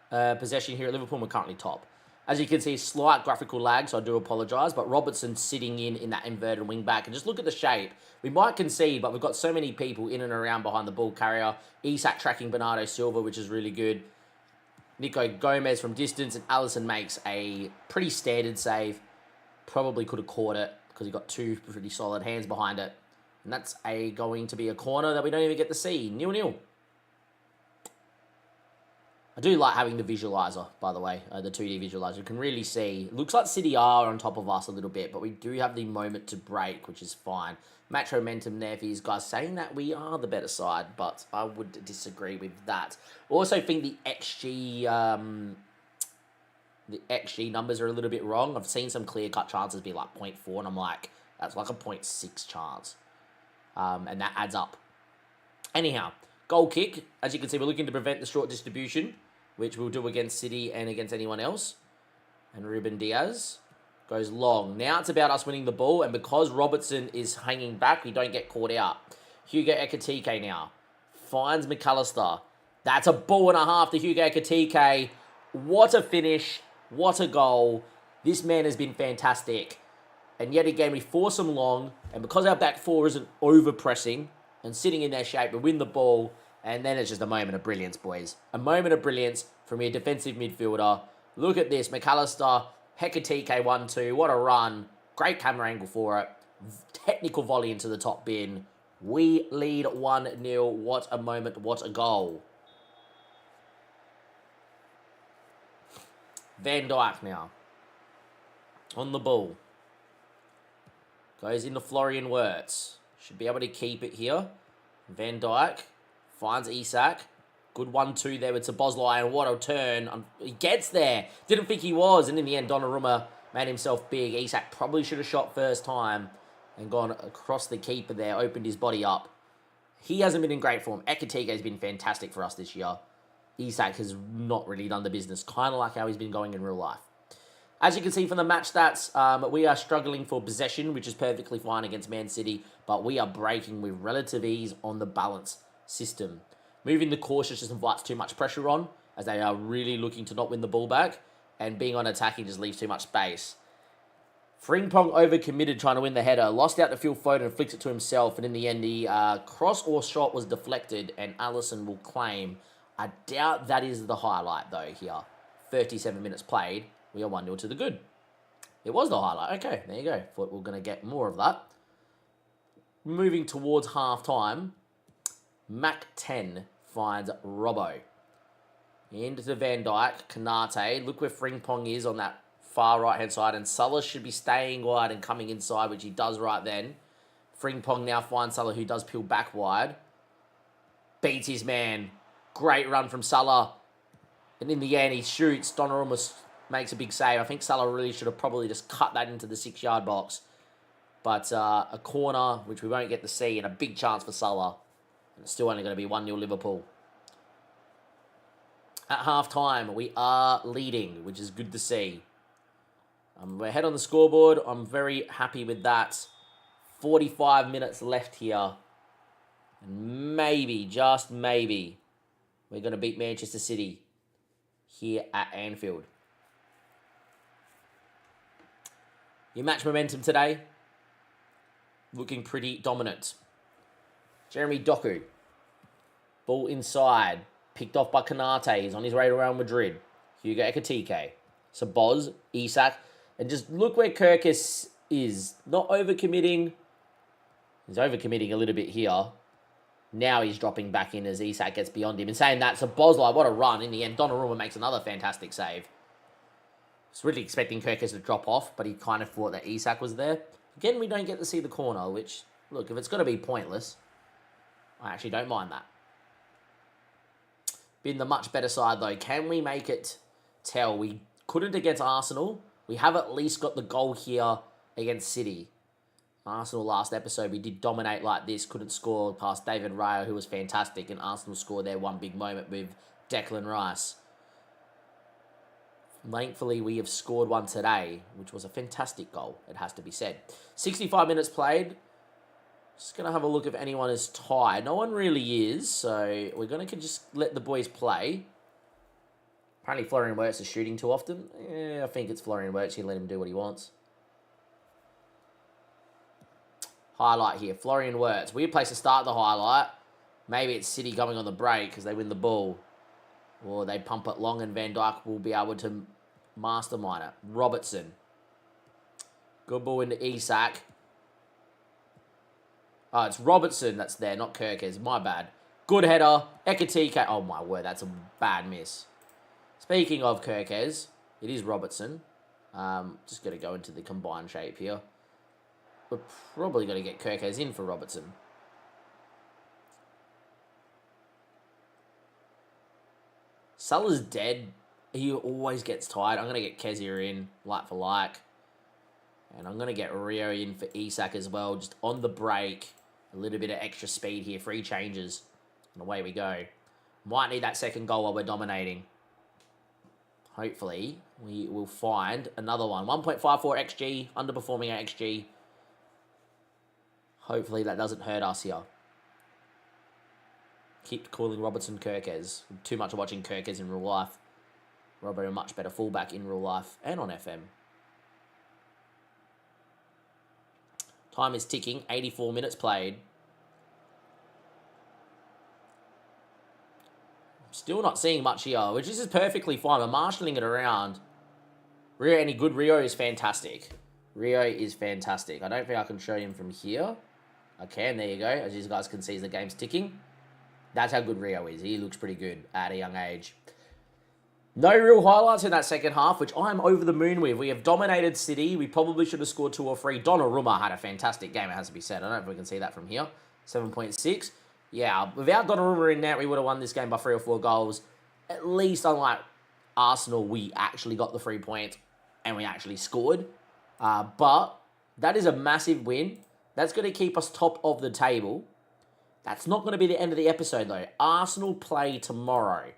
possession here at Liverpool. We're currently top. As you can see, slight graphical lag, so I do apologise, but Robertson sitting in that inverted wing back, and just look at the shape. We might concede, but we've got so many people in and around behind the ball carrier. Isak tracking Bernardo Silva, which is really good. Nico Gomez from distance, and Alisson makes a pretty standard save. Probably could have caught it because he got two pretty solid hands behind it. And that's going to be a corner that we don't even get to see. 0-0. I do like having the visualizer, by the way, the 2D visualizer. You can really see. It looks like City are on top of us a little bit, but we do have the moment to break, which is fine. Match momentum there for these guys, saying that we are the better side, but I would disagree with that. Also think the XG numbers are a little bit wrong. I've seen some clear-cut chances be like 0.4, and I'm like, that's like a 0.6 chance. And that adds up. Anyhow, goal kick. As you can see, we're looking to prevent the short distribution, which we'll do against City and against anyone else. And Ruben Diaz goes long. Now it's about us winning the ball, and because Robertson is hanging back, we don't get caught out. Hugo Ekitike now finds McAllister. That's a ball and a half to Hugo Ekitike. What a finish. What a goal. This man has been fantastic. And yet again, we force them long, and because our back four isn't over-pressing and sitting in their shape, we win the ball, and then it's just a moment of brilliance, boys. A moment of brilliance from your defensive midfielder. Look at this. McAllister, Hekatike 1-2. What a run. Great camera angle for it. Technical volley into the top bin. We lead 1-0. What a moment. What a goal. Van Dijk now. On the ball. Goes into Florian Wirtz. Should be able to keep it here. Van Dijk finds Isak. Good 1-2 there with Szoboszlai, and what a turn. He gets there. Didn't think he was, and in the end, Donnarumma made himself big. Isak probably should have shot first time and gone across the keeper there, opened his body up. He hasn't been in great form. Ekitike has been fantastic for us this year. Isak has not really done the business, kind of like how he's been going in real life. As you can see from the match stats, we are struggling for possession, which is perfectly fine against Man City, but we are breaking with relative ease on the balance system. Moving the cautious just invites too much pressure on, as they are really looking to not win the ball back, and being on attacking just leaves too much space. Frimpong overcommitted trying to win the header, lost out to Phil Foden and flicks it to himself, and in the end, the cross or shot was deflected, and Alisson will claim. I doubt that is the highlight, though, here. 37 minutes played. We are 1-0 to the good. It was the highlight. Okay, there you go. Thought we were going to get more of that. Moving towards half-time, Mac 10 finds Robbo. Into Van Dijk, Kanate. Look where Frimpong is on that far right-hand side, and Salah should be staying wide and coming inside, which he does right then. Frimpong now finds Salah, who does peel back wide. Beats his man. Great run from Salah. And in the end, he shoots. Donnarumma makes a big save. I think Salah really should have probably just cut that into the 6-yard box. But a corner, which we won't get to see, and a big chance for Salah. And it's still only going to be 1-0 Liverpool. At half-time, we are leading, which is good to see. We're ahead on the scoreboard. I'm very happy with that. 45 minutes left here. And maybe, just maybe, we're going to beat Manchester City here at Anfield. Your match momentum today, looking pretty dominant. Jeremy Doku, ball inside, picked off by Kanate. He's on his way to Real Madrid. Hugo Ekitike, Szoboszlai, Isak, and just look where Kirkus is. Not overcommitting. He's overcommitting a little bit here. Now he's dropping back in as Isak gets beyond him. And saying that, Szoboszlai, what a run. In the end, Donnarumma makes another fantastic save. I was really expecting Kirkus to drop off, but he kind of thought that Isak was there. Again, we don't get to see the corner, which, look, if it's going to be pointless, I actually don't mind that. Been the much better side, though. Can we make it tell? We couldn't against Arsenal. We have at least got the goal here against City. Arsenal last episode, we did dominate like this. Couldn't score past David Raya, who was fantastic. And Arsenal scored their one big moment with Declan Rice. Thankfully, we have scored one today, which was a fantastic goal, it has to be said. 65 minutes played. Just going to have a look if anyone is tied. No one really is, so we're going to just let the boys play. Apparently, Florian Wirtz is shooting too often. Yeah, I think it's Florian Wirtz. You let him do what he wants. Highlight here, Florian Wirtz. Weird place to start the highlight. Maybe it's City going on the break because they win the ball. Or they pump it long and Van Dijk will be able to mastermind it. Robertson. Good ball into Isak. Oh, it's Robertson that's there, not Kirkes. My bad. Good header. Ekitike. Oh, my word. That's a bad miss. Speaking of Kirkes, it is Robertson. Just going to go into the combined shape here. We're probably going to get Kirkes in for Robertson. Salah's dead. He always gets tired. I'm going to get Kezia in, like for like. And I'm going to get Rio in for Isak as well. Just on the break. A little bit of extra speed here. 3 changes. And away we go. Might need that second goal while we're dominating. Hopefully, we will find another one. 1.54 XG. Underperforming our XG. Hopefully that doesn't hurt us here. Keep calling Robertson Kirkes. Too much watching Kirkes in real life. Robert a much better fullback in real life and on FM. Time is ticking. 84 minutes played. Still not seeing much here, which is perfectly fine. We're marshalling it around. Rio any good? Rio is fantastic. Rio is fantastic. I don't think I can show him from here. I can. There you go. As you guys can see, the game's ticking. That's how good Rio is. He looks pretty good at a young age. No real highlights in that second half, which I'm over the moon with. We have dominated City. We probably should have scored 2 or 3. Donnarumma had a fantastic game, it has to be said. I don't know if we can see that from here. 7.6. Yeah, without Donnarumma in net, we would have won this game by 3 or 4 goals. At least, unlike Arsenal, we actually got the 3 points and we actually scored. But that is a massive win. That's going to keep us top of the table. That's not going to be the end of the episode, though. Arsenal play tomorrow.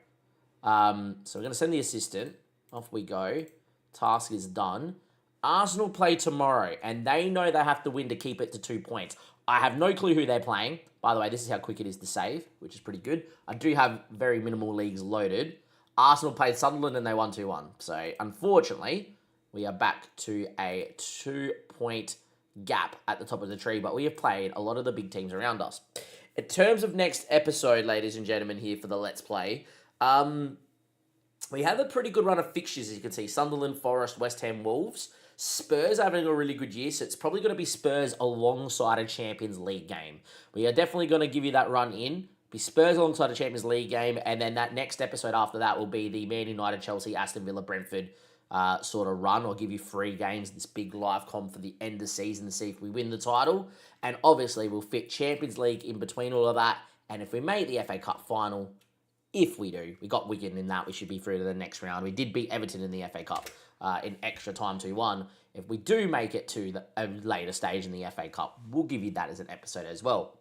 So we're going to send the assistant. Off we go. Task is done. Arsenal play tomorrow, and they know they have to win to keep it to 2 points. I have no clue who they're playing. By the way, this is how quick it is to save, which is pretty good. I do have very minimal leagues loaded. Arsenal played Sunderland, and they won 2-1. So, unfortunately, we are back to a 2-point gap at the top of the tree, but we have played a lot of the big teams around us. In terms of next episode, ladies and gentlemen, here for the Let's Play, we have a pretty good run of fixtures, as you can see. Sunderland, Forest, West Ham, Wolves. Spurs are having a really good year, so it's probably going to be Spurs alongside a Champions League game. We are definitely going to give you that run in. Be Spurs alongside a Champions League game, and then that next episode after that will be the Man United, Chelsea, Aston Villa, Brentford sort of run. I'll give you 3 games, this big live comp for the end of season to see if we win the title. And obviously, we'll fit Champions League in between all of that. And if we make the FA Cup final, if we do, we got Wigan in that, we should be through to the next round. We did beat Everton in the FA Cup in extra time 2-1. If we do make it to a later stage in the FA Cup, we'll give you that as an episode as well.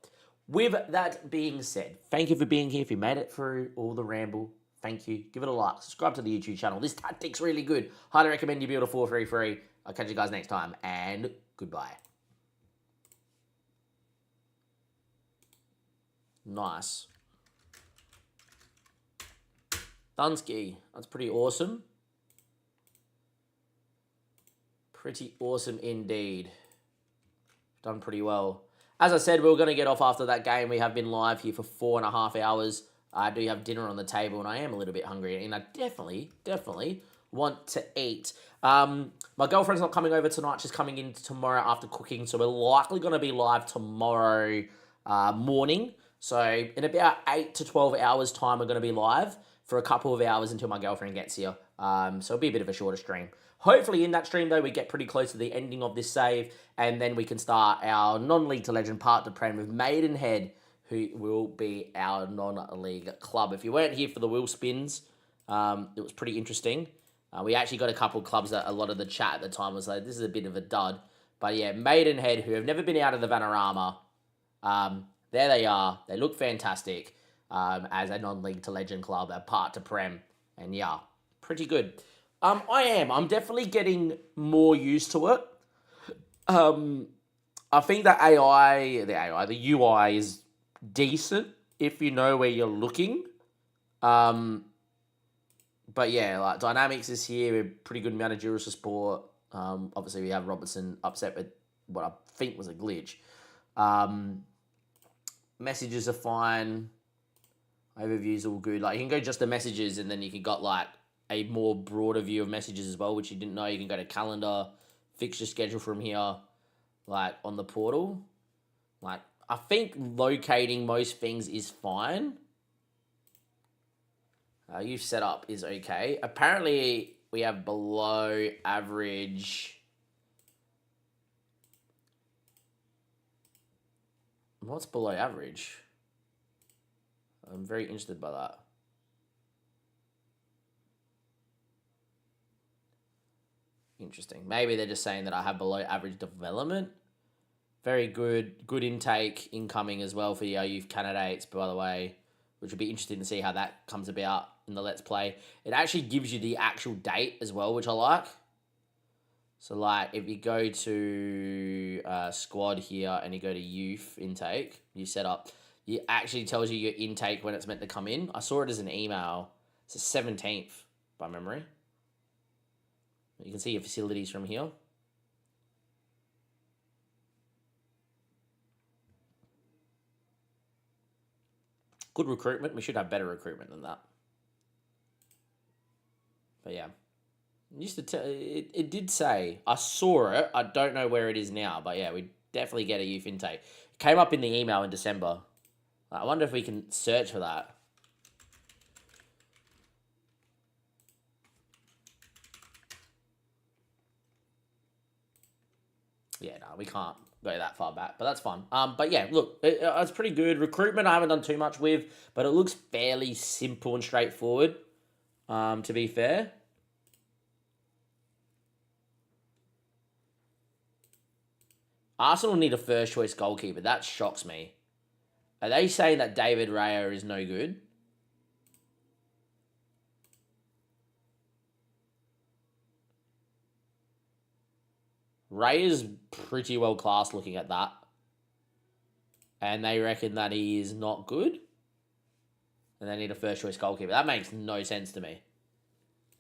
With that being said, thank you for being here. If you made it through all the ramble, thank you. Give it a like. Subscribe to the YouTube channel. This tactic's really good. Highly recommend you build a 4-3-3. I'll catch you guys next time, and goodbye. Nice. Dunsky. That's pretty awesome. Pretty awesome indeed. Done pretty well. As I said, we were going to get off after that game. We have been live here for 4.5 hours. I do have dinner on the table, and I am a little bit hungry, and I definitely want to eat. My girlfriend's not coming over tonight. She's coming in tomorrow after cooking, so we're likely going to be live tomorrow morning. So in about 8 to 12 hours' time, we're going to be live for a couple of hours until my girlfriend gets here. So it'll be a bit of a shorter stream. Hopefully in that stream, though, we get pretty close to the ending of this save, and then we can start our non-league to legend part to Prem with Maidenhead, who will be our non-league club. If you weren't here for the wheel spins, it was pretty interesting. We actually got a couple of clubs that a lot of the chat at the time was like, this is a bit of a dud. But yeah, Maidenhead, who have never been out of the Vanarama, there they are. They look fantastic as a non-league to legend club, a part to Prem. And yeah, pretty good. I'm definitely getting more used to it. I think the the UI is decent if you know where you're looking. But yeah, like dynamics is here, a pretty good managerial support. Obviously we have Robertson upset with what I think was a glitch. Messages are fine. Overviews are all good. Like you can go just to messages, and then you can got like a more broader view of messages as well, which you didn't know. You can go to calendar, fixture schedule from here, like on the portal. Like I think locating most things is fine. Youth setup is okay. Apparently we have below average. What's below average? I'm very interested by that. Interesting. Maybe they're just saying that I have below average development. Very good. Good intake incoming as well for our youth candidates, by the way, which would be interesting to see how that comes about in the Let's Play. It actually gives you the actual date as well, which I like. So, like, if you go to squad here and you go to youth intake, you set up, it actually tells you your intake when it's meant to come in. I saw it as an email. It's the 17th by memory. You can see your facilities from here. Good recruitment. We should have better recruitment than that. But yeah. It did say, I saw it. I don't know where it is now. But yeah, we definitely get a youth intake. It came up in the email in December. I wonder if we can search for that. Yeah, no, we can't go that far back, but that's fun. But yeah, look, it's pretty good. Recruitment I haven't done too much with, but it looks fairly simple and straightforward, to be fair. Arsenal need a first choice goalkeeper. That shocks me. Are they saying that David Raya is no good? Raya's pretty well classed looking at that. And they reckon that he is not good. And they need a first choice goalkeeper. That makes no sense to me.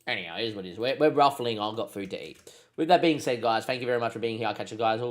Anyhow, it is what it is. We're ruffling on, got food to eat. With that being said, guys, thank you very much for being here. I'll catch you guys all.